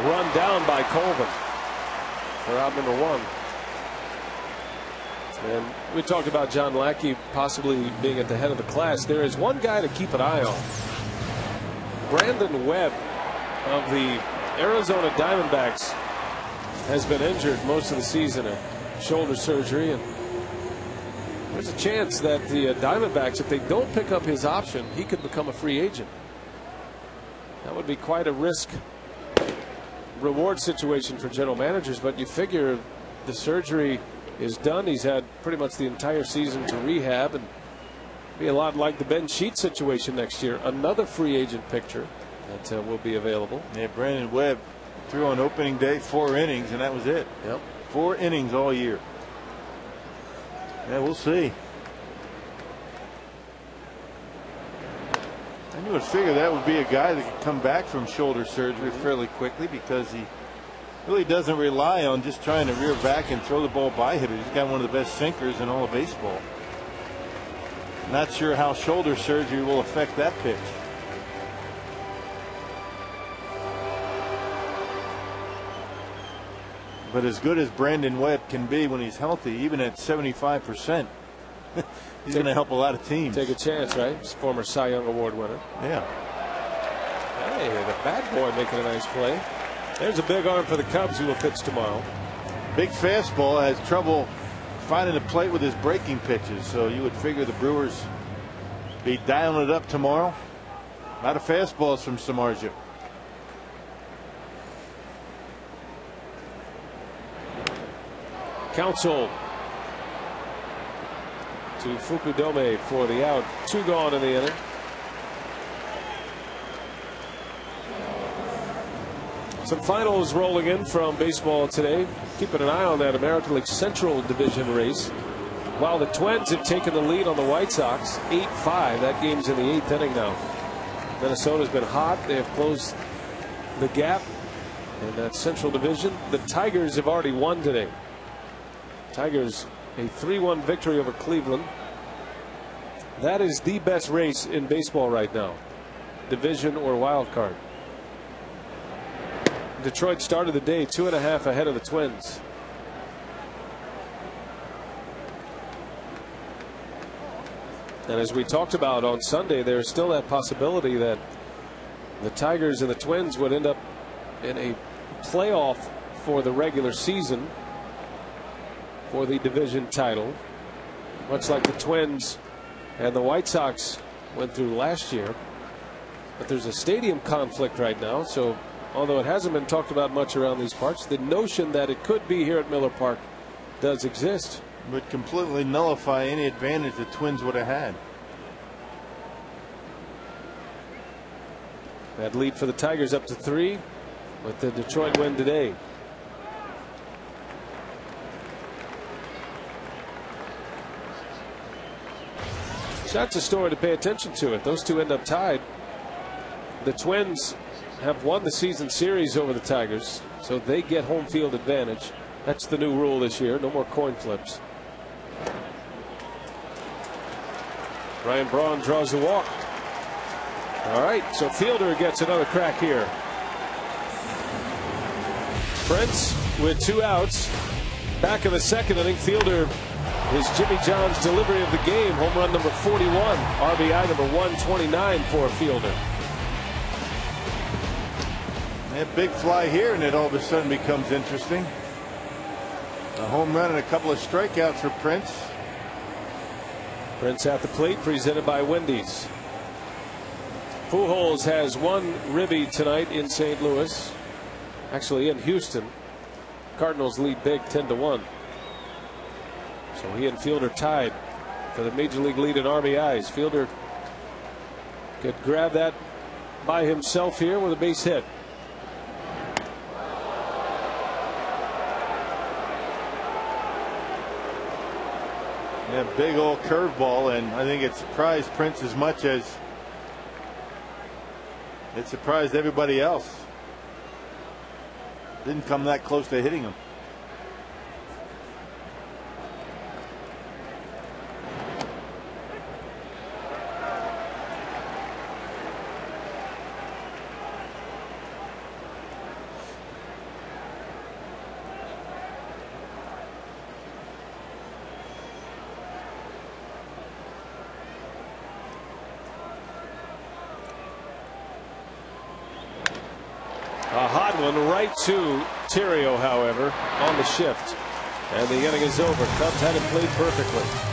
A: run down by Colvin for out number 1. And we talked about John Lackey possibly being at the head of the class. There is one guy to keep an eye on. Brandon Webb of the Arizona Diamondbacks has been injured most of the season, a shoulder surgery, and there's a chance that the Diamondbacks, if they don't pick up his option, he could become a free agent. That would be quite a risk reward situation for general managers, but you figure the surgery is done. He's had pretty much the entire season to rehab, and be a lot like the Ben Sheets situation next year. Another free agent picture that will be available.
B: Yeah, Brandon Webb threw on opening day 4 innings, and that was it.
A: Yep.
B: 4 innings all year. Yeah, we'll see. And you would figure that would be a guy that could come back from shoulder surgery fairly quickly, because he really doesn't rely on just trying to rear back and throw the ball by hitters. He's got one of the best sinkers in all of baseball. Not sure how shoulder surgery will affect that pitch. But as good as Brandon Webb can be when he's healthy, even at 75%, he's going to help a lot of teams.
A: Take a chance, right? He's a former Cy Young Award winner.
B: Yeah.
A: Hey, the bad boy making a nice play. There's a big arm for the Cubs, who will pitch tomorrow.
B: Big fastball has trouble finding a plate with his breaking pitches, so you would figure the Brewers be dialing it up tomorrow. A lot of fastballs from Samardzija.
A: Counsell to Fukudome for the out. 2 gone in the inning. Some finals rolling in from baseball today. Keeping an eye on that American League Central Division race. While the Twins have taken the lead on the White Sox, 8-5. That game's in the 8th inning now. Minnesota's been hot. They have closed the gap in that Central Division. The Tigers have already won today. Tigers a 3-1 victory over Cleveland. That is the best race in baseball right now, division or wild card. Detroit started the day 2.5 ahead of the Twins. And as we talked about on Sunday, there's still that possibility that the Tigers and the Twins would end up in a playoff for the regular season for the division title, much like the Twins and the White Sox went through last year. But there's a stadium conflict right now, so although it hasn't been talked about much around these parts, the notion that it could be here at Miller Park does exist.
B: Would completely nullify any advantage the Twins would have had.
A: That lead for the Tigers up to 3 with the Detroit win today. That's a story to pay attention to. If those two end up tied, the Twins have won the season series over the Tigers, so they get home field advantage. That's the new rule this year. No more coin flips. Ryan Braun draws the walk. All right, so Fielder gets another crack here. Prince with 2 outs. Back in the 2nd inning, Fielder is Jimmy John's delivery of the game. Home run number 41. RBI number 129 for Fielder.
B: A big fly here, and it all of a sudden becomes interesting. A home run and a couple of strikeouts for Prince.
A: Prince at the plate, presented by Wendy's. Pujols has 1 ribby tonight in St. Louis. Actually in Houston. Cardinals lead big 10-1. So he and Fielder tied for the major league lead in RBIs. Fielder could grab that by himself here with a base hit.
B: A big old curveball, and I think it surprised Prince as much as it surprised everybody else. Didn't come that close to hitting him.
A: A hot one right to Theriot, however, on the shift. And the inning is over. Cubs had it played perfectly.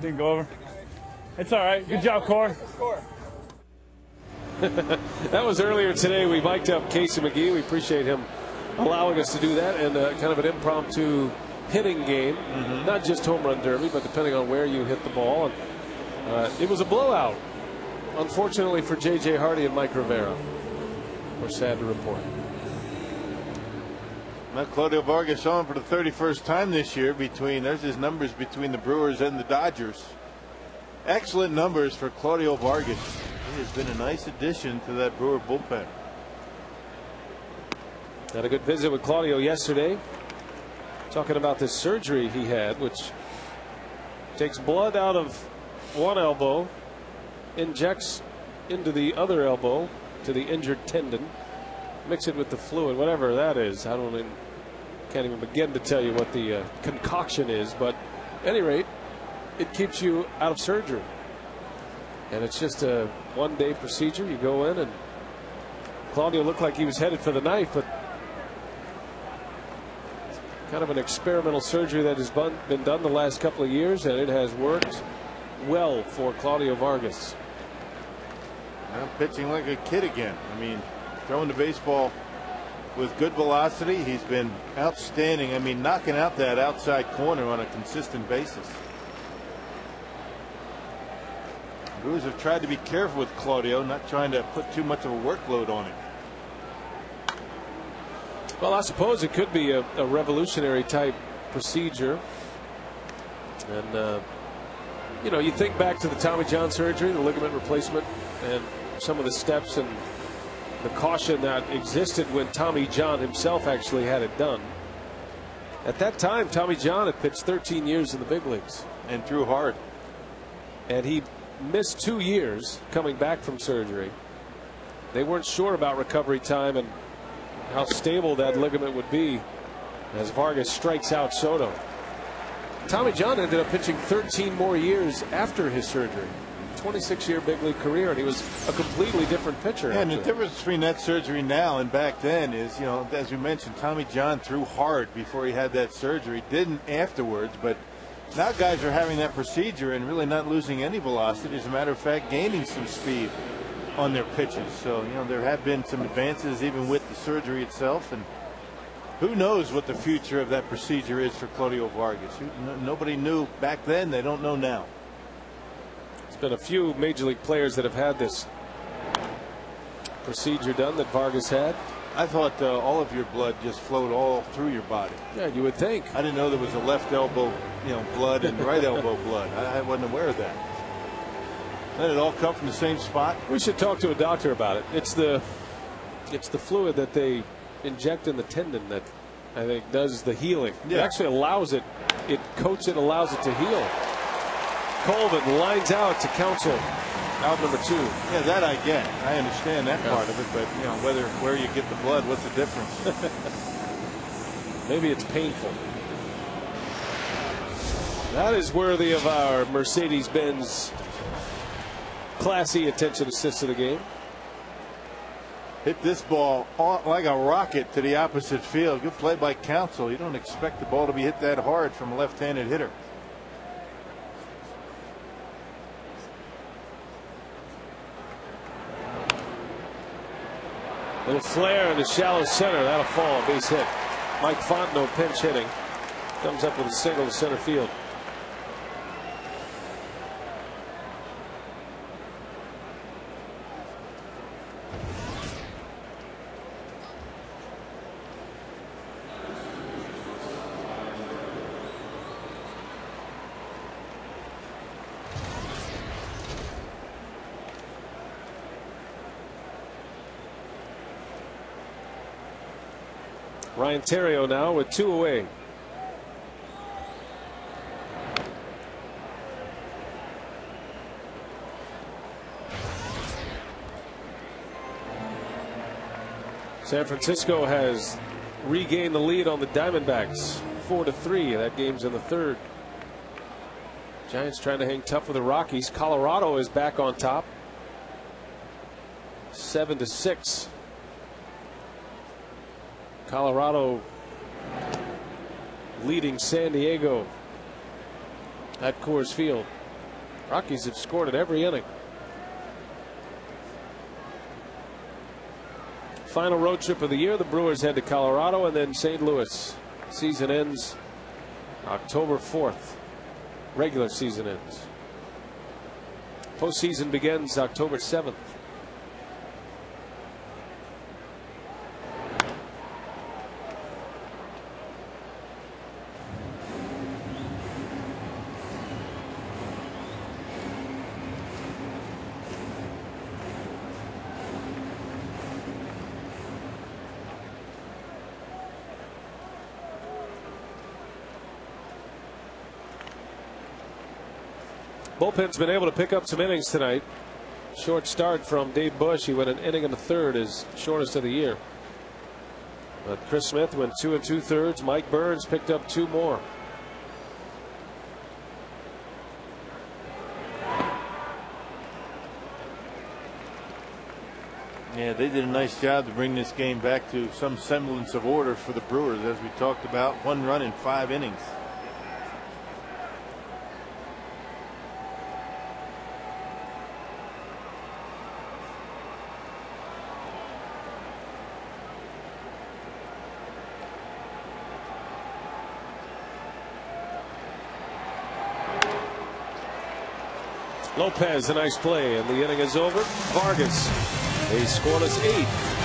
H: Didn't go over. It's all right. Good job, Core.
A: That was earlier today. We mic'd up Casey McGee. We appreciate him allowing us to do that, and kind of an impromptu hitting game. Not just home run derby, but depending on where you hit the ball. And it was a blowout, unfortunately, for J.J. Hardy and Mike Rivera. We're sad to report.
B: Now Claudio Vargas on for the 31st time this year. There's his numbers between the Brewers and the Dodgers. Excellent numbers for Claudio Vargas. He has been a nice addition to that Brewer bullpen.
A: Had a good visit with Claudio yesterday, talking about this surgery he had, which takes blood out of one elbow, injects into the other elbow to the injured tendon, mix it with the fluid, whatever that is. Can't even begin to tell you what the concoction is, but at any rate, it keeps you out of surgery. And it's just a one-day procedure. You go in, and Claudio looked like he was headed for the knife, but kind of an experimental surgery that has been done the last couple of years, and it has worked well for Claudio Vargas.
B: Now pitching like a kid again. I mean, throwing the baseball with good velocity. He's been outstanding. I mean, knocking out that outside corner on a consistent basis. Brewers have tried to be careful with Claudio, not trying to put too much of a workload on him.
A: Well, I suppose it could be a revolutionary type procedure. And, you know, you think back to the Tommy John surgery, the ligament replacement, and some of the steps and the caution that existed when Tommy John himself actually had it done. At that time, Tommy John had pitched 13 years in the big leagues.
B: And threw hard.
A: And he missed 2 years coming back from surgery. They weren't sure about recovery time and how stable that ligament would be as Vargas strikes out Soto. Tommy John ended up pitching 13 more years after his surgery. 26-year big league career, and he was a completely different pitcher.
B: Yeah, and the difference between that surgery now and back then is, you know, as we mentioned, Tommy John threw hard before he had that surgery, didn't afterwards, but now guys are having that procedure and really not losing any velocity. As a matter of fact, gaining some speed on their pitches. So, you know, there have been some advances even with the surgery itself, and who knows what the future of that procedure is for Claudio Vargas. Nobody knew back then. They don't know now.
A: Been a few major league players that have had this procedure done that Vargas had.
B: I thought all of your blood just flowed all through your body.
A: Yeah, you would think.
B: I didn't know there was a left elbow, you know, blood and right elbow blood. I wasn't aware of that. Did it all come from the same spot?
A: We should talk to a doctor about it. It's the fluid that they inject in the tendon that I think does the healing.
B: Yeah.
A: It actually allows it. It coats it, allows it to heal. Colvin lines out to Counsell. Out number 2.
B: Yeah, that I get. I understand that part of it, but you know, where you get the blood, what's the difference?
A: Maybe it's painful. That is worthy of our Mercedes-Benz classy attention assist to the game.
B: Hit this ball like a rocket to the opposite field. Good play by Counsell. You don't expect the ball to be hit that hard from a left-handed hitter.
A: Little flare in the shallow center. That'll fall. Base hit. Mike Fontenot pinch hitting. Comes up with a single to center field. Ryan Theriot now with 2 away. San Francisco has regained the lead on the Diamondbacks 4-3. That game's in the 3rd. Giants trying to hang tough with the Rockies. Colorado is back on top 7-6. Colorado leading San Diego at Coors Field. Rockies have scored at every inning. Final road trip of the year. The Brewers head to Colorado and then St. Louis. Season ends October 4th. Regular season ends. Postseason begins October 7th. Bullpen's been able to pick up some innings tonight. Short start from Dave Bush. He went an inning in the 3rd, his shortest of the year. But Chris Smith went 2 2/3. Mike Burns picked up 2 more.
B: Yeah, they did a nice job to bring this game back to some semblance of order for the Brewers, as we talked about. 1 run in 5 innings.
A: Lopez, a nice play, and the inning is over. Vargas, a scoreless 8th.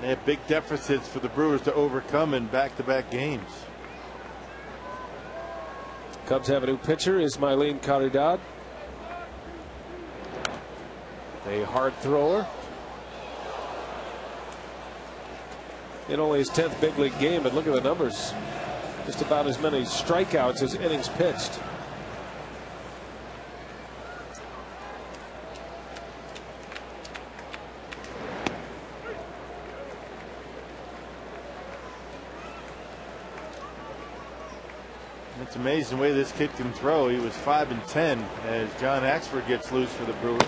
B: They have big deficits for the Brewers to overcome in back-to-back games.
A: Cubs have a new pitcher, Ismailin Caridad. A hard thrower. In only his 10th big league game, but look at the numbers. Just about as many strikeouts as innings pitched.
B: It's amazing the way this kid can throw. He was 5-10 as John Axford gets loose for the Brewers.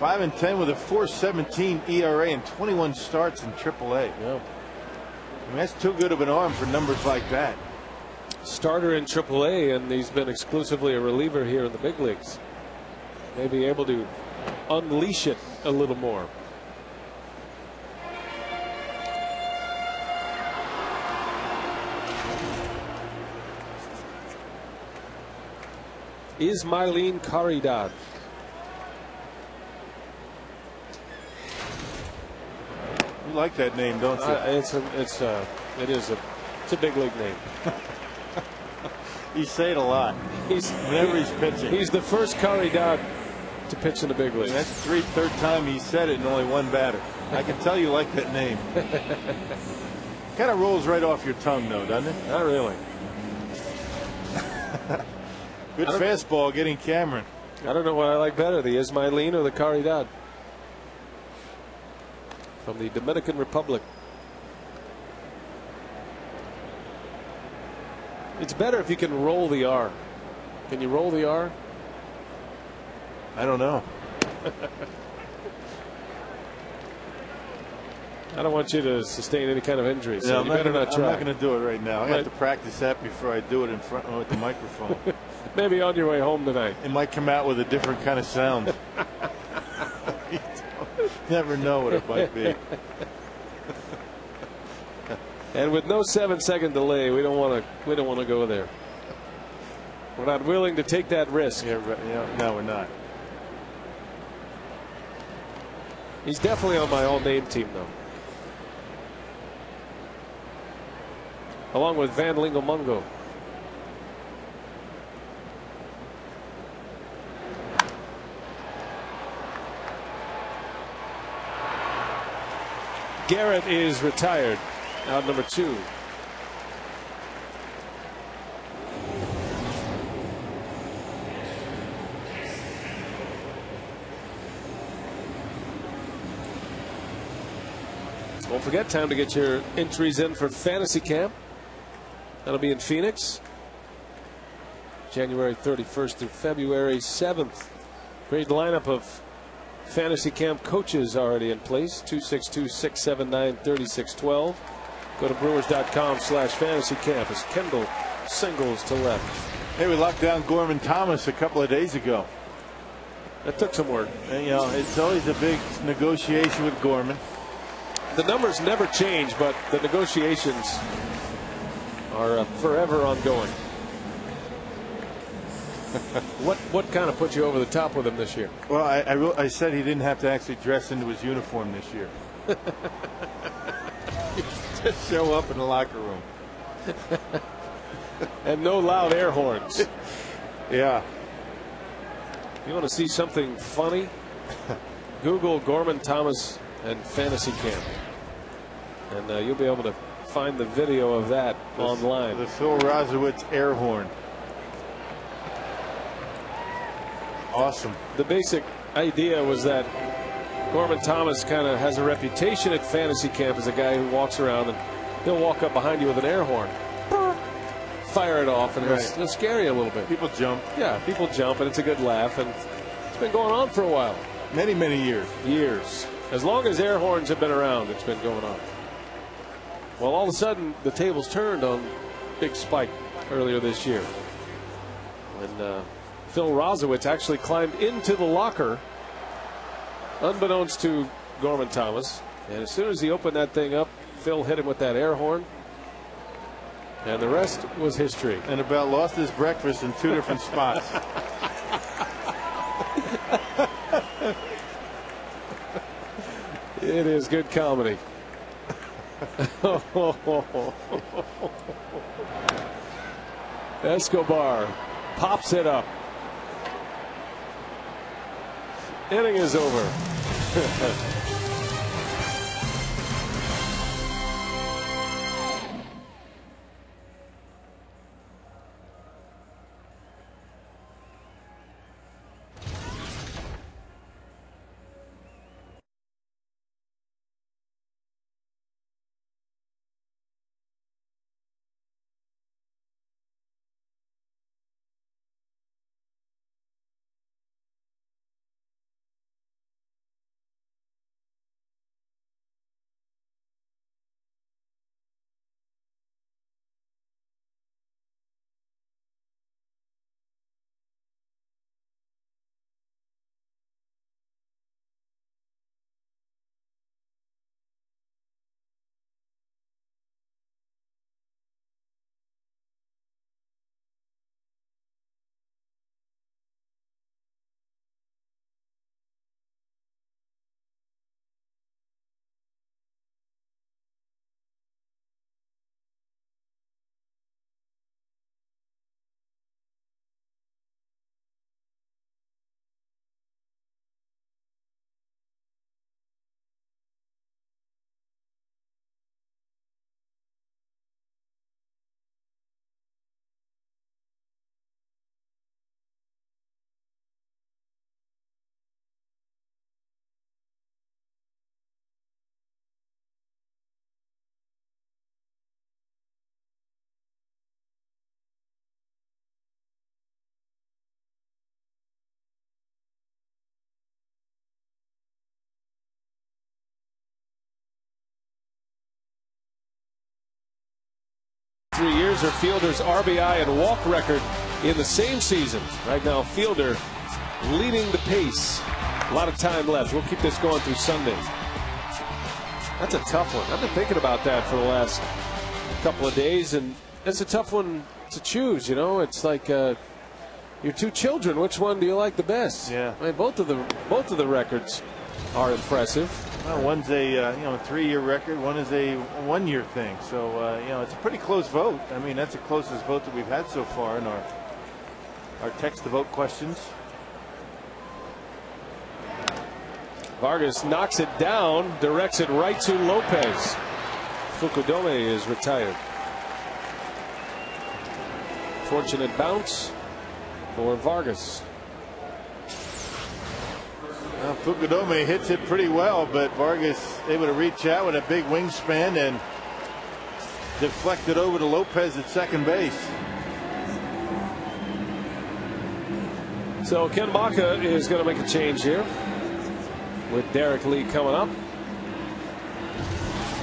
B: 5-10 with a 4.17 ERA and 21 starts in AAA.
A: Yeah.
B: I mean, that's too good of an arm for numbers like that.
A: Starter in AAA, and he's been exclusively a reliever here in the big leagues. Maybe able to unleash it a little more. Ismailin Caridad.
B: You like that name, don't you?
A: It's a big league name.
B: You say it a lot. Whenever he's pitching.
A: He's the first Caridad to pitch in the big league.
B: That's the third time he said it and only one batter. I can tell you like that name. Kind of rolls right off your tongue, though, doesn't it?
A: Not really.
B: Good fastball getting Cameron.
A: I don't know what I like better, the Ismailin or the Caridad. From the Dominican Republic. It's better if you can roll the R. Can you roll the R?
B: I don't know.
A: I don't want you to sustain any kind of injury, so
B: Yeah,
A: you better not try.
B: I'm not going to do it right now. I have to practice that before I do it in front with the microphone.
A: Maybe on your way home tonight.
B: It might come out with a different kind of sound. You never know what it might be.
A: And with no 7-second delay, we don't want to go there. We're not willing to take that risk.
B: Yeah, no, we're not.
A: He's definitely on my all-name team, though. Along with Van Lingelmungo. Garrett is retired. Out number 2. Don't forget, time to get your entries in for fantasy camp. That'll be in Phoenix, January 31st through February 7th. Great lineup of fantasy camp coaches already in place. 262-679-3612. Go to brewers.com/fantasy camp as Kendall singles to left.
B: Hey, we locked down Gorman Thomas a couple of days ago.
A: That took some work.
B: And, you know, it's always a big negotiation with Gorman.
A: The numbers never change, but the negotiations are forever ongoing. What kind of put you over the top with him this year?
B: Well, I said he didn't have to actually dress into his uniform this year. Just show up in the locker room.
A: And no loud air horns.
B: Yeah.
A: You want to see something funny? Google Gorman Thomas and fantasy camp, and you'll be able to find the video of that online.
B: The Phil Rosowitz air horn. Awesome.
A: The basic idea was that Gorman Thomas kind of has a reputation at fantasy camp as a guy who walks around and he'll walk up behind you with an air horn, fire it off, and it'll scare you a little bit.
B: People jump.
A: Yeah, people jump, and it's a good laugh, and it's been going on for a while.
B: Many, many years.
A: Years. As long as air horns have been around, it's been going on. Well, all of a sudden, the tables turned on Big Spike earlier this year. When Phil Rosowitz actually climbed into the locker, unbeknownst to Gorman Thomas. And as soon as he opened that thing up, Phil hit him with that air horn. And the rest was history.
B: And about lost his breakfast in 2 different spots.
A: It is good comedy. Escobar pops it up. Inning is over. 3 years, or Fielder's RBI and walk record in the same season. Right now, Fielder leading the pace. A lot of time left. We'll keep this going through Sunday. That's a tough one. I've been thinking about that for the last couple of days, and it's a tough one to choose. You know, it's like your two children. Which one do you like the best?
B: Yeah.
A: I mean, both of the records are impressive.
B: Well, one's a 3-year record. One is a 1-year thing. So it's a pretty close vote. I mean, that's the closest vote that we've had so far in our text to vote questions.
A: Vargas knocks it down, directs it right to Lopez. Fukudome is retired. Fortunate bounce for Vargas.
B: Well, Fukudome hits it pretty well, but Vargas able to reach out with a big wingspan and deflect it over to Lopez at second base.
A: So Ken Maka is going to make a change here with Derek Lee coming up.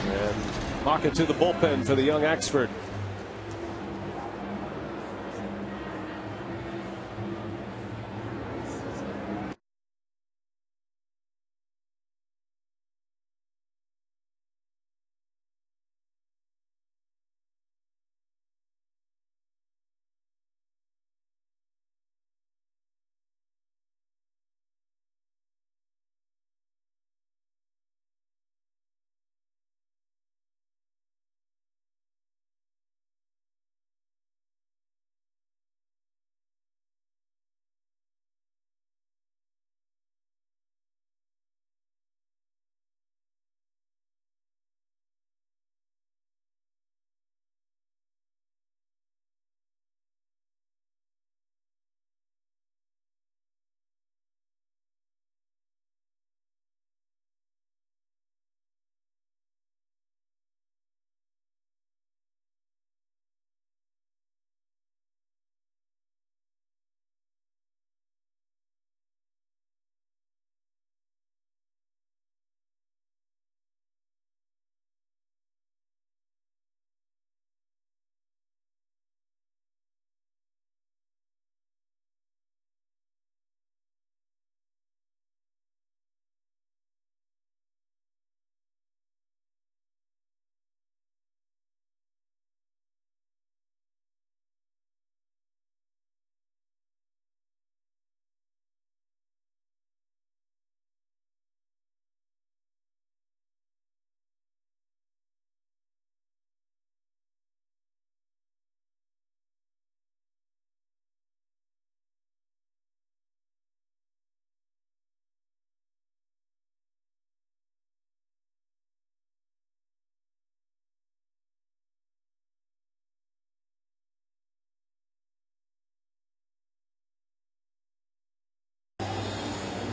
A: And Maka to the bullpen for the young Axford.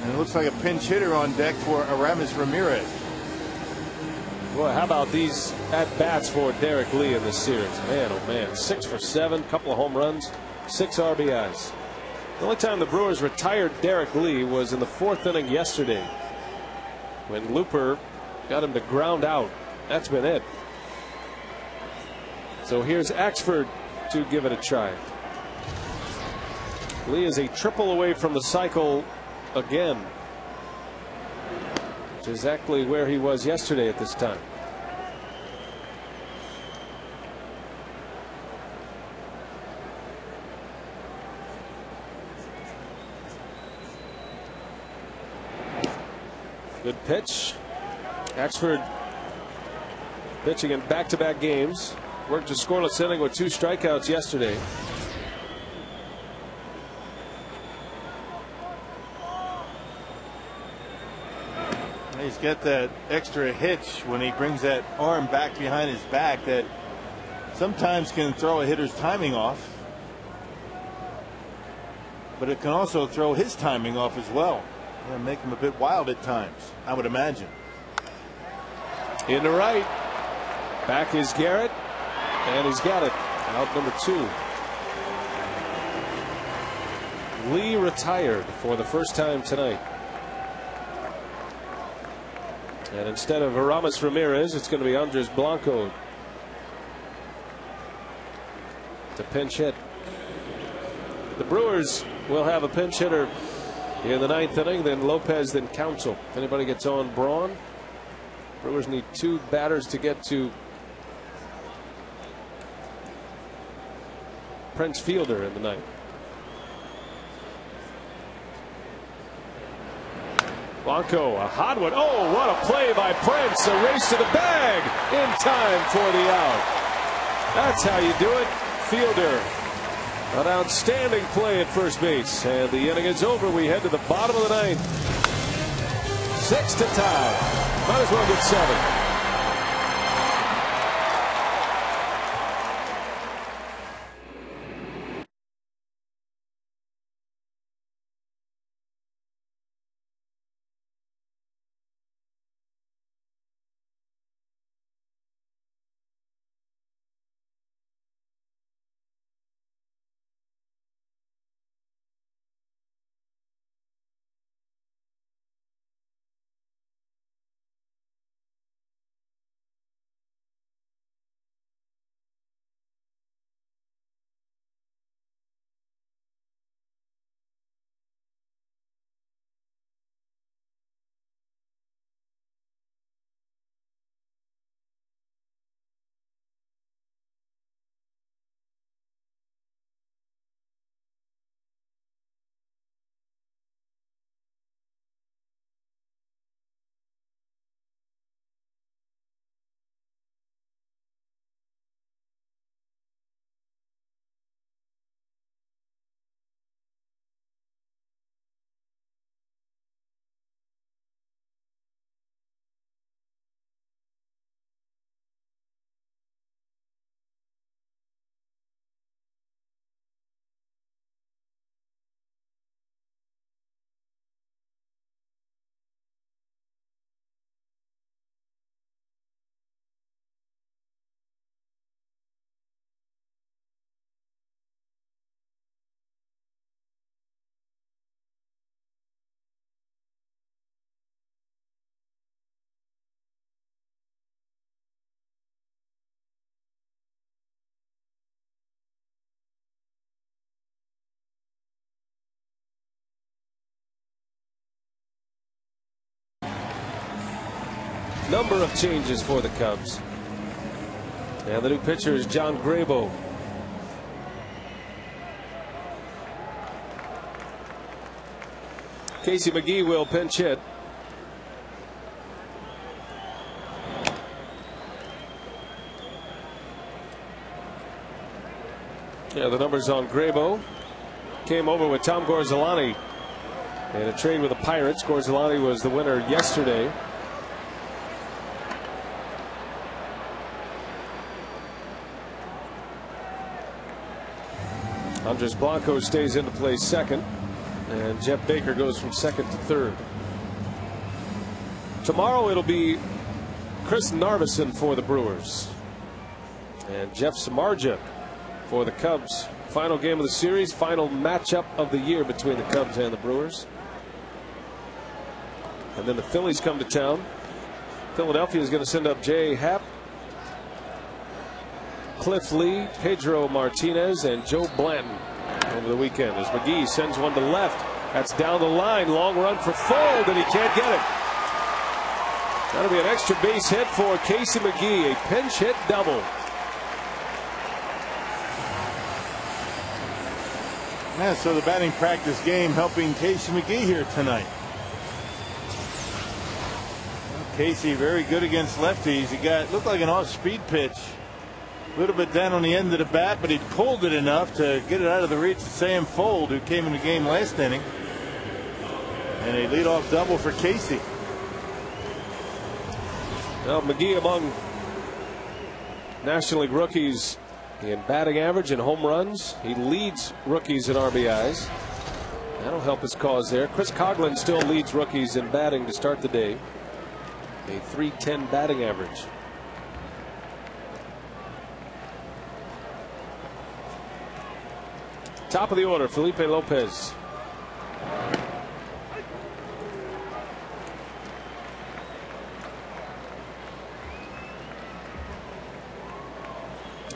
B: And it looks like a pinch hitter on deck for Aramis Ramirez.
A: Boy, how about these at-bats for Derek Lee in this series? Man, oh man, 6 for 7, couple of home runs, 6 RBIs. The only time the Brewers retired Derek Lee was in the 4th inning yesterday, when Looper got him to ground out. That's been it. So here's Axford to give it a try. Lee is a triple away from the cycle again. It's exactly where he was yesterday at this time. Good pitch. Axford pitching in back-to-back games. Worked a scoreless inning with 2 strikeouts yesterday.
B: He's got that extra hitch when he brings that arm back behind his back that sometimes can throw a hitter's timing off. But it can also throw his timing off as well. And make him a bit wild at times, I would imagine.
A: In the right. Back is Garrett. And he's got it. Out number 2. Lee retired for the first time tonight. And instead of Aramis Ramirez, it's going to be Andres Blanco to pinch hit. The Brewers will have a pinch hitter in the 9th inning, then Lopez, then Counsell. If anybody gets on Braun, Brewers need 2 batters to get to Prince Fielder in the 9th. Blanco, a hot one. Oh, what a play by Prince. A race to the bag in time for the out. That's how you do it. Fielder, an outstanding play at first base. And the inning is over. We head to the bottom of the 9th. 6 to tie. Might as well get 7. Number of changes for the Cubs. And the new pitcher is John Grabo. Casey McGee will pinch hit. Yeah, the numbers on Grabo. Came over with Tom Gorzolani in a trade with the Pirates. Gorzolani was the winner yesterday. Andres Blanco stays into play second. And Jeff Baker goes from second to third. Tomorrow it'll be Chris Narveson for the Brewers and Jeff Samardzija for the Cubs. Final game of the series, final matchup of the year between the Cubs and the Brewers. And then the Phillies come to town. Philadelphia is going to send up Jay Happ, Cliff Lee, Pedro Martinez, and Joe Blanton over the weekend as McGee sends one to left. That's down the line. Long run for Fold, and he can't get it. That'll be an extra base hit for Casey McGee, a pinch hit double.
B: Yeah, so the batting practice game helping Casey McGee here tonight. Casey very good against lefties. He looked like an off-speed pitch. A little bit down on the end of the bat, but he pulled it enough to get it out of the reach of Sam Fold, who came in the game last inning. And a leadoff double for Casey.
A: Well, McGee among National League rookies in batting average and home runs. He leads rookies in RBIs. That'll help his cause there. Chris Coghlan still leads rookies in batting to start the day. A .310 batting average. Top of the order, Felipe Lopez.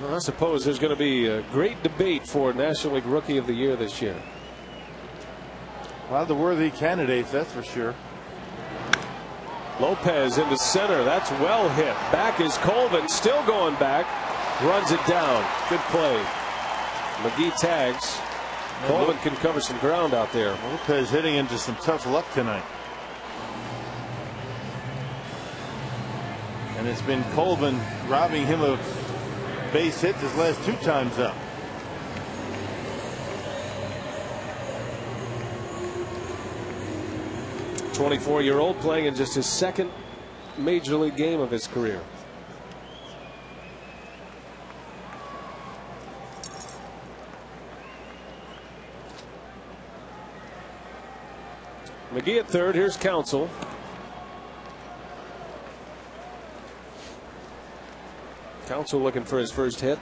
A: Well, I suppose there's going to be a great debate for National League Rookie of the Year this year.
B: A lot of the worthy candidates, that's for sure.
A: Lopez into center. That's well hit. Back is Colvin, still going back. Runs it down. Good play. McGee tags. Colvin can cover some ground out there.
B: Lopez hitting into some tough luck tonight. And it's been Colvin robbing him of base hits his last 2 times up.
A: A 24-year-old playing in just his second major league game of his career. McGee at third. Here's Counsell. Counsell looking for his first hit.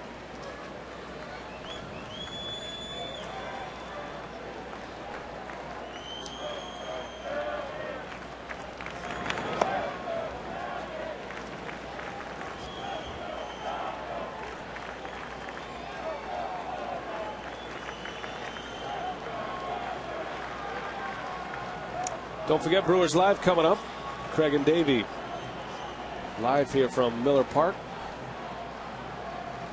A: Don't forget Brewers Live coming up. Craig and Davey live here from Miller Park.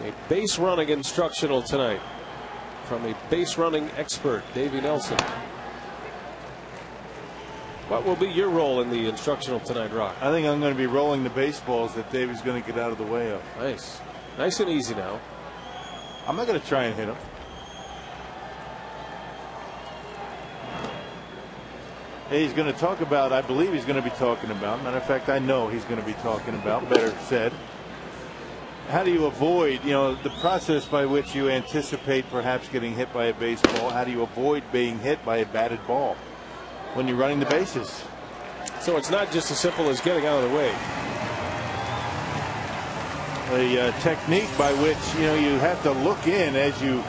A: A base running instructional tonight from a base running expert, Davey Nelson. What will be your role in the instructional tonight, Rock?
B: I think I'm going to be rolling the baseballs that Davey's going to get out of the way of.
A: Nice. Nice and easy now.
B: I'm not going to try and hit him. He's going to talk about, I believe he's going to be talking about, matter of fact, I know he's going to be talking about, better said, how do you avoid, the process by which you anticipate perhaps getting hit by a baseball? How do you avoid being hit by a batted ball when you're running the bases?
A: So it's not just as simple as getting out of the way.
B: A technique by which, you have to look in as you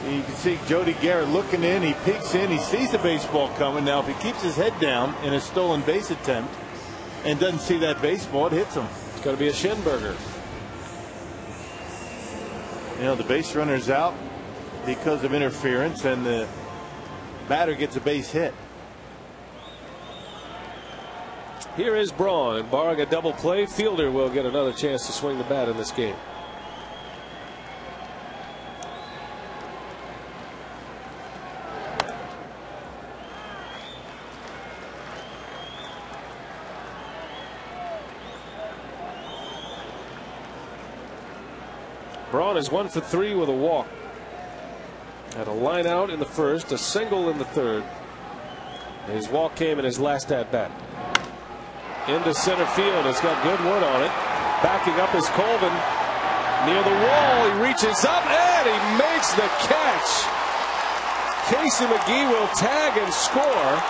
B: can see Jody Garrett looking in. He peeks in. He sees the baseball coming. Now, if he keeps his head down in a stolen base attempt and doesn't see that baseball, it hits him.
A: It's going to be a shin burger.
B: The base runner's out because of interference, and the batter gets a base hit.
A: Here is Braun, and barring a double play, Fielder will get another chance to swing the bat in this game. Braun is 1 for 3 with a walk. Had a line out in the first, a single in the third. His walk came in his last at bat. Into center field. It's got good wood on it. Backing up is Colvin. Near the wall. He reaches up and he makes the catch. Casey McGee will tag and score.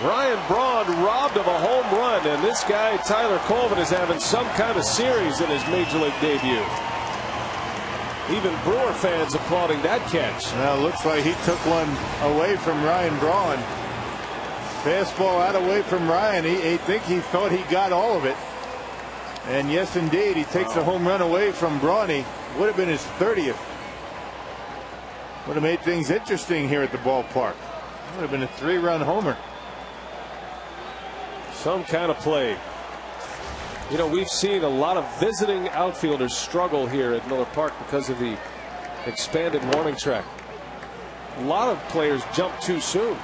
A: Ryan Braun robbed of a home run, and this guy Tyler Colvin is having some kind of series in his major league debut. Even Brewer fans applauding that catch.
B: Well, looks like he took one away from Ryan Braun. Fastball out away from Ryan. He thought he got all of it. And yes, indeed, he takes a home run away from Brawny. Would have been his 30th. Would have made things interesting here at the ballpark. Would have been a 3-run homer.
A: Some kind of play. You know, we've seen a lot of visiting outfielders struggle here at Miller Park because of the expanded warning track. A lot of players jump too soon.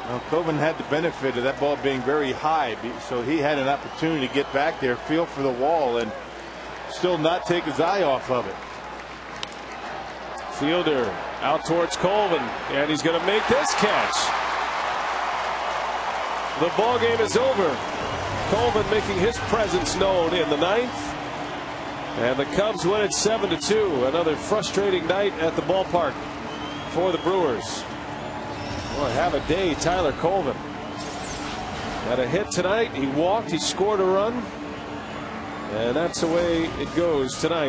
B: Well, Colvin had the benefit of that ball being very high, so he had an opportunity to get back there, feel for the wall, and still not take his eye off of it.
A: Fielder out towards Colvin, and he's going to make this catch. The ball game is over. Colvin making his presence known in the 9th, and the Cubs win it 7-2. Another frustrating night at the ballpark for the Brewers. Boy, have a day, Tyler Colvin. Got a hit tonight. He walked. He scored a run, and that's the way it goes tonight.